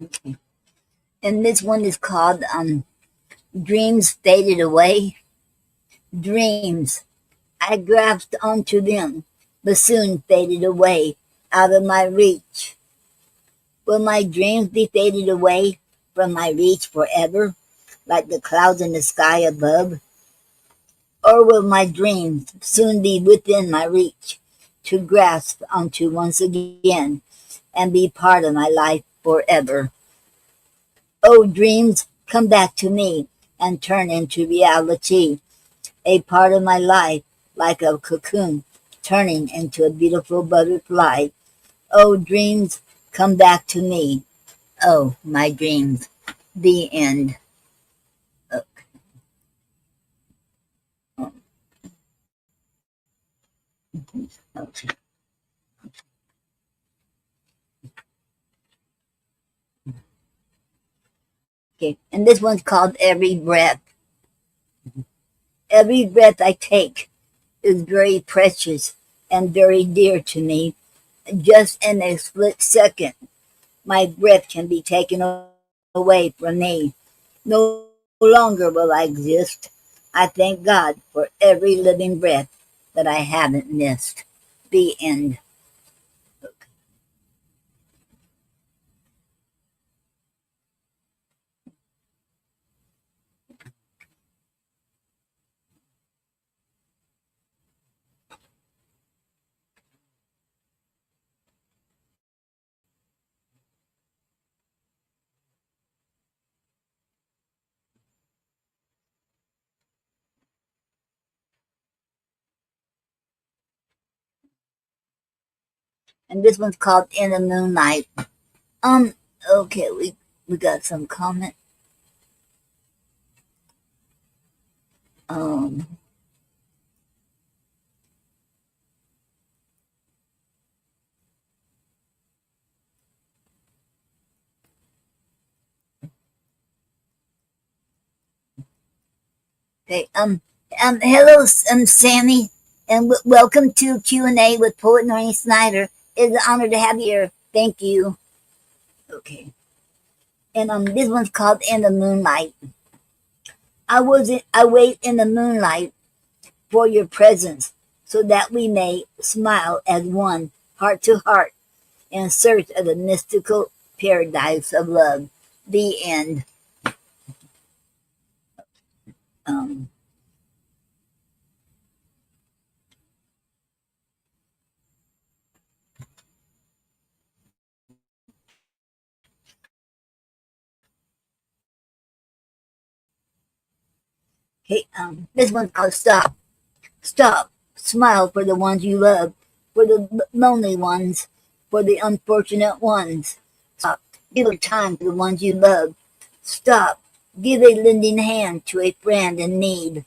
Okay. And this one is called Dreams Faded Away. Dreams, I grasped onto them, but soon faded away, out of my reach. Will my dreams be faded away from my reach forever, like the clouds in the sky above? Or will my dreams soon be within my reach, to grasp onto once again, and be part of my life forever? Oh, dreams, come back to me, and turn into reality, a part of my life, like a cocoon, turning into a beautiful butterfly. Oh, dreams, come back to me. Oh, my dreams. The end. Okay. Okay, and this one's called Every Breath. Every breath I take is very precious and very dear to me. Just in a split second, my breath can be taken away from me. No longer will I exist. I thank God for every living breath that I haven't missed. The end. And this one's called In the Moonlight. Okay, we got some comment. Um, okay, hello, Sammy, and welcome to Q&A with Poet Noreen Snyder. It's an honor to have you here. Thank you. Okay, and this one's called In the Moonlight. I wait in the moonlight for your presence, so that we may smile as one, heart to heart, in search of the mystical paradise of love. The end. Um, okay, this one's called Stop. Stop. Smile for the ones you love, for the lonely ones, for the unfortunate ones. Stop. Give a time to the ones you love. Stop. Give a lending hand to a friend in need.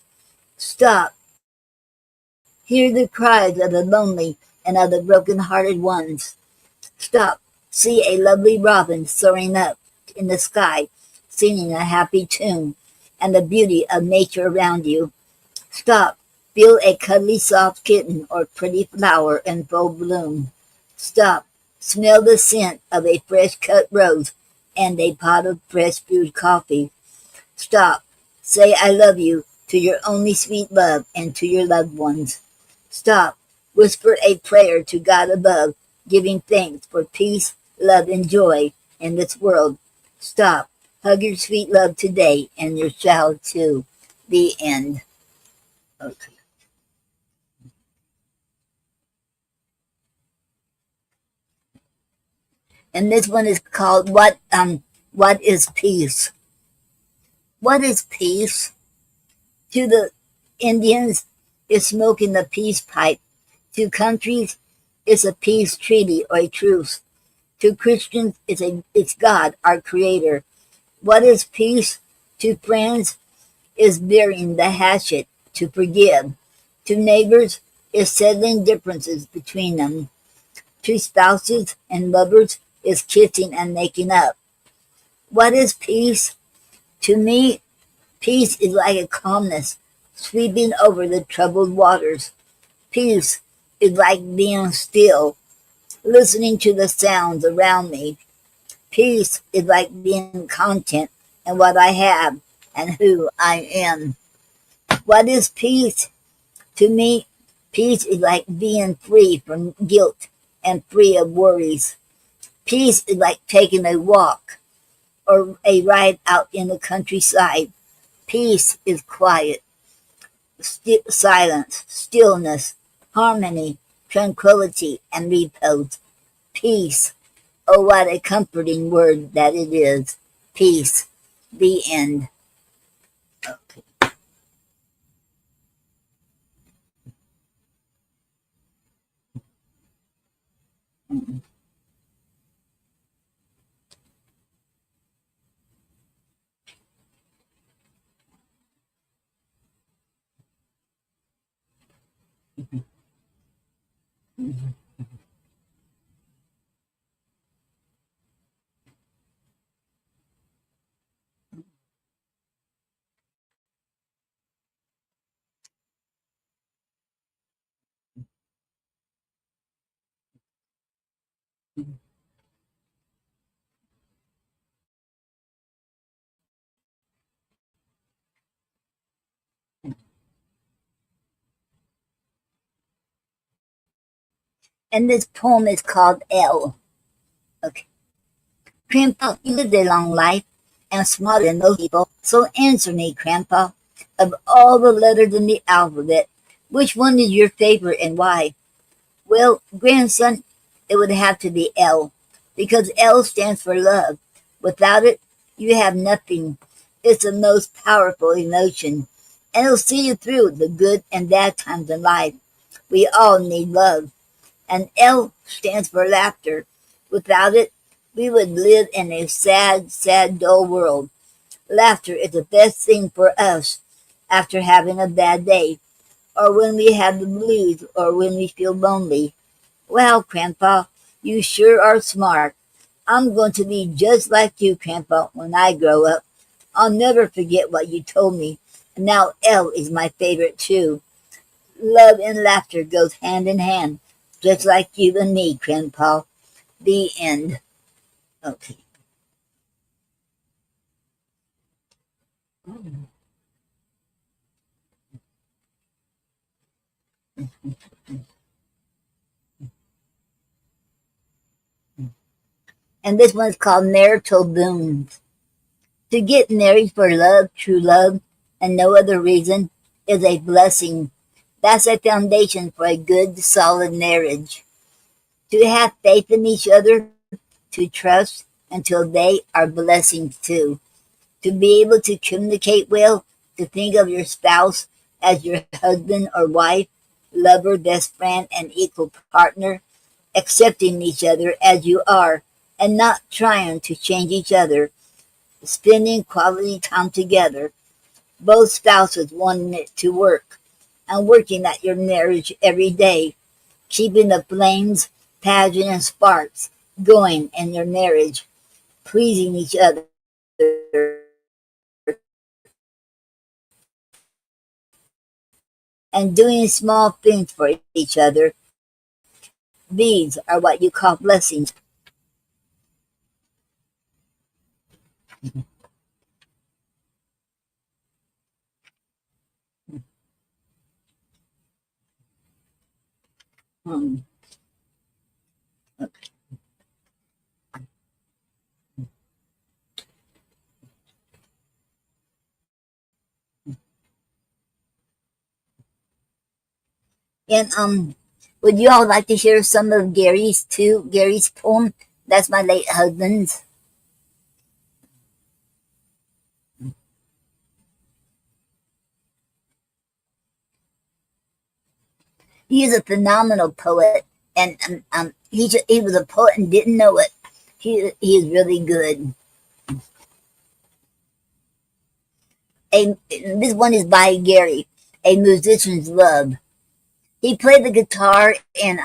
Stop. Hear the cries of the lonely and of the broken-hearted ones. Stop. See a lovely robin soaring up in the sky, singing a happy tune, and the beauty of nature around you. Stop. Feel a cuddly soft kitten or pretty flower in full bloom. Stop. Smell the scent of a fresh cut rose and a pot of fresh brewed coffee. Stop. Say I love you to your only sweet love and to your loved ones. Stop. Whisper a prayer to God above, giving thanks for peace, love, and joy in this world. Stop. Hug your sweet love today and your child too. The end. Okay. And this one is called What is Peace? What is peace? To the Indians, is smoking the peace pipe. To countries, it's a peace treaty or a truce. To Christians, it's God, our Creator. What is peace? To friends, is burying the hatchet to forgive. To neighbors, is settling differences between them. To spouses and lovers, is kissing and making up. What is peace? To me, peace is like a calmness sweeping over the troubled waters. Peace is like being still, listening to the sounds around me. Peace is like being content in what I have and who I am. What is peace? To me, peace is like being free from guilt and free of worries. Peace is like taking a walk or a ride out in the countryside. Peace is quiet, silence, stillness, harmony, tranquility, and repose. Peace. Oh, what a comforting word that it is. Peace. The end. Okay. And this poem is called L. Okay. Grandpa, you lived a long life and smarter than most people. So answer me, Grandpa. Of all the letters in the alphabet, which one is your favorite and why? Well, grandson, it would have to be L, because L stands for love. Without it, you have nothing. It's the most powerful emotion, and it'll see you through the good and bad times in life. We all need love. And L stands for laughter. Without it, we would live in a sad, sad, dull world. Laughter is the best thing for us after having a bad day, or when we have the blues, or when we feel lonely. Well, Grandpa, you sure are smart. I'm going to be just like you, Grandpa, when I grow up. I'll never forget what you told me. And now L is my favorite too. Love and laughter goes hand in hand, just like you and me, Grandpa. The end. Okay. And this one's called Marital Boons. To get married for love, true love, and no other reason is a blessing. That's a foundation for a good, solid marriage. To have faith in each other, to trust until they are blessings too. To be able to communicate well, to think of your spouse as your husband or wife, lover, best friend, and equal partner, accepting each other as you are, and not trying to change each other, spending quality time together, both spouses wanting it to work, and working at your marriage every day, keeping the flames, passion, and sparks going in your marriage, pleasing each other, and doing small things for each other. These are what you call blessings. Um, and would you all like to hear some of Gary's too? Gary's poem. That's my late husband's. He is a phenomenal poet, and he was a poet and didn't know it. He is really good. This one is by Gary, A Musician's Love. He played the guitar and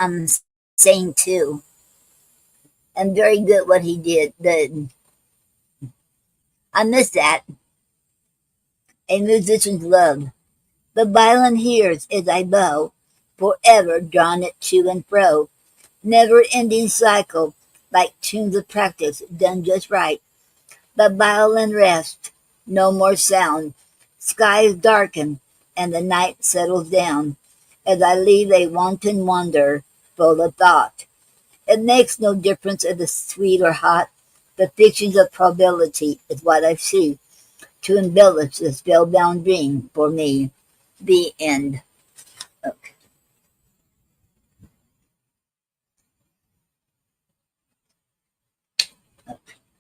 sang too, and very good what he did. I miss that. A Musician's Love. The violin hears as I bow, forever drawn it to and fro. Never-ending cycle, like tunes of practice done just right. The violin rests, no more sound. Skies darken, and the night settles down, as I leave a wanton wonder, full of thought. It makes no difference if it's sweet or hot. The fictions of probability is what I see, to embellish the spellbound dream for me. The end. Okay.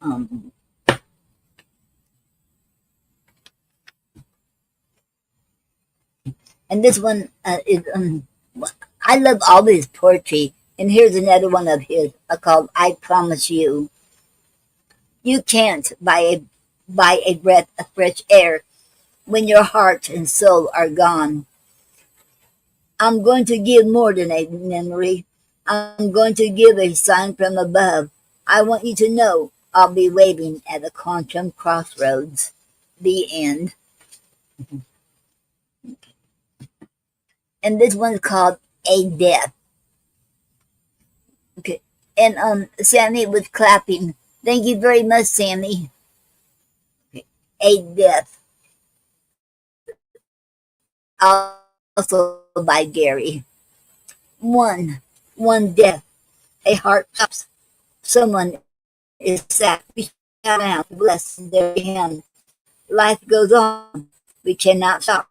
Um, and this one is I love all his poetry. And here's another one of his called "I Promise You." You can't buy a breath of fresh air when your heart and soul are gone. I'm going to give more than a memory. I'm going to give a sign from above. I want you to know I'll be waiting at the quantum crossroads. The end. And this one's called A Death. Okay. And Sammy was clapping. Thank you very much, Sammy. Okay. A Death. Also by Gary. One death. A heart stops. Someone is sad. We shout out, bless their hand. Life goes on. We cannot stop.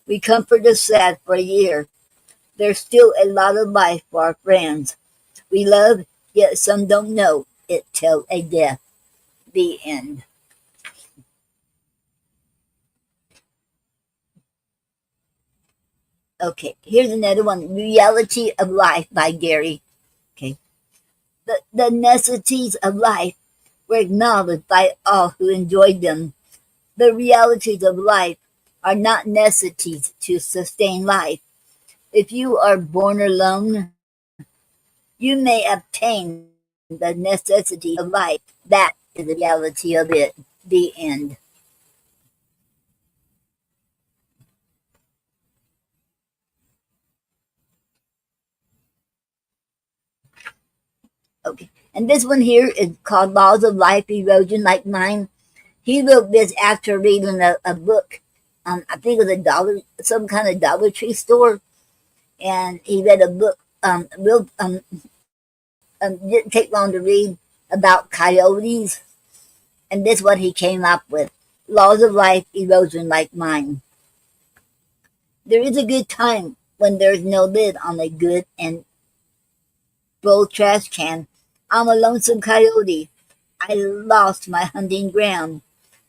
We comfort the sad for a year. There's still a lot of life for our friends. We love, yet some don't know it till a death. The end. Okay, here's another one. Reality of Life by Gary. Okay. The necessities of life were acknowledged by all who enjoyed them. The realities of life are not necessities to sustain life. If you are born alone, you may obtain the necessity of life. That is the reality of it. The end. Okay. And this one here is called Laws of Life Erosion Like Mine. He wrote this after reading a book. I think it was some kind of Dollar Tree store. And he read a book, didn't take long to read, about coyotes. And this is what he came up with. Laws of Life Erosion Like Mine. There is a good time when there's no lid on a good and full trash can. I'm a lonesome coyote. I lost my hunting ground.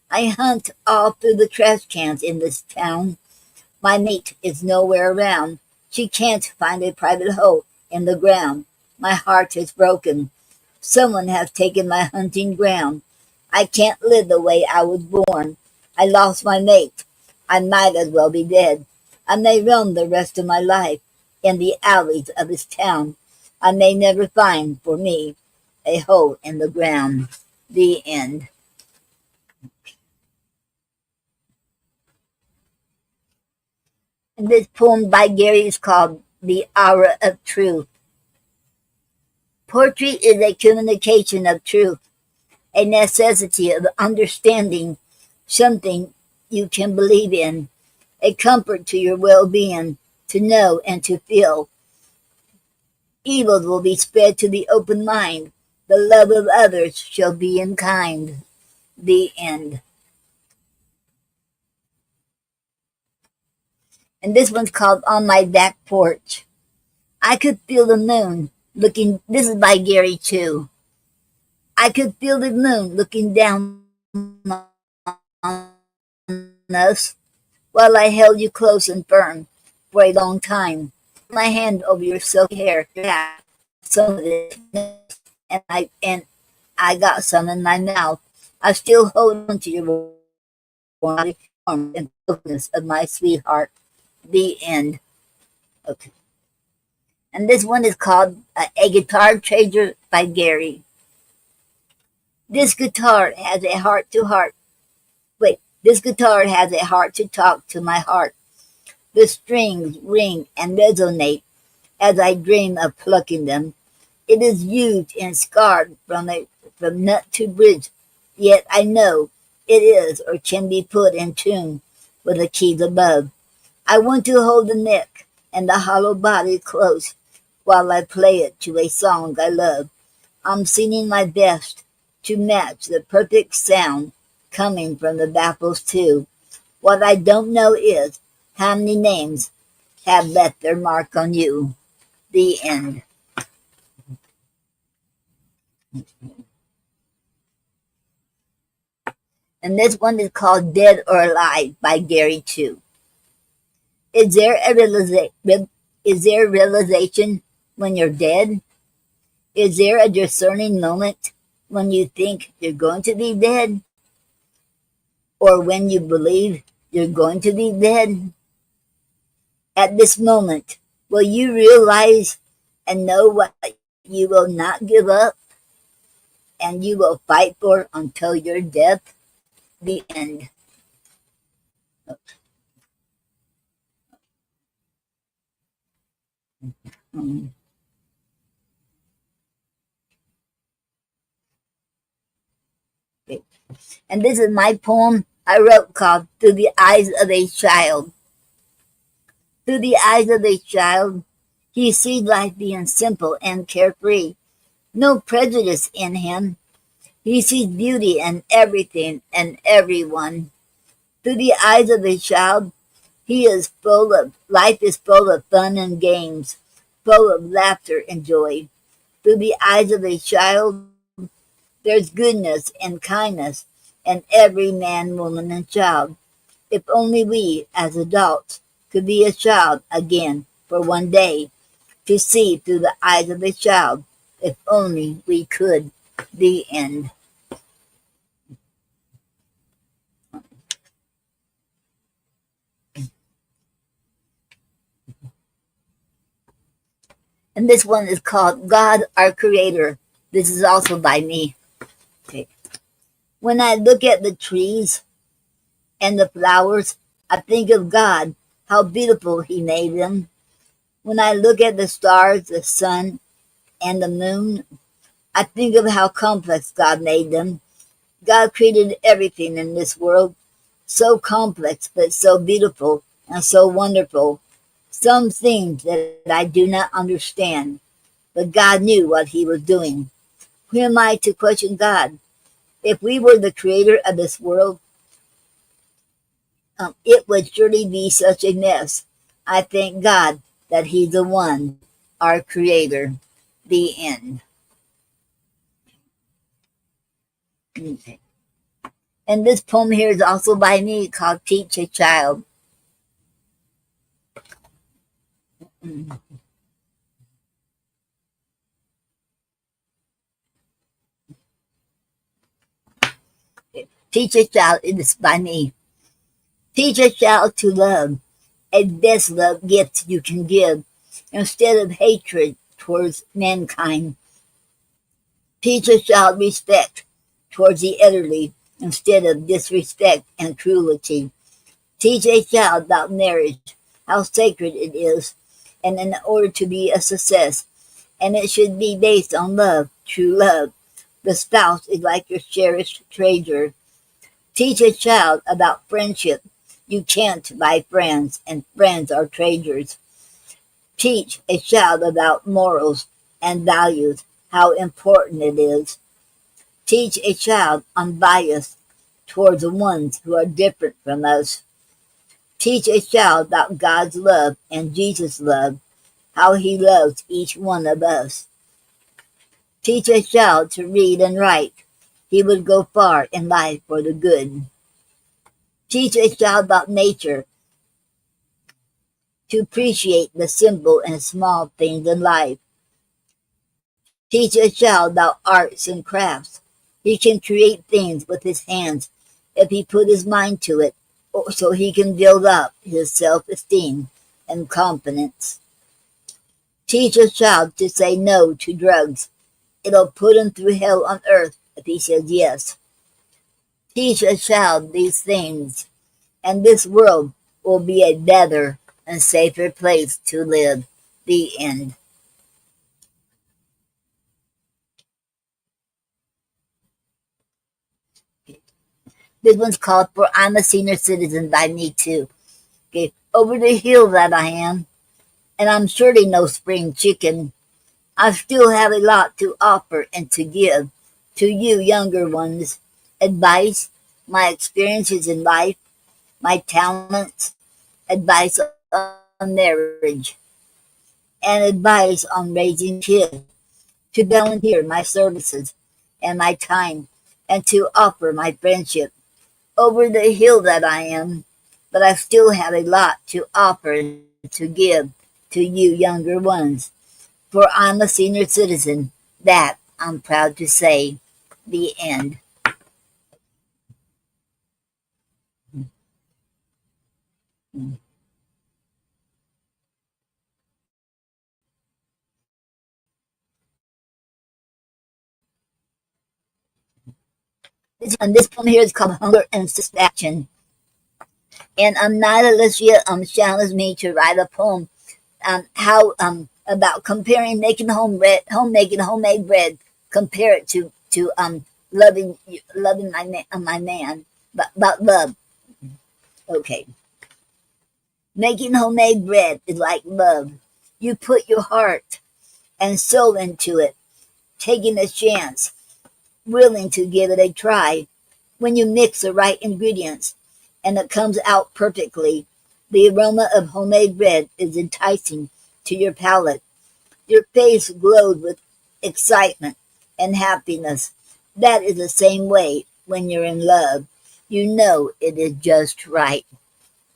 I hunt all through the trash cans in this town. My mate is nowhere around. She can't find a private hole in the ground. My heart is broken. Someone has taken my hunting ground. I can't live the way I was born. I lost my mate. I might as well be dead. I may roam the rest of my life in the alleys of this town. I may never find for me a hole in the ground. The end. And this poem by Gary is called The Hour of Truth. Poetry is a communication of truth, a necessity of understanding something you can believe in, a comfort to your well-being, to know and to feel. Evil will be spread to the open mind. The love of others shall be in kind. The end. And this one's called On My Back Porch. I could feel the moon looking, this is by Gary too. I could feel the moon looking down on us while I held you close and firm for a long time. My hand over your silky hair, some of it, and I got some in my mouth. I still hold on to your warmth and closeness of my sweetheart. The end. Okay. And this one is called A Guitar Treasure by Gary. This guitar has a heart to heart. This guitar has a heart to talk to my heart. The strings ring and resonate as I dream of plucking them. It is used and scarred from nut to bridge, yet I know it is or can be put in tune with the keys above. I want to hold the neck and the hollow body close while I play it to a song I love. I'm singing my best to match the perfect sound coming from the baffles too. What I don't know is how many names have left their mark on you. The end. And this one is called Dead or Alive by Gary too. Is there a realization when you're dead? Is there a discerning moment when you think you're going to be dead? Or when you believe you're going to be dead? At this moment, will you realize and know what you will not give up and you will fight for until your death? The end. Mm. Okay. And this is my poem I wrote called Through the Eyes of a Child. Through the eyes of a child, he sees life being simple and carefree. No prejudice in him. He sees beauty in everything and everyone. Through the eyes of a child, life is full of fun and games, full of laughter and joy. Through the eyes of a child, there's goodness and kindness in every man, woman, and child. If only we, as adults, could be a child again for one day, to see through the eyes of a child If only we could. The end. And this one is called God Our Creator. This is also by me. Okay. When I look at the trees and the flowers, I think of God, how beautiful He made them. When I look at the stars, the sun, and the moon, I think of how complex God made them. God created everything in this world, so complex but so beautiful and so wonderful. Some things that I do not understand, but God knew what He was doing. Who am I to question God? If we were the creator of this world, it would surely be such a mess. I thank God that He's the one, our creator. The end. Okay. And this poem here is also by me called Teach a Child. Teach a child, it is by me. Teach a child to love, a best love gift you can give, instead of hatred towards mankind. Teach a child respect towards the elderly, instead of disrespect and cruelty. Teach a child about marriage, how sacred it is, and in order to be a success, and it should be based on love, true love. The spouse is like your cherished treasure. Teach a child about friendship. You can't buy friends, and friends are treasures. Teach a child about morals and values, how important it is. Teach a child unbiased towards the ones who are different from us. Teach a child about God's love and Jesus' love, how He loves each one of us. Teach a child to read and write. He would go far in life for the good. Teach a child about nature, to appreciate the simple and small things in life. Teach a child about arts and crafts. He can create things with his hands if he put his mind to it, so he can build up his self-esteem and confidence. Teach a child to say no to drugs. It'll put him through hell on earth if he says yes. Teach a child these things, and this world will be a better and safer place to live. The end. This one's called For I'm a Senior Citizen by me too. Okay. Over the hill that I am, and I'm surely no spring chicken. I still have a lot to offer and to give to you younger ones. Advice, my experiences in life, my talents, advice on marriage, and advice on raising kids, to volunteer my services and my time, and to offer my friendship. Over the hill that I am, but I still have a lot to offer and to give to you younger ones. For I'm a senior citizen, that I'm proud to say. The end. This poem here is called Hunger and Satisfaction. And Nida Alicia challenged me to write a poem how about comparing making homemade bread, compare it to loving my man, but about love. Okay, making homemade bread is like love. You put your heart and soul into it, taking a chance, willing to give it a try. When you mix the right ingredients and it comes out perfectly, the aroma of homemade bread is enticing to your palate. Your face glowed with excitement and happiness. That is the same way when you're in love. You know it is just right.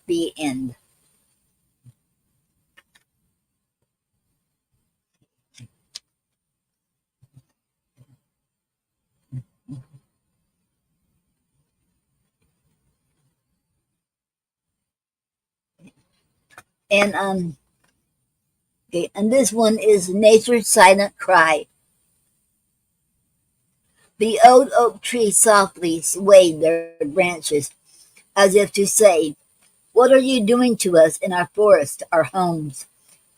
The end. And okay, and this one is Nature's Silent Cry. The old oak trees softly swayed their branches as if to say, "What are you doing to us in our forest, our homes?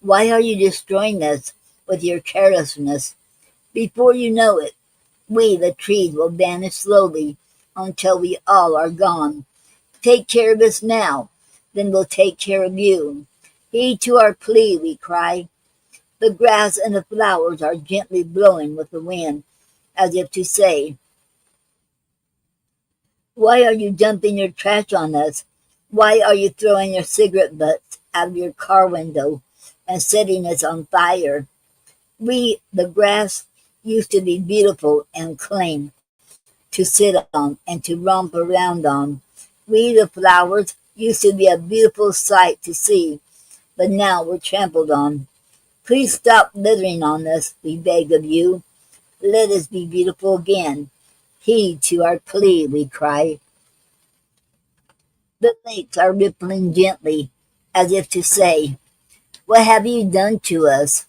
Why are you destroying us with your carelessness? Before you know it, we, the trees, will vanish slowly until we all are gone. Take care of us now, then we'll take care of you. Heed to our plea," we cry. The grass and the flowers are gently blowing with the wind, as if to say, "Why are you dumping your trash on us? Why are you throwing your cigarette butts out of your car window and setting us on fire? We, the grass, used to be beautiful and clean, to sit on and to romp around on. We, the flowers, used to be a beautiful sight to see, but now we're trampled on. Please stop littering on us, we beg of you. Let us be beautiful again. Heed to our plea," we cry. The lakes are rippling gently, as if to say, "What have you done to us?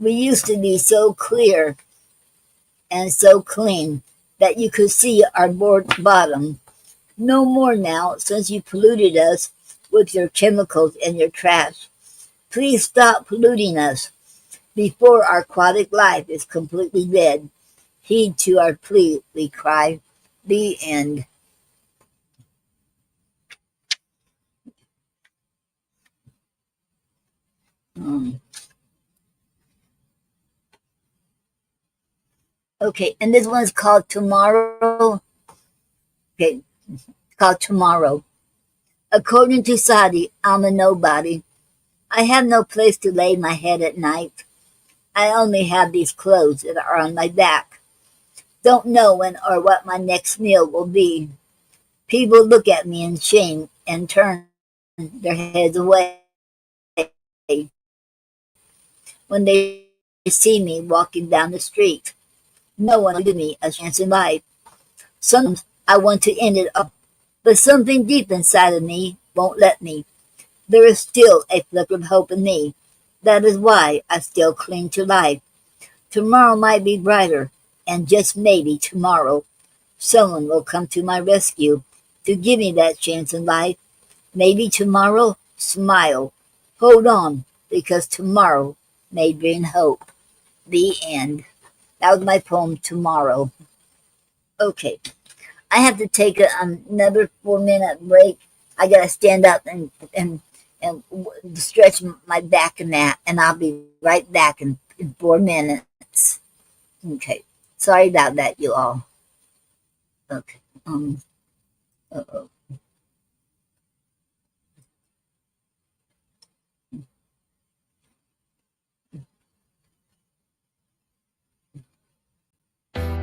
We used to be so clear and so clean that you could see our bottom. No more now, since you polluted us with your chemicals and your trash. Please stop polluting us before our aquatic life is completely dead. Heed to our plea," we cry. The end. Okay, and this one's called Tomorrow. Okay, called Tomorrow. According to Sadi, I'm a nobody. I have no place to lay my head at night. I only have these clothes that are on my back. Don't know when or what my next meal will be. People look at me in shame and turn their heads away when they see me walking down the street. No one will give me a chance in life. Sometimes I want to end it all, but something deep inside of me won't let me. There is still a flicker of hope in me. That is why I still cling to life. Tomorrow might be brighter, and just maybe tomorrow, someone will come to my rescue to give me that chance in life. Maybe tomorrow, smile. Hold on, because tomorrow may bring hope. The end. That was my poem, Tomorrow. Okay, I have to take another 4-minute break. I gotta stand up and stretch my back and that, and I'll be right back in 4 minutes. Okay, sorry about that, you all. Okay, uh-oh.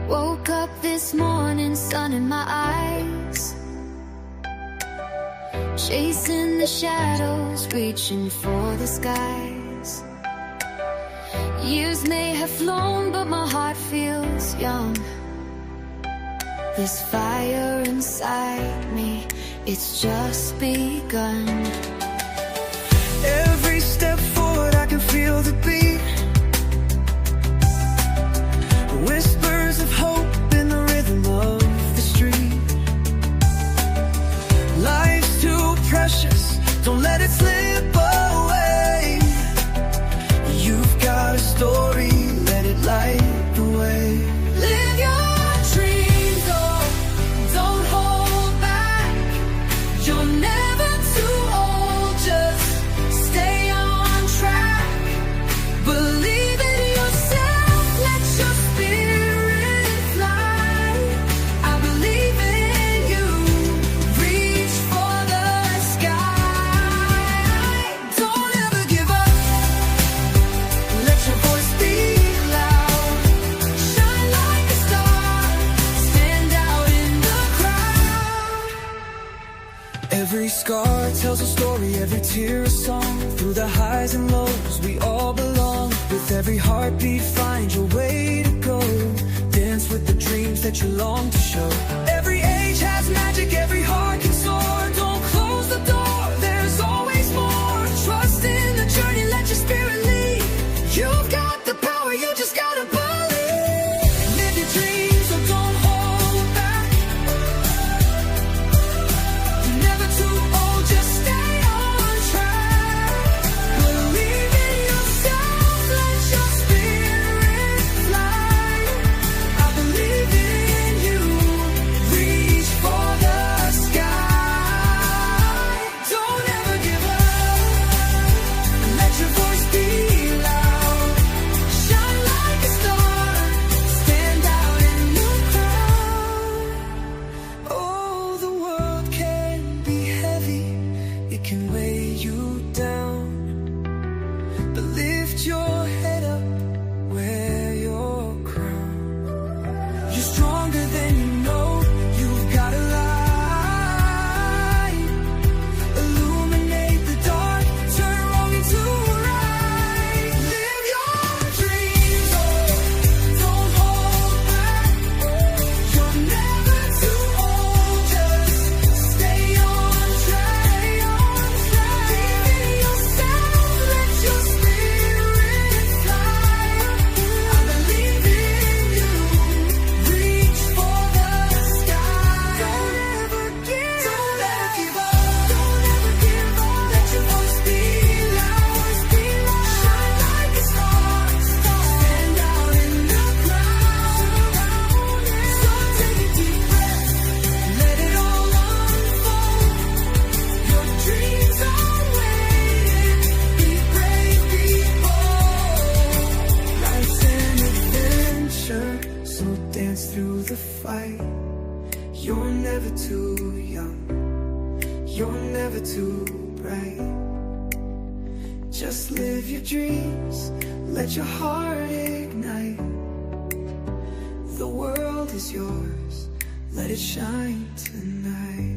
Woke up this morning, sun in my eyes, chasing the shadows, reaching for the skies. Years may have flown, but my heart feels young. This fire inside me, it's just begun. Every step forward, I can feel the beat. Whispers of hope in the rhythm of the street. Life's too precious, don't let it slip away. You've got a story, let it light the way. Live your dreams, oh, don't hold back. You're never too old, just stay on track. Believe in yourself, let your spirit fly. I believe in you, reach for the sky. Don't ever give up, let your voice be loud. Shine like a star, stand out in the crowd. Every scar tells a story, every tear a song. Through the highs and lows, we all belong. With every heartbeat, find your way to go. Dance with the dreams that you long to show. Every age has magic, every heart can soar. Don't close the door, there's always more. Trust You're never too young, you're never too bright. Just live your dreams, let your heart ignite. The world is yours, let it shine tonight.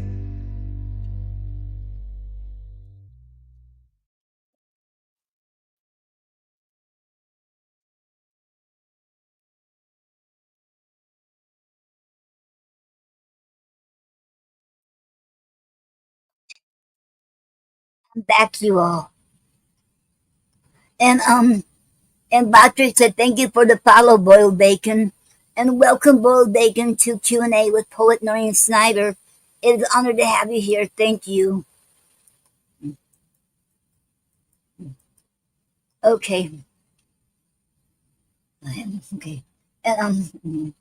I'm back, you all. And Patrick said, thank you for the follow, Boiled Bacon. And welcome, Boiled Bacon, to Q&A with poet Noreen Snyder. It is an honor to have you here. Thank you. Okay. Okay. And,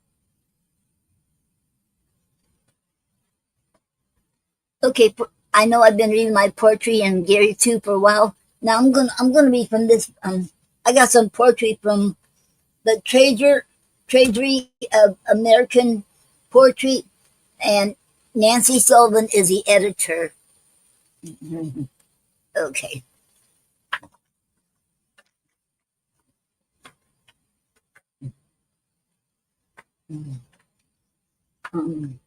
okay, I know I've been reading my poetry and Gary too for a while. Now I'm gonna read from this. I got some poetry from the Treasury of American Poetry, and Nancy Sullivan is the editor. Okay. Um,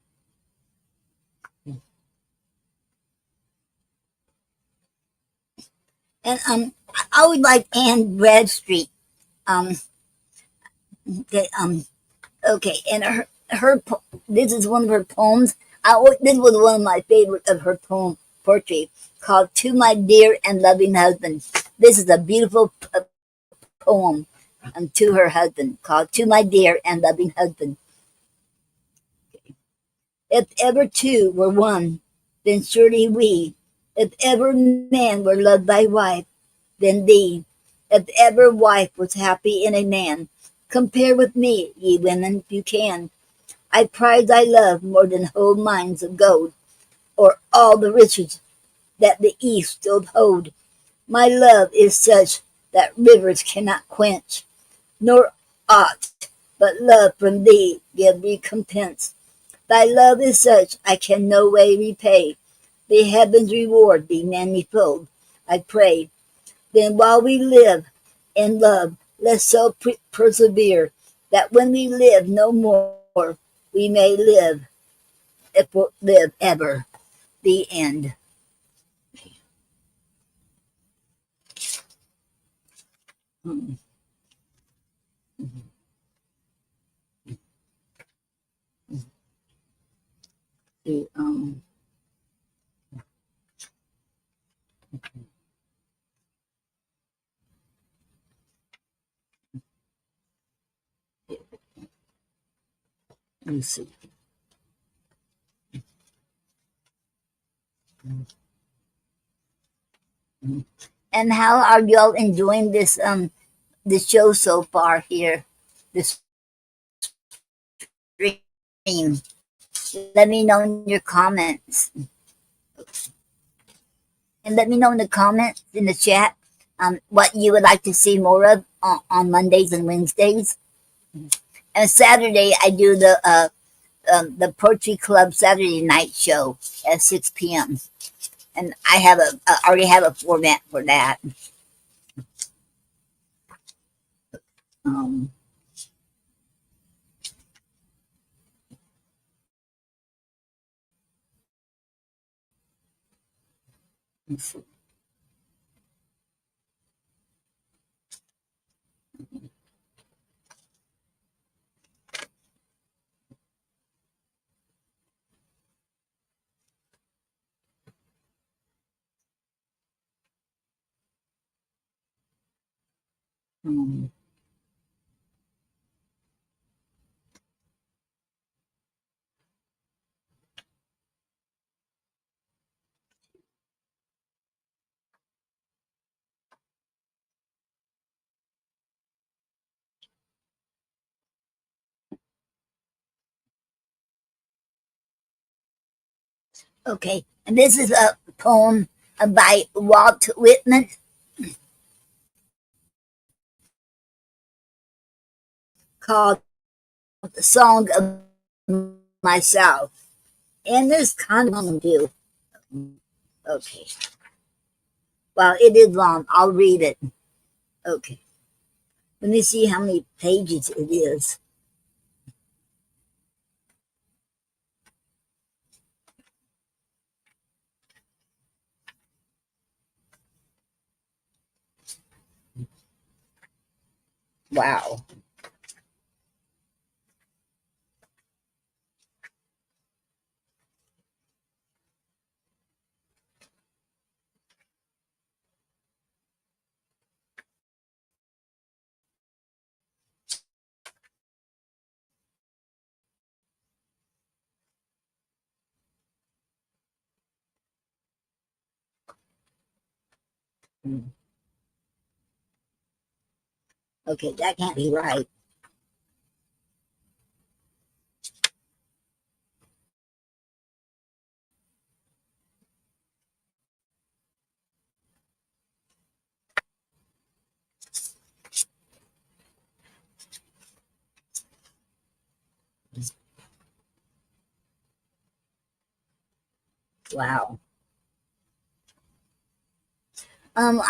and I would like Anne Bradstreet. Um, okay, okay, and this is one of her poems. This was one of my favorite of her poetry called "To My Dear and Loving Husband." This is a beautiful poem to her husband called "To My Dear and Loving Husband." If ever two were one, then surely we. If ever man were loved by wife, then thee. If ever wife was happy in a man, compare with me, ye women, if you can. I prize thy love more than whole mines of gold, or all the riches that the east still hold. My love is such that rivers cannot quench, nor aught but love from thee give recompense. Thy love is such I can no way repay. The heavens reward thee manifold, I pray. Then while we live in love, let's so persevere that when we live no more, we may live, if we live ever. The end. Mm, see, let me see. And how are y'all enjoying this show so far here? This stream. Let me know in your comments. And let me know in the comments in the chat what you would like to see more of on Mondays and Wednesdays. And Saturday I do the Poetry Club Saturday night show at 6 p.m. And I already have a format for that. Um, let's see. Um, okay, and this is a poem by Walt Whitman called "The Song of Myself." And this kind of long too. Okay. Well, it is long. I'll read it. Okay. Let me see how many pages it is. Wow. Okay, that can't be right. Wow.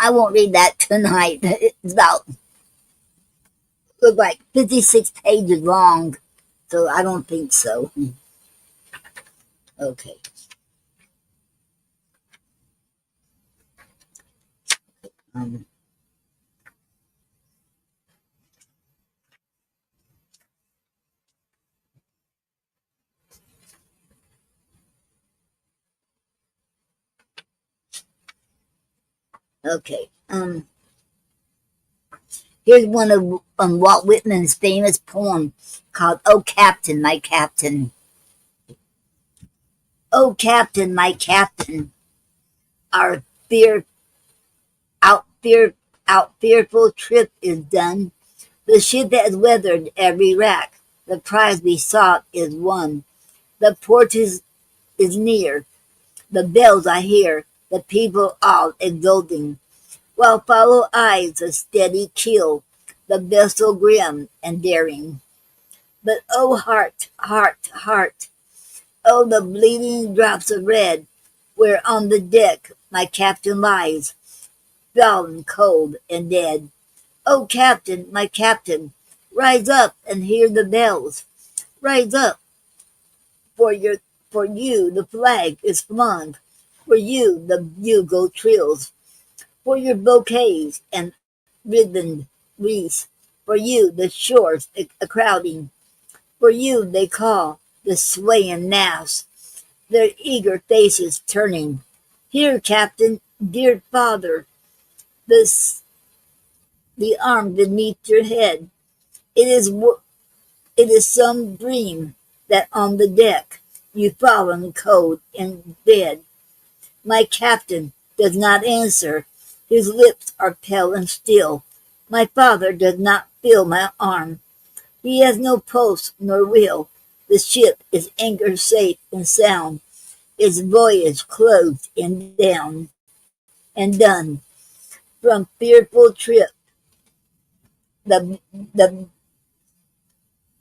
I won't read that tonight. It's about look like 56 pages long, so I don't think so. Okay. Um, okay. Here's one of Walt Whitman's famous poems called "Oh Captain, My Captain." Oh Captain, my Captain, our out fear out fearful trip is done. The ship has weathered every rack. The prize we sought is won. The port is near. The bells I hear. The people all exulting. While follow eyes a steady keel. The vessel grim and daring. But oh heart, heart, heart, oh the bleeding drops of red, where on the deck my captain lies, fallen cold and dead. Oh captain, my captain, rise up and hear the bells. Rise up, for your for you the flag is flung. For you the bugle trills. For your bouquets and ribboned wreaths. For you the shores a crowding. For you they call, the swaying mass, their eager faces turning. Here, captain, dear father, this the arm beneath your head. It is it is some dream that on the deck you fallen cold in bed. My captain does not answer. His lips are pale and still. My father does not feel my arm. He has no pulse nor will. The ship is anchored safe and sound, its voyage closed and down and done. From fearful trip, the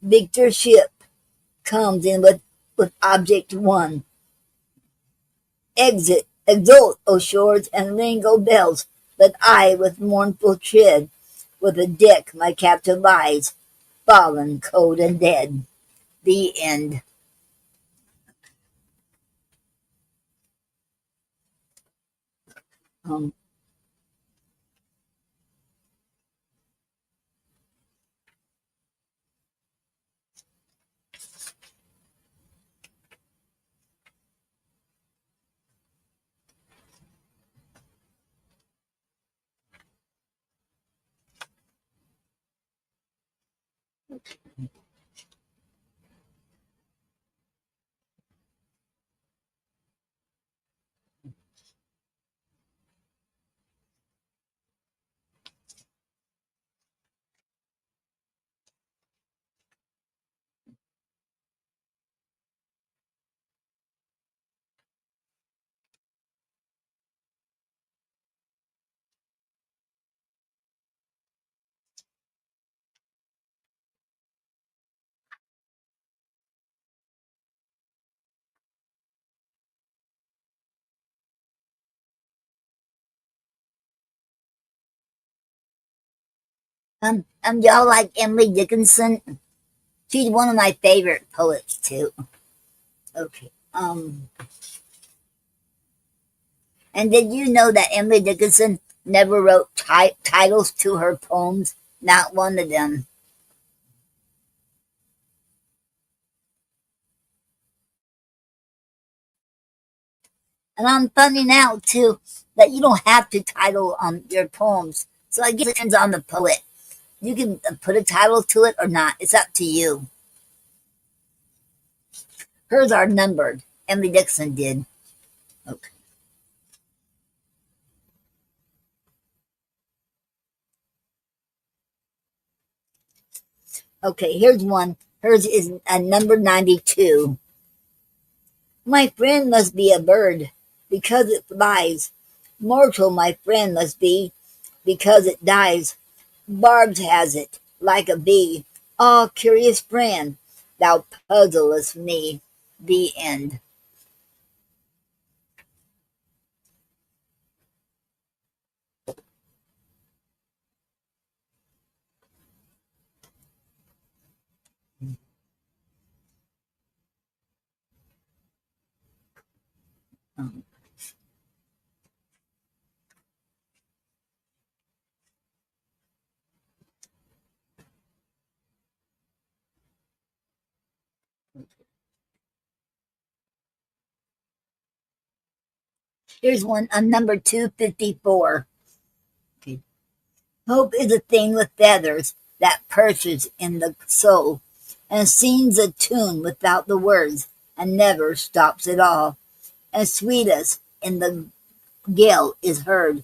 victor ship comes in with object one. Exit, exult, O shores, and ring, O bells, but I with mournful tread, with a deck my captain lies, fallen cold and dead. The end. Um, Y'all like Emily Dickinson? She's one of my favorite poets too. Okay. And did you know that Emily Dickinson never wrote titles to her poems? Not one of them. And I'm finding out too that you don't have to title your poems. So I guess it depends on the poet. You can put a title to it or not. It's up to you. Hers are numbered. Emily Dickinson did. Okay. Okay, here's one. Hers is number 92. My friend must be a bird because it flies. Mortal my friend must be because it dies. Barbs has it, like a bee. Ah, curious friend, thou puzzlest me. The end. Um, Here's one on number 254. Okay. Hope is a thing with feathers that perches in the soul and sings a tune without the words and never stops at all. And sweetest in the gale is heard,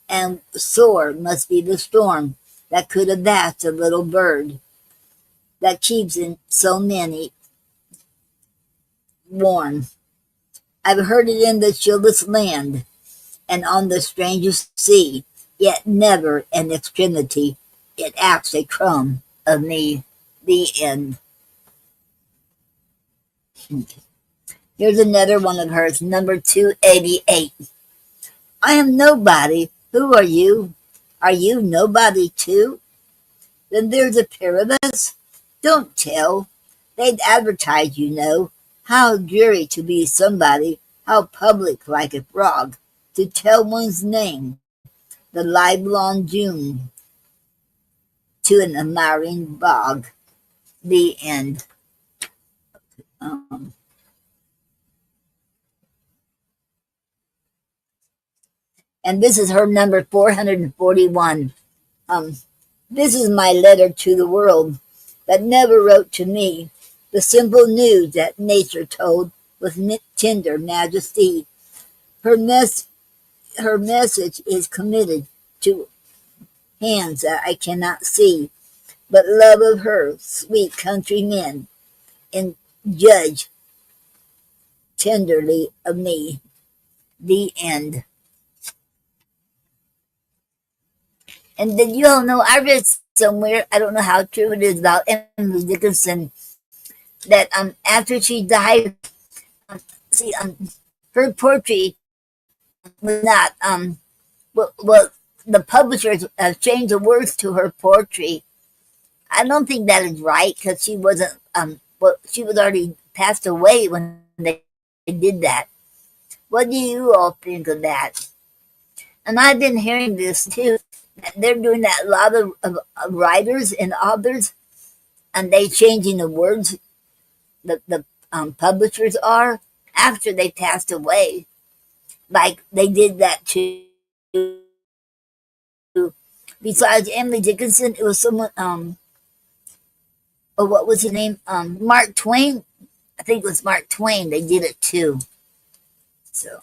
and sore must be the storm that could avast a little bird that keeps in so many warm. I've heard it in the chillest land and on the strangest sea, yet never in extremity it acts a crumb of me. The end. Here's another one of hers, number 288. I am nobody. Who are you? Are you nobody too? Then there's a pair of us. Don't tell. They'd advertise, you know. How dreary to be somebody, how public like a frog, to tell one's name, the livelong June, to an admiring bog. The end. Um, and this is her number 441. Um, this is my letter to the world that never wrote to me the simple news that nature told with tender majesty. Her message is committed to hands that I cannot see, but love of her sweet countrymen, and judge tenderly of me. The end. And did you all know, I read somewhere, I don't know how true it is, about Emily Dickinson, that after she died, see, her poetry was not, well, the publishers changed the words to her poetry. I don't think that is right, because she wasn't, she was already passed away when they did that. What do you all think of that? And I've been hearing this too, that they're doing that, a lot of writers and authors, and they changing the words, the publishers are, after they passed away. Like they did that to, besides Emily Dickinson, it was someone, oh, what was his name? Mark Twain. I think it was Mark Twain. They did it too. So.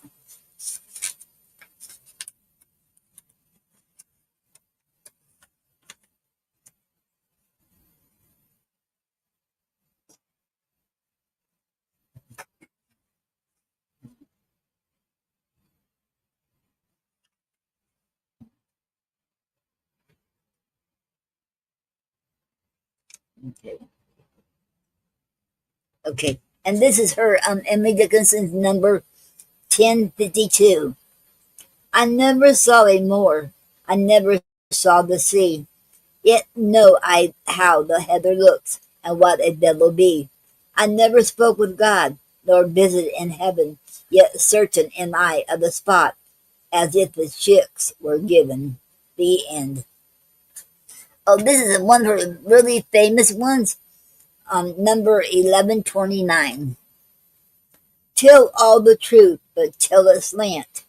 Okay. Okay. And this is her, Emily Dickinson's number 1052. I never saw a moor. I never saw the sea. Yet know I how the heather looks, and what a devil be. I never spoke with God, nor visited in heaven, yet certain am I of the spot, as if the chicks were given. The end. Oh, this is one of the really famous ones. Number 1129. Tell all the truth, but tell it slant.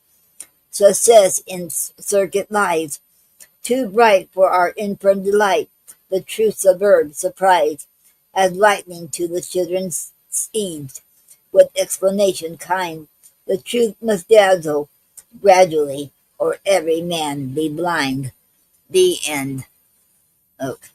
Success in circuit lies, too bright for our infirm delight. The truth suburb surprise, as lightning to the children's eaves, with explanation kind. The truth must dazzle gradually, or every man be blind. The end. Okay.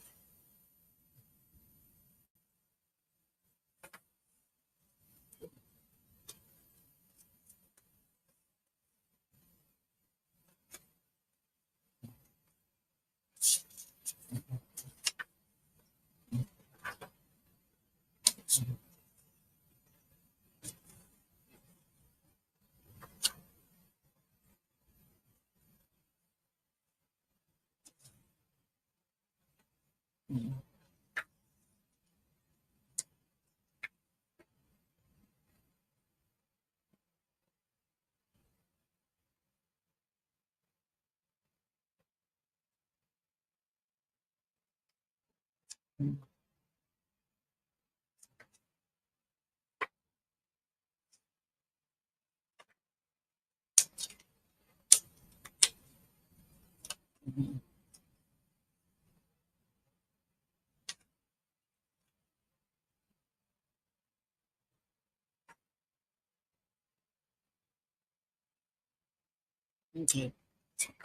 Okay.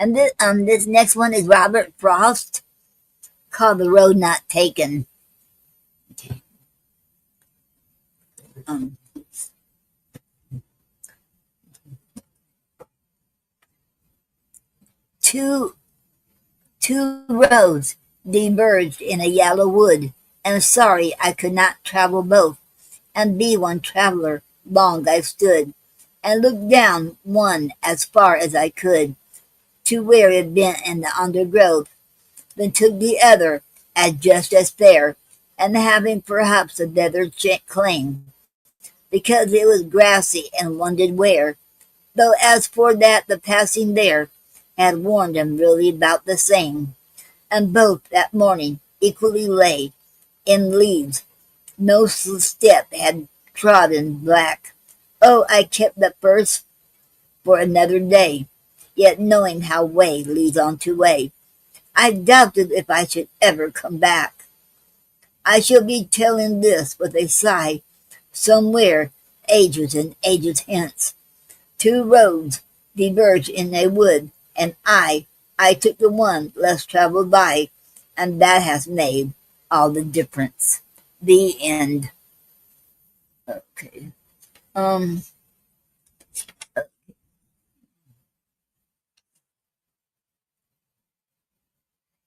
And this next one is Robert Frost, called The Road Not Taken. Okay. Um, two two roads diverged in a yellow wood, and sorry I could not travel both, and be one traveller. Long I stood, and looked down one as far as I could, to where it bent in the undergrowth, then took the other as just as fair, and having perhaps a better claim, because it was grassy and wondered where, though as for that the passing there had warned him really about the same, and both that morning equally lay in leaves, no step had trodden black. Oh, I kept the first for another day, yet knowing how way leads on to way, I doubted if I should ever come back. I shall be telling this with a sigh, somewhere, ages and ages hence. Two roads diverged in a wood, and I took the one less traveled by, and that has made all the difference. The end. Okay. Um,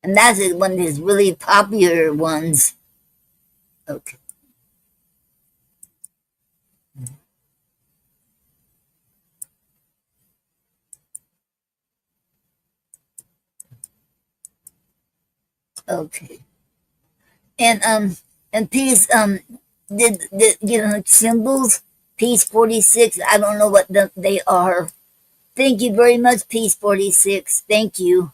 and that's one of his really popular ones. Okay. Okay. And peace did symbols? Peace 46. I don't know what they are. Thank you very much, Peace 46. Thank you.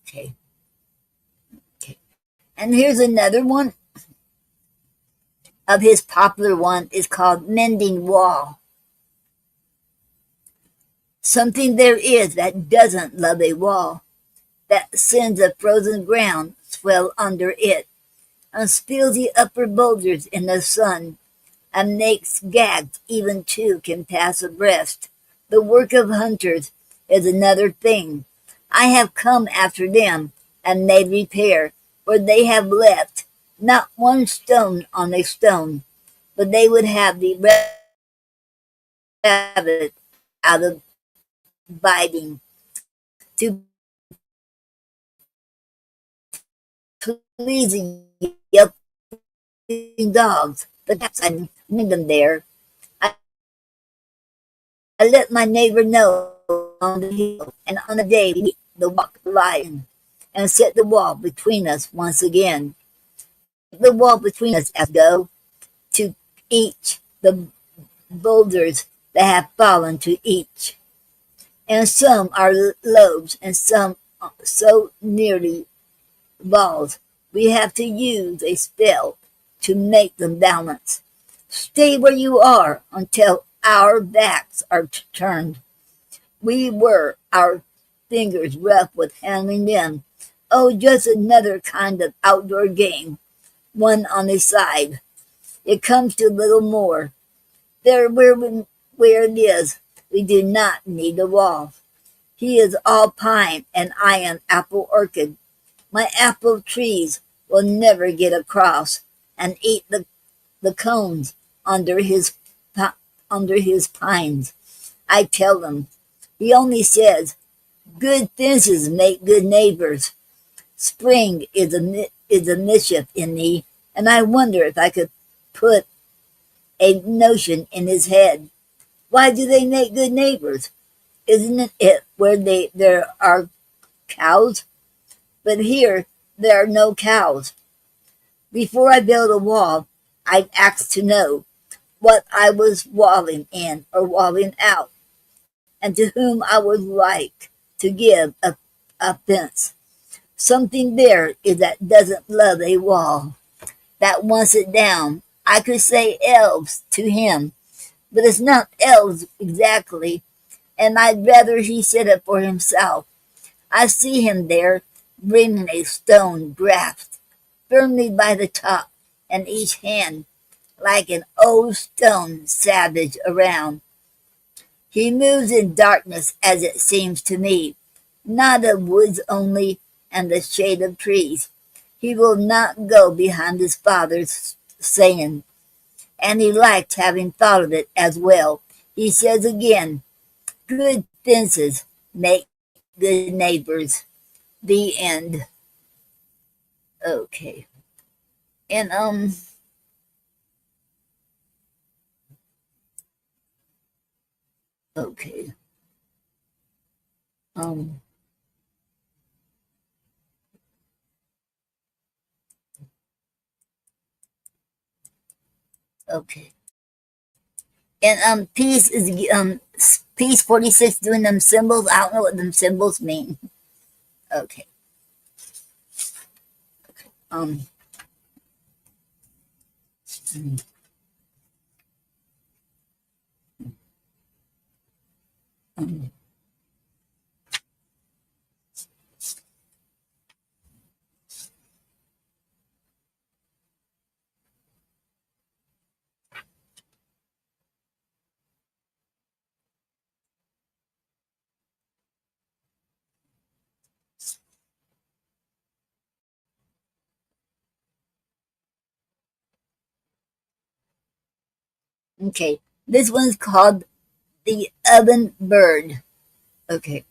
Okay. Okay. And here's another one of his popular one is called Mending Wall. Something there is that doesn't love a wall, that sends a frozen ground swell under it, and spills the upper boulders in the sun, and makes gags even two can pass abreast. The work of hunters is another thing. I have come after them, and made repair, for they have left not one stone on a stone, but they would have the rabbit out of biting, to pleasing yelping dogs. The cats I meet them there. I, I let my neighbor know on the hill, and on the day we meet the walk the lion. and set the wall between us once again. The wall between us as go to each the boulders that have fallen to each. And some are lobes and some so nearly balls. We have to use a spell to make them balance. Stay where you are until our backs are turned. We were our fingers rough with handling them. Oh, just another kind of outdoor game, one on a side. It comes to little more. There where it is, we do not need a wall. He is all pine and I am apple orchid. My apple trees will never get across and eat the cones under his pines. I tell him. He only says, good fences make good neighbors. Spring is a mischief in me, and I wonder if I could put a notion in his head. Why do they make good neighbors? Isn't it where there are cows? But here there are no cows. Before I build a wall, I'd ask to know what I was walling in or walling out, and to whom I would like to give a fence. Something there is that doesn't love a wall, that wants it down. I could say elves to him, but it's not elves exactly, and I'd rather he said it for himself. I see him there, bringing a stone grasped firmly by the top, and each hand like an old stone savage around. He moves in darkness, as it seems to me, not of woods only and the shade of trees. He will not go behind his father's saying, and he liked having thought of it as well. He says again, good fences make good neighbors. The end. Okay. And okay. Um okay. And Peace 46 doing them symbols. I don't know what them symbols mean. Okay. Um um, okay. This one's called the oven bird. Okay.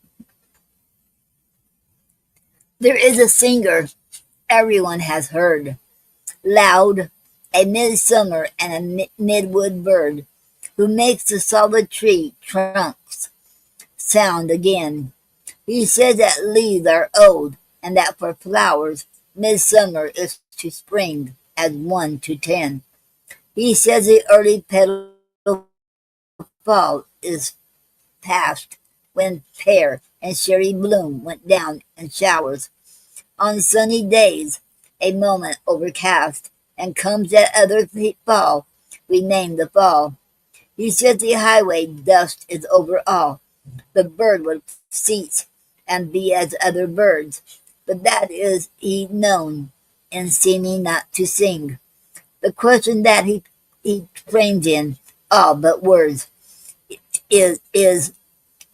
There is a singer everyone has heard, loud, a midsummer and a midwood bird, who makes the solid tree trunks sound again. He says that leaves are old, and that for flowers, midsummer is to spring as 1 to 10. He says the early petal fall is past, when pear and cherry bloom went down in showers. On sunny days, a moment overcast, and comes that other fall we name the fall. He says the highway dust is over all. The bird would cease and be as other birds, but that is he known in seeming not to sing. The question that he frames in all but words is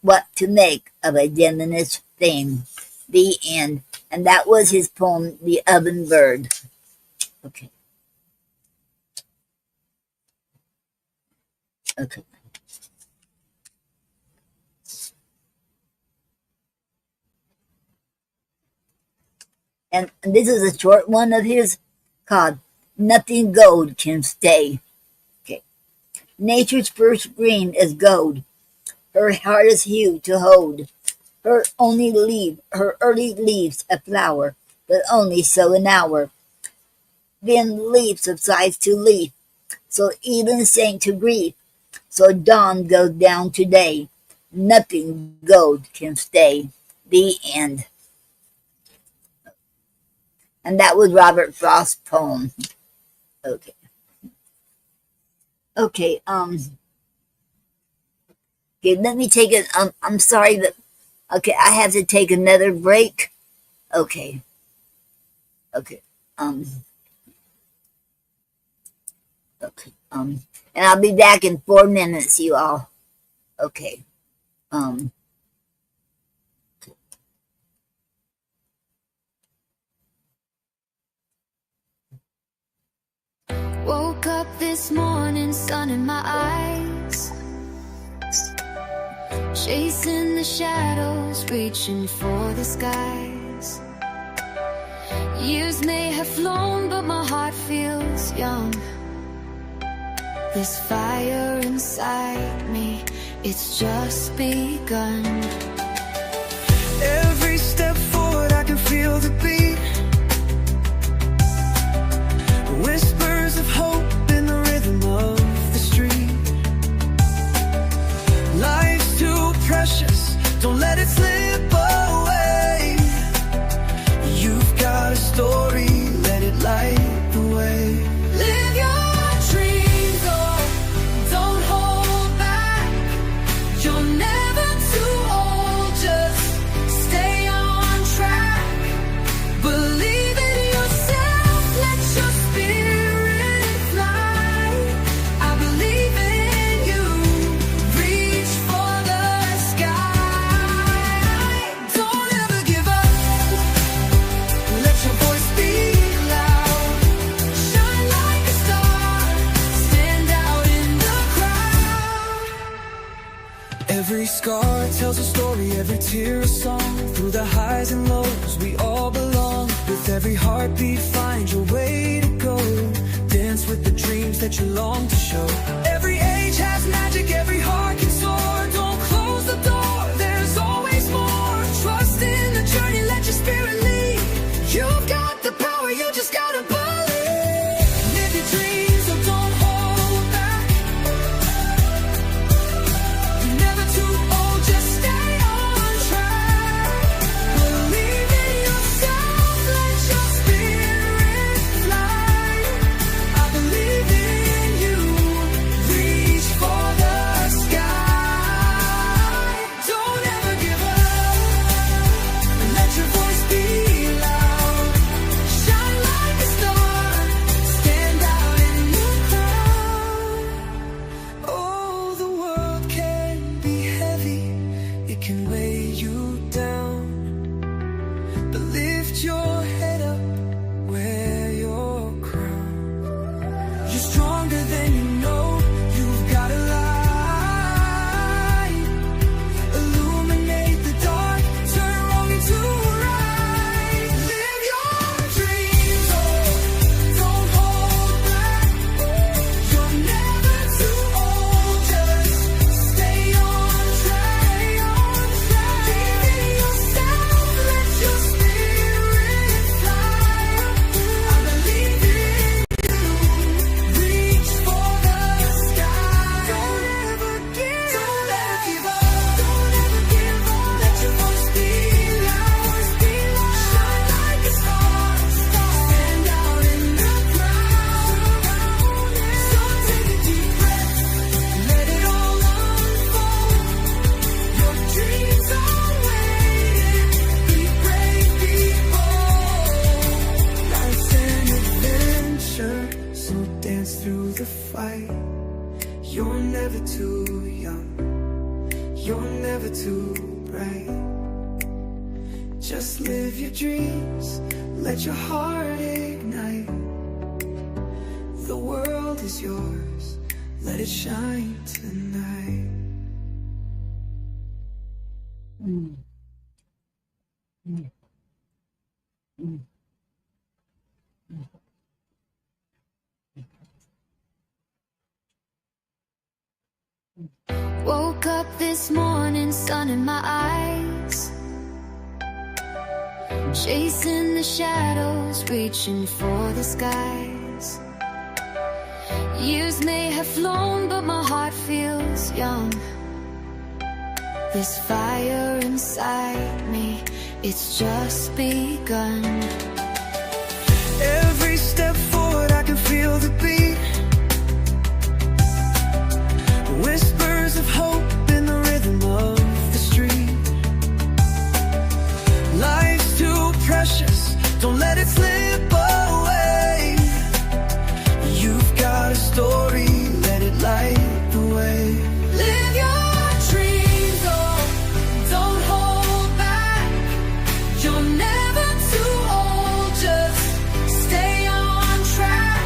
what to make of a diminished thing. The end. And that was his poem, The Oven Bird. Okay. Okay. And this is a short one of his called Nothing Gold Can Stay. Okay. Nature's first green is gold, her hardest hue to hold. her early leaves a flower, but only so an hour. Then leaf subsides to leaf, so even sank to grief. So dawn goes down to day. Nothing gold can stay. The end. And that was Robert Frost's poem. Okay. Okay, okay, let me take it. I'm sorry that, okay, I have to take another break. Okay. Okay. Okay. And I'll be back in 4 minutes, you all. Okay. Um, Woke up this morning, sun in my eyes, chasing the shadows, reaching for the skies. Years may have flown, but my heart feels young. This fire inside me, it's just begun. Every step forward, I can feel the beat. Whispers of hope in the rhythm of the street. Life's too precious, don't let it slip away. You've got a story, let it light the way. Live your dreams, oh, don't hold back. You're never too old, just stay on track. Believe in yourself, let your spirit fly. I believe in you, reach for the sky. Don't ever give up, let your voice be loud. Shine like a star, stand out in the crowd. Every scar tells a story, every tear a song. Through the highs and lows, we all belong. With every heartbeat, find your way to go. Dance with the dreams that you long to show. Every age has magic, every heart can soar. Don't close the door, there's always more. Trust in the journey, let your spirit lead. You've got the power, you just gotta believe. Live your dreams, so don't hold back. You're never too old, just stay on track. Believe in yourself, let your spirit fly. I believe in you, reach for the sky. Don't ever give up, let your voice be loud. Shine like a star, stand out in the crowd. Oh, the world can be heavy, it can weigh you down. But lift your head up, wear your crown. You're stronger than you know, you've got a light. Illuminate the dark, turn wrong into right. Live your dreams, oh, don't hold back. You're never too old, just stay on track. Believe in yourself, let your spirit fly. I believe in you, reach for the sky. Don't ever give up, don't ever give up. Let your voice be loud, shine like a star, stand out in the crowd. So take a deep breath, let it all unfold. Your dreams are waiting, be brave, be bold. Life's an adventure, so dance through the fight. You're never too young, you're never too bright. Just live your dreams, let your heart ignite. The world is yours, let it shine tonight. Woke up this morning, sun in my eyes, chasing the shadows, reaching for the skies. Years may have flown, but my heart feels young. This fire inside me, it's just begun. Every step forward, I can feel the beat. Whispers of hope in the rhythm of the street. Life's too precious, don't let it slip away. You've got a story, let it light the way. Live your dreams on, don't hold back. You're never too old, just stay on track.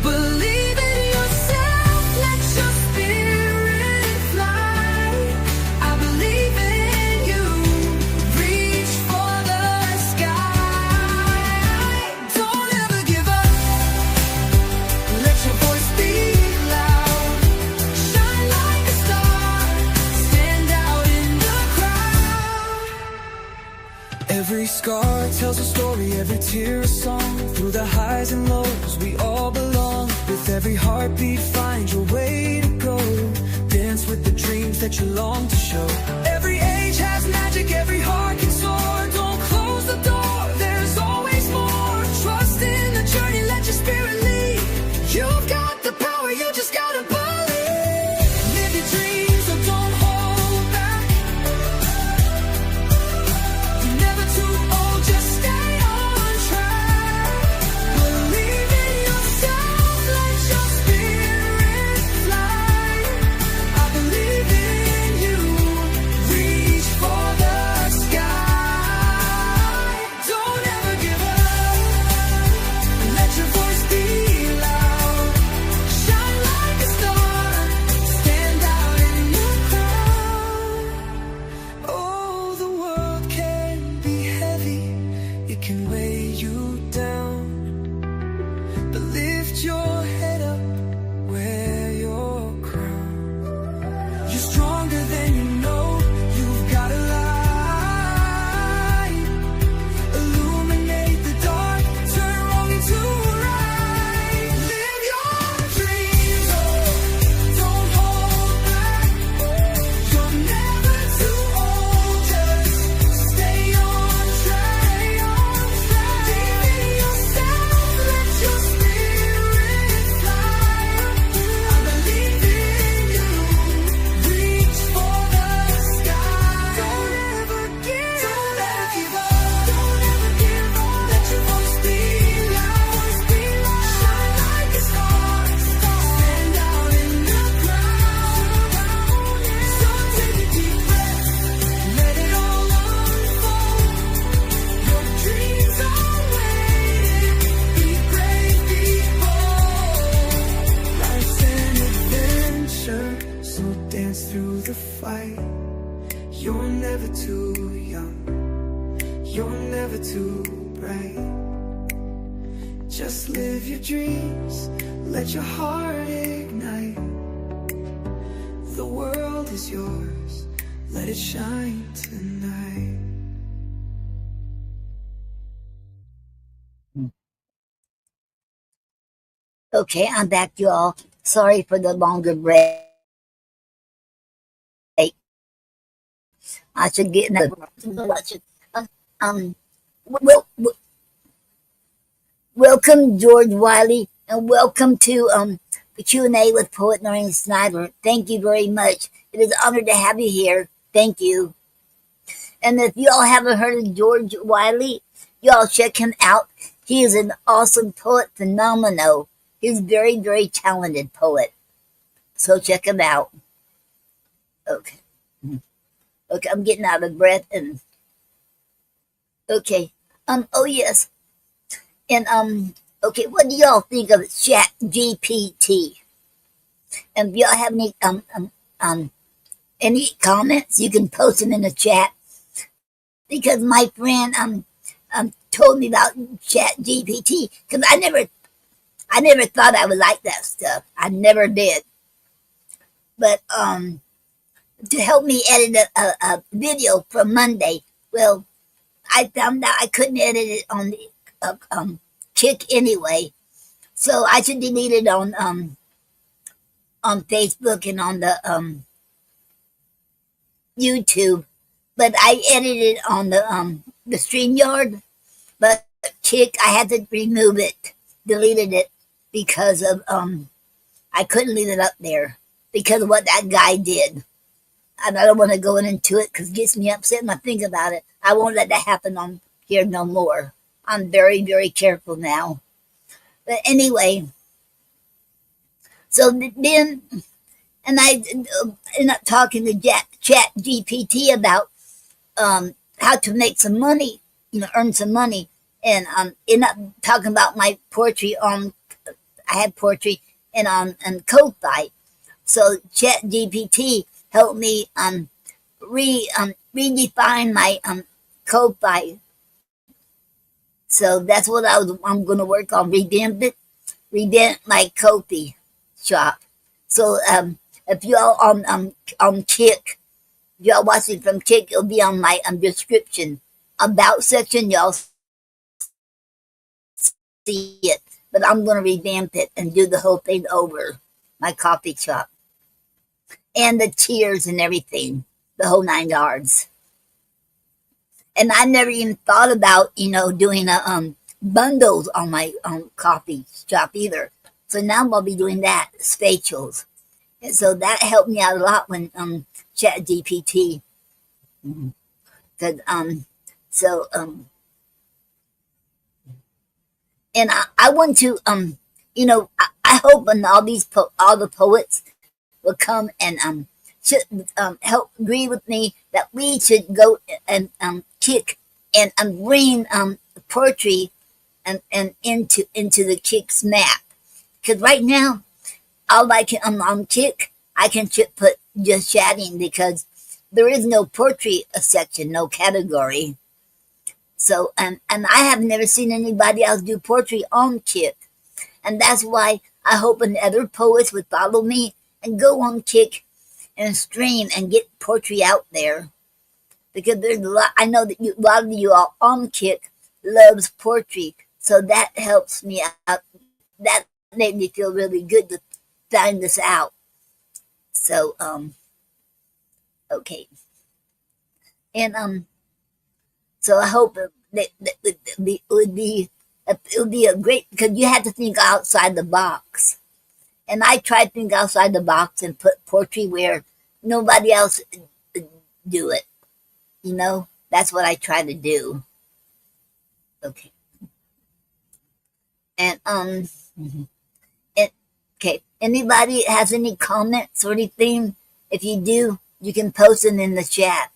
Believe in yourself, let your spirit fly. I believe in you, reach for the sky. Don't ever give up, let your voice be loud. Shine like a star, stand out in the crowd. Every scar tells a story, every tear a song. Through the highs and lows, we all belong. With every heartbeat, find your way to go. Dance with the dreams that you long to show. Every age has magic, every heart can soar. Don't close the door, there's always more. Trust in the journey, let your spirit lead. You've got the power, you just gotta believe. Live your dreams, so don't hold back. You're never too old, just stay on track. Believe in yourself, let your spirit fly. I believe in you, reach for the sky. Don't ever give up, let your voice be loud. Shine like a star, stand out in the crowd. Oh, the world can be heavy, it can weigh you down. But lift your head up, wear your crown. You're stronger than you know, you've got a light. Illuminate the dark, turn wrong into right. Live your dreams, oh, don't hold back. You're never too old, just stay on track. Believe in yourself, let your spirit fly. I believe in you, reach for the sky. Don't ever give up, don't ever give up. Let your voice be loud, shine like a star, stand out in the crowd. So take a deep breath, let it all unfold. Your dreams are waiting, be brave, be bold. Life's an adventure, so dance through the fight. You're never too young, you're never too bright. Just live your dreams, let your heart ignite. The world is yours, let it shine tonight. Okay, I'm back, y'all. Sorry for the longer break. I should get another. Um, welcome George Wiley, and welcome to the Q&A with poet Noreen Snyder. Thank you very much. It is an honor to have you here. Thank you. And if y'all haven't heard of George Wiley, y'all check him out. He is an awesome poet, phenomenal. He's a very, very talented poet. So check him out. Okay. Okay, I'm getting out of breath and okay. Oh yes. And okay, what do y'all think of Chat GPT? And if y'all have any comments, you can post them in the chat. Because my friend told me about Chat GPT, because I never thought I would like that stuff. I never did. But to help me edit a video for Monday, well, I found out I couldn't edit it on the Kick anyway, so I should delete it on Facebook and on the YouTube. But I edited on the StreamYard. But Kick, I had to remove it, deleted it because of I couldn't leave it up there because of what that guy did. And I don't want to go into it because it gets me upset when I think about it. I won't let that happen on here no more. I'm very, very careful now. But anyway, so then, and I ended up talking to Chat GPT about how to make some money, earn some money, and ended up talking about my poetry on. I had poetry and on Ko-Fi. So Chat GPT helped me redefine my Ko-Fi. So that's what I'm going to work on. Revamp my Ko-Fi shop. So if y'all on Kick, if y'all watching from Kick, it'll be on my description about section. Y'all see it, but I'm going to revamp it and do the whole thing over. My coffee shop and the tiers and everything, the whole 9 yards. And I never even thought about doing bundles on my coffee shop either. So now I'll be doing that, spatials. And so that helped me out a lot when Chat GPT. Cause, and I want to I hope when all the poets will come and should help agree with me that we should go and Kick and bring poetry and into the Kick's map. Because right now, all I can on Kick, I can put just chatting because there is no poetry section, no category. So and I have never seen anybody else do poetry on Kick, and that's why I hope other poets would follow me and go on Kick and stream and get poetry out there. Because there's a lot, I know that a lot of you all on Kick loves poetry, so that helps me out. That made me feel really good to find this out. So okay, and so I hope that it would be a great, because you have to think outside the box. And I try to think outside the box and put poetry where nobody else do it. That's what I try to do. Okay. And okay. Anybody has any comments or anything? If you do, you can post them in the chat.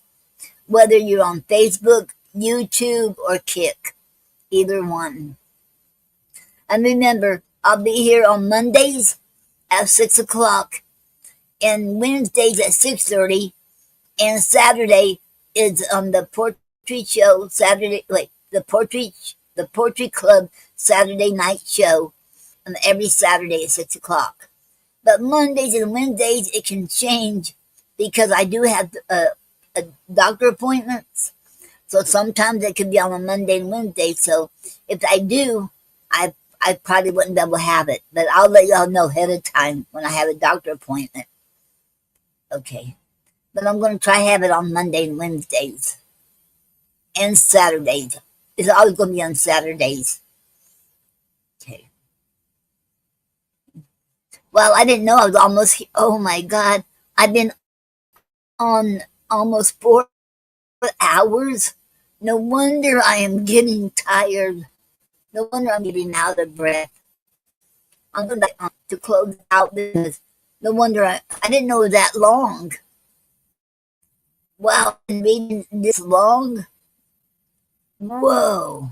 Whether you're on Facebook, YouTube, or Kick. Either one. And remember, I'll be here on Mondays at 6 o'clock and Wednesdays at 6:30, and Saturday is the poetry show. The poetry club Saturday night show, and every Saturday at 6 o'clock. But Mondays and Wednesdays it can change because I do have a doctor appointments. So sometimes it could be on a Monday and Wednesday. So if I do, I probably wouldn't be able to have it. But I'll let y'all know ahead of time when I have a doctor appointment. Okay. But I'm going to try to have it on Monday and Wednesdays. And Saturdays. It's always going to be on Saturdays. Okay. Well, I didn't know I was almost, oh my God. I've been on almost 4 hours. No wonder I am getting tired. No wonder I'm getting out of breath. I'm going to close out this. No wonder I didn't know it was that long. Wow, been reading this long? Whoa.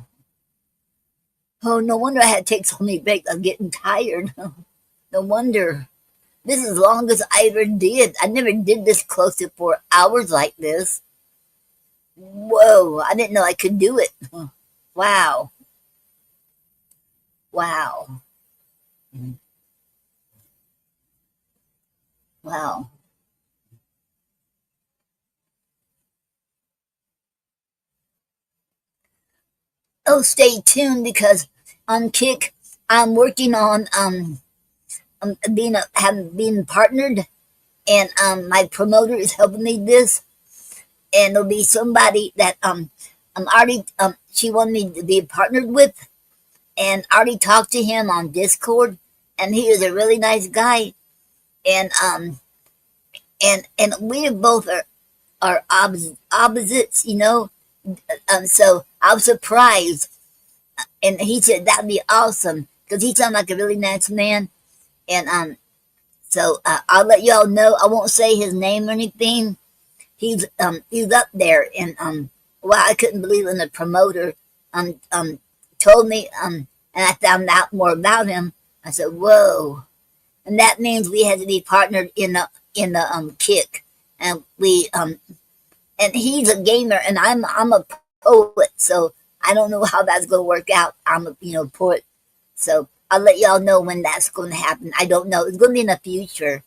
Oh, no wonder I had to take so many breaks. I'm getting tired. No wonder. This is the longest I ever did. I never did this close to 4 hours like this. Whoa, I didn't know I could do it. Wow. Wow. Wow. oh, stay tuned because on Kick, I'm working on being partnered, and my promoter is helping me this, and there'll be somebody that I'm already she wanted me to be partnered with, and I already talked to him on Discord, and he is a really nice guy, and and we both are opposites, you know. So I was surprised, and he said that'd be awesome because he sounded like a really nice man, and so I'll let y'all know. I won't say his name or anything. He's up there, and well, I couldn't believe when the promoter told me and I found out more about him. I said, whoa. And that means we had to be partnered in the Kick, and we and he's a gamer, and I'm a poet, so I don't know how that's gonna work out. I'm a poet, so I'll let y'all know when that's going to happen. I don't know. It's going to be in the future,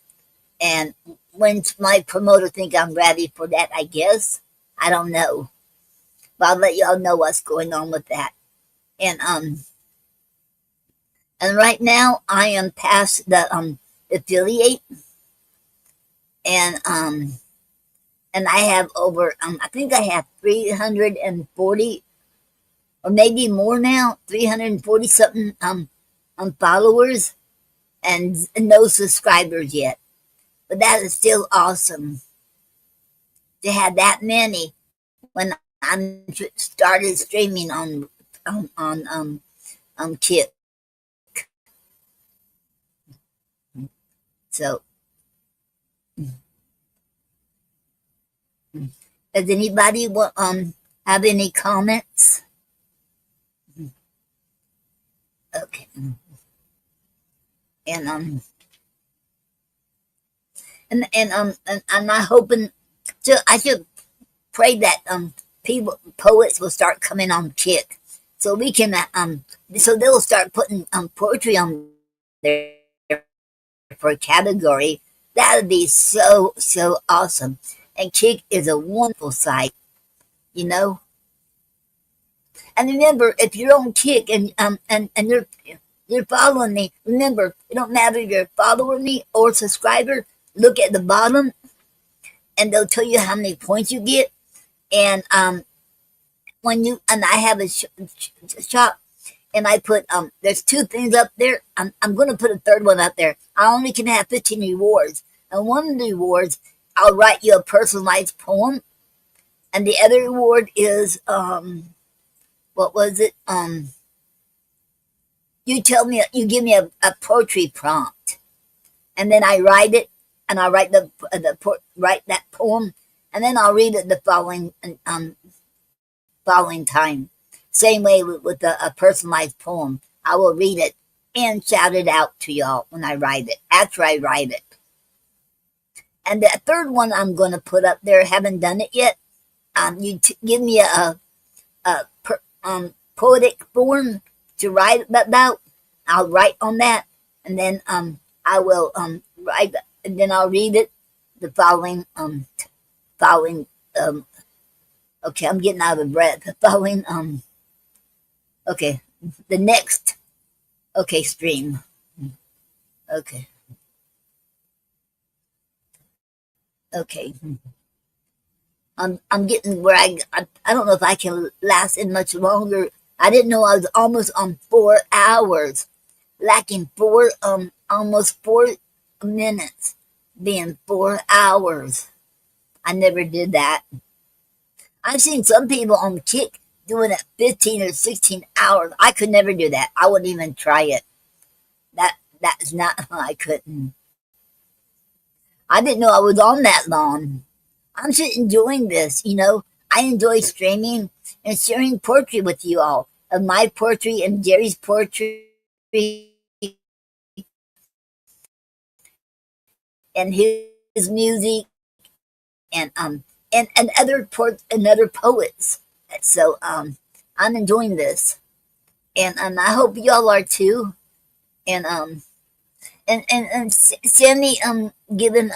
and when my promoter think I'm ready for that, I guess I don't know, but I'll let y'all know what's going on with that. And right now I am past the affiliate, and I have over I think I have 340 or maybe more now, 340 something followers, and no subscribers yet. But that is still awesome to have that many when I started streaming on Kick. So, does anybody have any comments? Okay. And and I'm not hoping to. I should pray that poets will start coming on Kick, so we can so they'll start putting poetry on there for a category. That would be so awesome. And Kick is a wonderful site, you know. And remember, if you're on Kick and you're following me, remember, it don't matter if you're following me or subscriber. Look at the bottom, and they'll tell you how many points you get. And when you and I have a shop, and I put there's 2 things up there. I'm going to put a 3rd one up there. I only can have 15 rewards, and one of the rewards I'll write you a personalized poem, and the other reward is what was it? You give me a poetry prompt, and then I write it, and I'll write write that poem, and then I'll read it the following time. Same way with a personalized poem. I will read it and shout it out to y'all when I write it, after I write it. And the 3rd one I'm going to put up there, haven't done it yet. You give me a poetic form to write about. I'll write on that, and then I will write, and then I'll read it the following okay, I'm getting out of breath. The following okay, the next stream. Okay. I'm getting where I don't know if I can last it much longer. I didn't know I was almost on 4 hours, lacking almost 4 minutes, being 4 hours. I never did that. I've seen some people on Kick doing it 15 or 16 hours. I could never do that. I wouldn't even try it. That is not, I couldn't. I didn't know I was on that long. I'm just enjoying this, you know. I enjoy streaming and sharing poetry with you all, of my poetry and Jerry's poetry and his music, and other poets. So I'm enjoying this, and I hope y'all are too. And Sammy given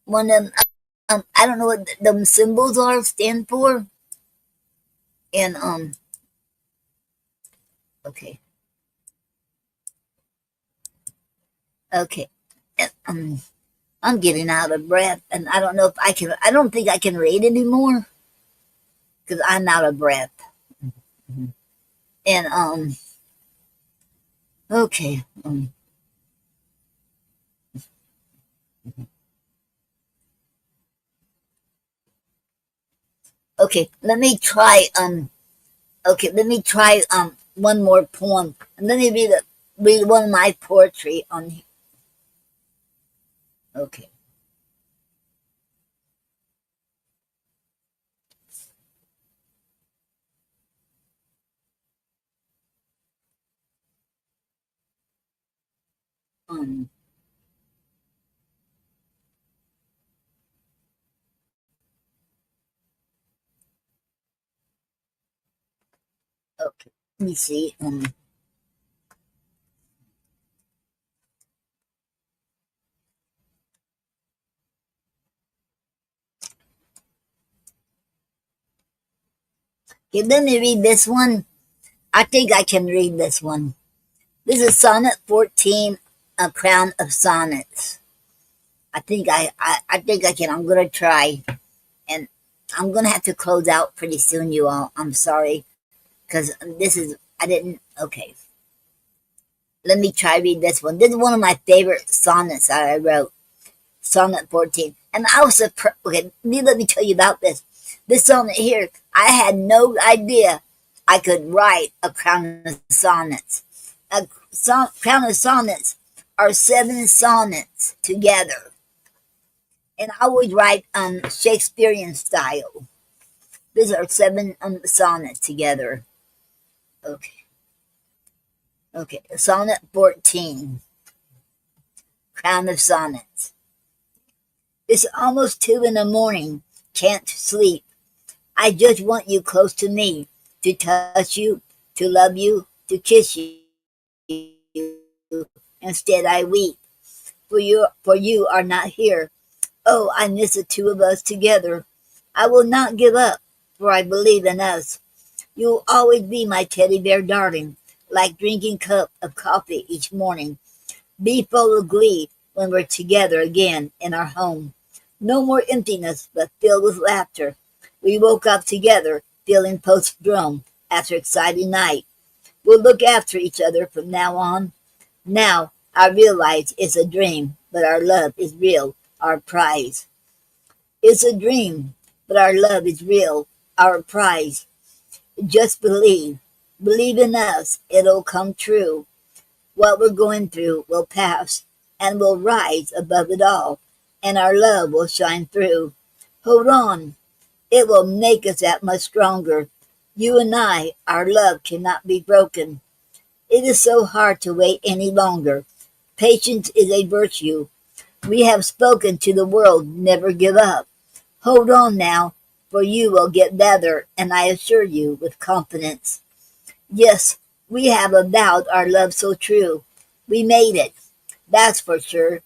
one of them, I don't know what them symbols stand for. And okay. Okay. And, I'm getting out of breath, and I don't know if I can. I don't think I can read anymore because I'm out of breath. And okay. Okay. Let me try. Okay. Let me try. One more poem, and let me read one of my poetry on. Okay. Um. Okay. Let me see. Okay. Let me read this one. I think I can read this one. This is Sonnet 14, A Crown of Sonnets. I think I can. I'm gonna try, and I'm gonna have to close out pretty soon, you all. I'm sorry, because this is I didn't. Okay, let me try read this one. This is one of my favorite sonnets that I wrote, Sonnet 14, and I was surprised. Okay, let me tell you about this. This sonnet here, I had no idea I could write a crown of sonnets. A crown of sonnets are 7 sonnets together. And I would write Shakespearean style. These are 7 sonnets together. Okay. Okay. Sonnet 14. Crown of Sonnets. It's almost 2 in the morning. Can't sleep. I just want you close to me. To touch you. To love you. To kiss you. Instead I weep. For you are not here. Oh, I miss the 2 of us together. I will not give up, for I believe in us. You will always be my teddy bear darling, like drinking cup of coffee each morning. Be full of glee when we're together again in our home. No more emptiness, but filled with laughter. We woke up together, feeling post-drone after exciting night. We'll look after each other from now on. Now I realize it's a dream, but our love is real, our prize. It's a dream, but our love is real, our prize. Just believe. Believe in us, it'll come true. What we're going through will pass, and we'll rise above it all, and our love will shine through. Hold on, it will make us that much stronger. You and I, our love cannot be broken. It is so hard to wait any longer. Patience is a virtue. We have spoken to the world, never give up. Hold on now, for you will get better, and I assure you with confidence. Yes, we have avowed our love so true. We made it, that's for sure.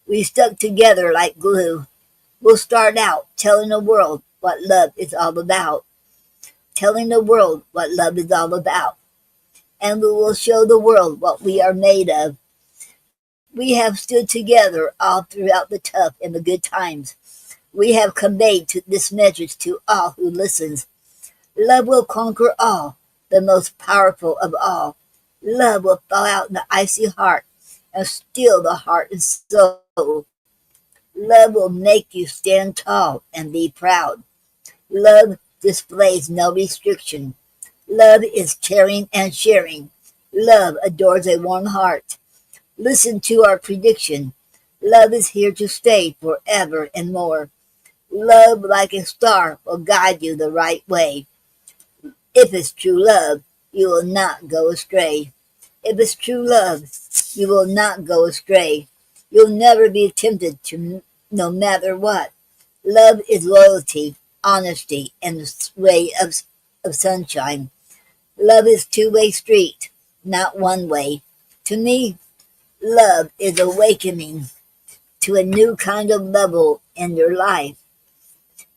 We stuck together like glue. We'll start out telling the world what love is all about. Telling the world what love is all about. And we will show the world what we are made of. We have stood together all throughout the tough and the good times. We have conveyed this message to all who listens. Love will conquer all, the most powerful of all. Love will thaw out the icy heart and still the heart and soul. Love will make you stand tall and be proud. Love displays no restriction. Love is caring and sharing. Love adores a warm heart. Listen to our prediction. Love is here to stay forever and more. Love, like a star, will guide you the right way. If it's true love, you will not go astray. If it's true love, you will not go astray. You'll never be tempted to no matter what. Love is loyalty, honesty, and the ray of sunshine. Love is two-way street, not one way. To me, love is awakening to a new kind of level in your life.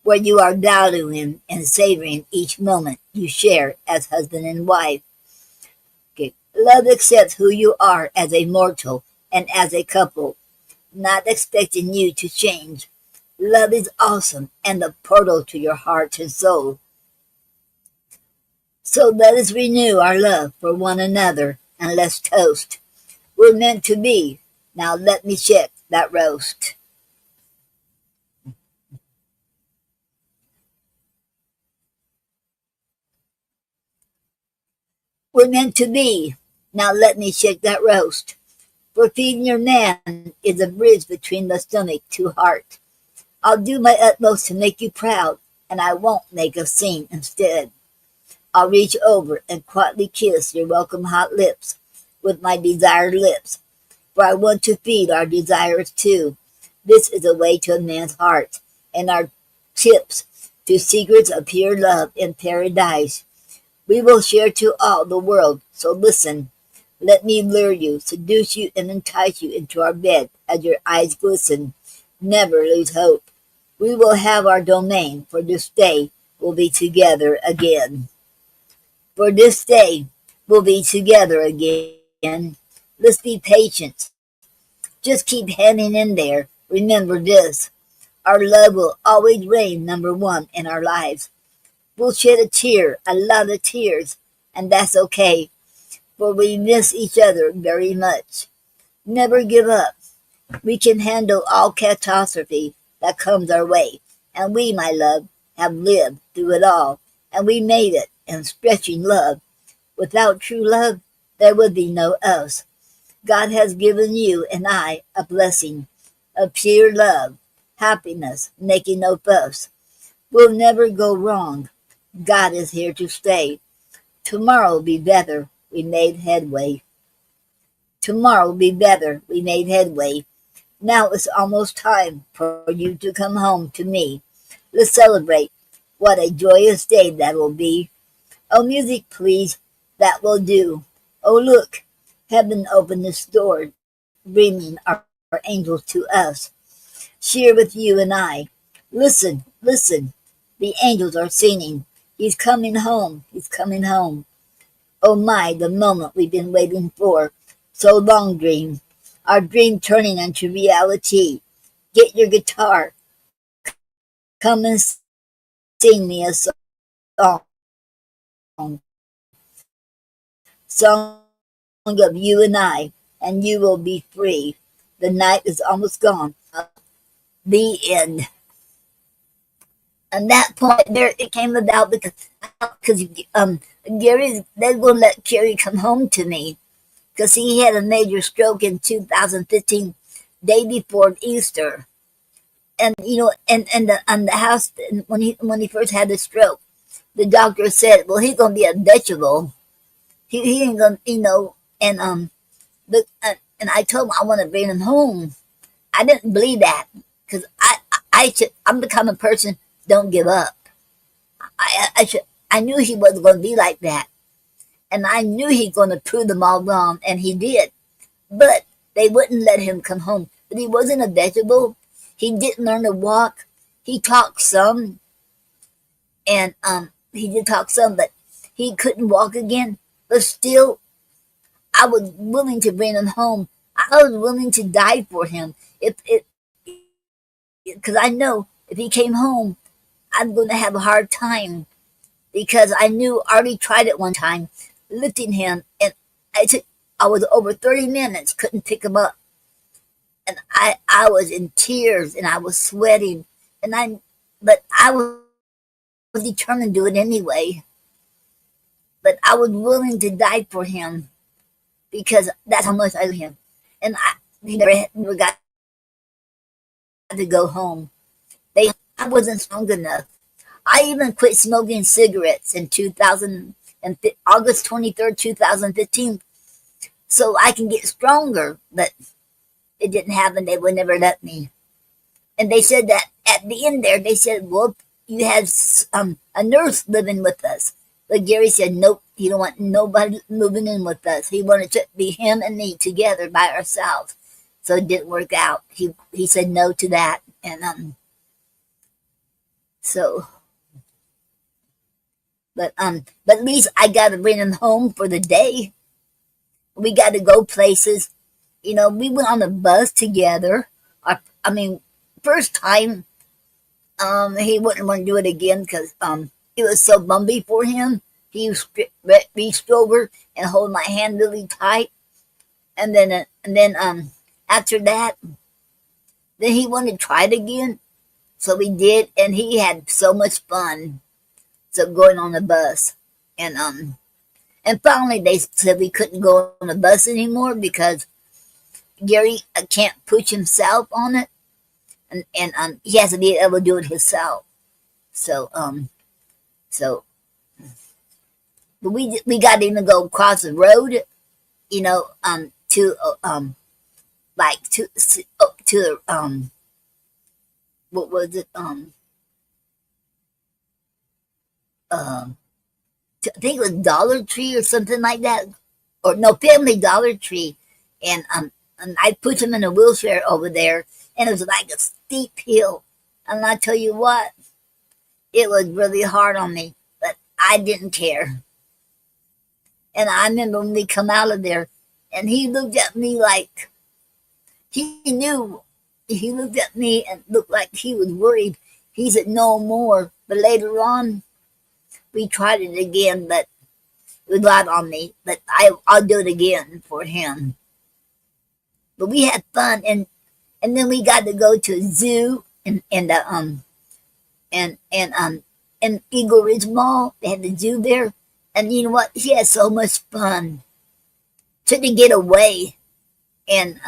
where you are valuing and savoring each moment you share as husband and wife. Okay. Love accepts who you are as a mortal and as a couple, not expecting you to change. Love is awesome and the portal to your heart and soul. So let us renew our love for one another and let's toast. We're meant to be. Now let me check that roast. We're meant to be. Now let me check that roast. For feeding your man is a bridge between the stomach to heart. I'll do my utmost to make you proud, and I won't make a scene instead. I'll reach over and quietly kiss your welcome hot lips with my desired lips, for I want to feed our desires too. This is a way to a man's heart, and our tips to secrets of pure love in paradise. We will share to all the world, so listen. Let me lure you, seduce you, and entice you into our bed as your eyes glisten. Never lose hope. We will have our domain, for this day we'll be together again. For this day we'll be together again. Let's be patient. Just keep hanging in there. Remember this. Our love will always reign number one in our lives. We'll shed a tear, a lot of tears, and that's okay, for we miss each other very much. Never give up. We can handle all catastrophe that comes our way, and we, my love, have lived through it all, and we made it in stretching love. Without true love, there would be no us. God has given you and I a blessing of pure love, happiness, making no fuss. We'll never go wrong. God is here to stay. Tomorrow will be better. We made headway. Tomorrow will be better. We made headway. Now it's almost time for you to come home to me. Let's celebrate. What a joyous day that will be. Oh, music, please. That will do. Oh, look. Heaven opened its door, bringing our angels to us. Share with you and I. Listen, listen. The angels are singing. He's coming home. He's coming home. Oh my, the moment we've been waiting for. So long, dream. Our dream turning into reality. Get your guitar. Come and sing me a song. Song of you and you will be free. The night is almost gone. The end. And that point there, it came about because Gary, they're going to let Kerry come home to me because he had a major stroke in 2015, day before Easter. And the house when he first had the stroke, the doctor said, "Well, he's gonna be a vegetable. He ain't gonna, And and I told him I want to bring him home. I didn't believe that because I'm the kind of person don't give up. I knew he wasn't going to be like that, and I knew he's going to prove them all wrong, and he did. But they wouldn't let him come home. But he wasn't a vegetable. He didn't learn to walk. He talked some, and he did talk some, but he couldn't walk again. But still, I was willing to bring him home. I was willing to die for him. Because I know if he came home, I'm going to have a hard time. Because I knew I already tried it one time, lifting him, and I was over 30 minutes, couldn't pick him up. And I was in tears and I was sweating, but I was determined to do it anyway. But I was willing to die for him because that's how much I love him. And he never got to go home. I wasn't strong enough. I even quit smoking cigarettes in August 23rd, 2015, so I can get stronger, but it didn't happen. They would never let me. And they said that at the end there, they said, well, you have a nurse living with us. But Gary said, nope, he don't want nobody moving in with us. He wanted to be him and me together by ourselves. So it didn't work out. He said no to that. And So, but at least I got to bring him home for the day. We got to go places. You know, we went on a bus together. I mean, first time, he wouldn't want to do it again because it was so bumpy for him. He reached over and hold my hand really tight, and then after that, then he wanted to try it again. So we did, and he had so much fun. So going on the bus, and finally they said we couldn't go on the bus anymore because Gary can't push himself on it, and he has to be able to do it himself. So but we got him to go across the road, you know, to like to what was it I think it was Dollar Tree or something like that, or no, Family Dollar Tree, and I put him in a wheelchair over there, and it was like a steep hill, and I tell you what, it was really hard on me, but I didn't care. And I remember when we come out of there, and he looked at me like he knew. He looked at me and looked like he was worried. He said no more, but later on, we tried it again, but it was not on me. But I'll do it again for him. But we had fun, and then we got to go to a zoo and Eagle Ridge Mall. They had the zoo there, and you know what? He had so much fun. Took to get away, and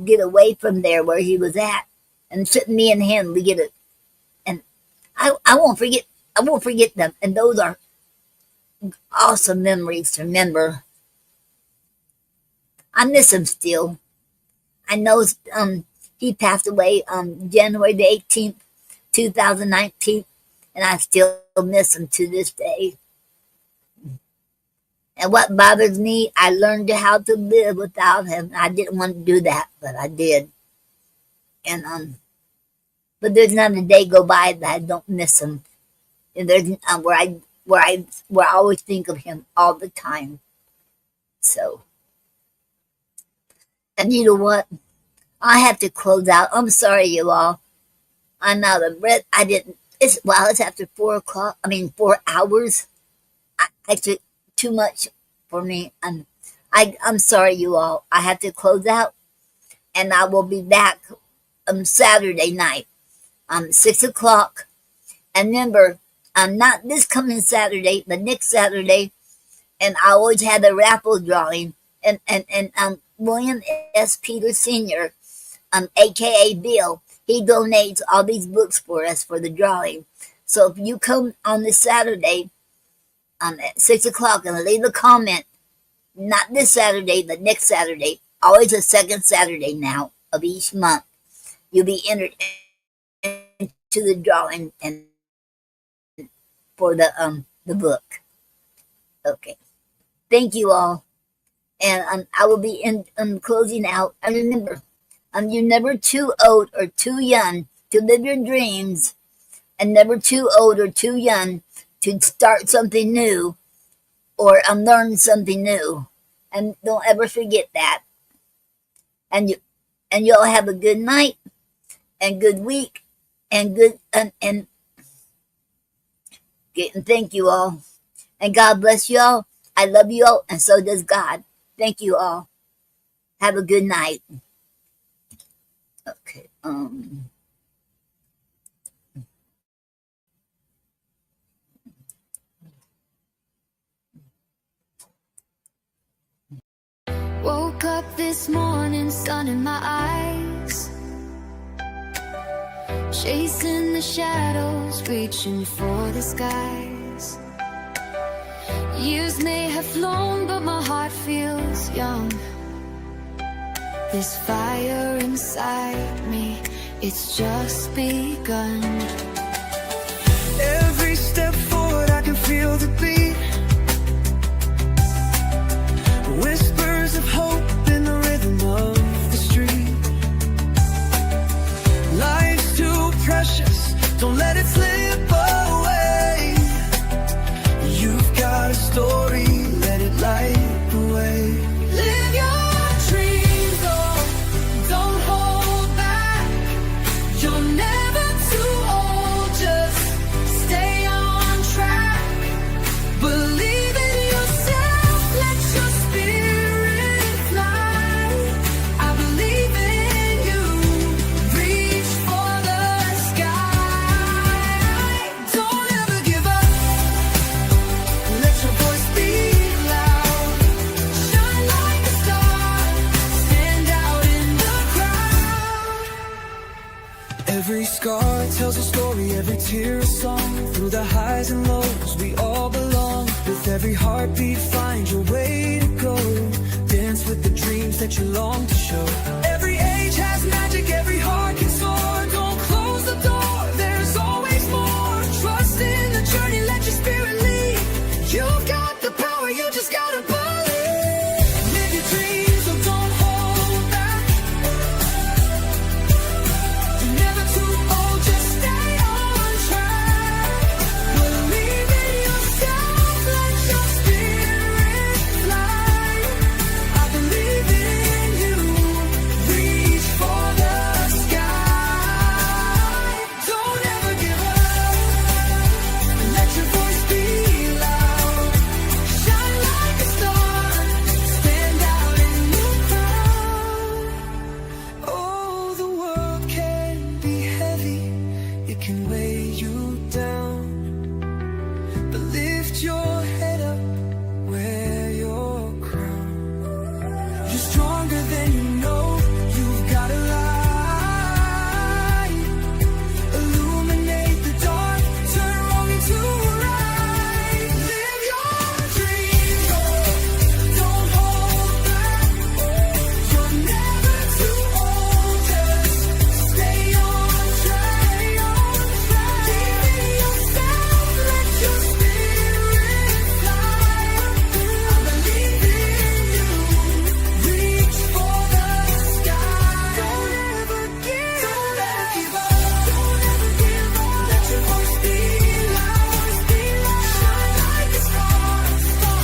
get away from there where he was at, and took me and him. We get it, and I won't forget. I won't forget them, and those are awesome memories to remember. I miss him still. I know he passed away January the 18th, 2019, and I still miss him to this day. And what bothers me, I learned how to live without him. I didn't want to do that, but I did. And but there's not a day go by that I don't miss him. And there's where I always think of him all the time. So, and you know what? I have to close out. I'm sorry, you all. I'm out of breath. I didn't. It's after 4 o'clock. 4 hours. I took too much for me. I'm sorry, you all. I have to close out, and I will be back Saturday night, 6 o'clock. And remember, not this coming Saturday, but next Saturday. And I always had a raffle drawing, and William S. Peter Sr., aka Bill, he donates all these books for us for the drawing. So if you come on this Saturday at 6 o'clock and leave a comment, not this Saturday, but next Saturday, always the second Saturday now of each month, you'll be entered into the drawing and for the book. Okay. Thank you all. And I will be closing out. And remember, you're never too old or too young to live your dreams, and never too old or too young to start something new or learn something new. And don't ever forget that. And you all have a good night and good week and good and thank you all. And God bless you all. I love you all, and so does God. Thank you all. Have a good night. Okay. Woke up this morning, sun in my eyes, chasing the shadows, reaching for the skies. Years may have flown, but my heart feels young. This fire inside me, it's just begun. Every step forward, I can feel the beat. Whispers of hope in the rhythm of the street. Life's too precious, don't let it slip. Every scar tells a story, every tear a song. Through the highs and lows, we all belong. With every heartbeat, find your way to go. Dance with the dreams that you long to show. Every age has magic, every heart can soar. Don't close the door, there's always more. Trust in the journey, let your spirit lead. You've got the power, you just gotta believe. Live your dreams, so don't hold back. You're never too old, just stay on track. Believe in yourself, let your spirit fly. I believe in you, reach for the sky. Don't ever give up, let your voice be loud. Shine like a star, stand out in the crowd. Oh, the world can be heavy, it can weigh you down. But lift your head up, wear your crown. You're stronger than you know, you've got a light. Illuminate the dark, turn wrong into right. Live your dreams, don't hold back. You're never too old, just stay on track. Believe in yourself, let your spirit fly. I believe in you, reach for the sky. Don't ever give up, don't ever give up. Let your voice be loud, shine like a star,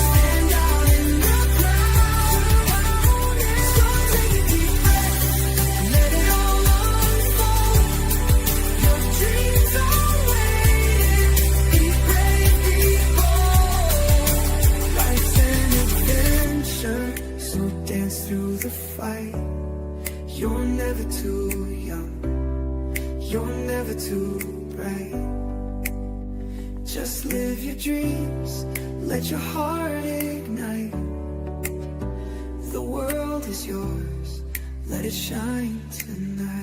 stand out in the crowd. So take a deep breath, let it all unfold. Your dreams are waiting, be brave, be bold. Life's an adventure, so dance through the fight. You're never too young, you're never too bright. Just live your dreams, let your heart ignite. The world is yours, let it shine tonight.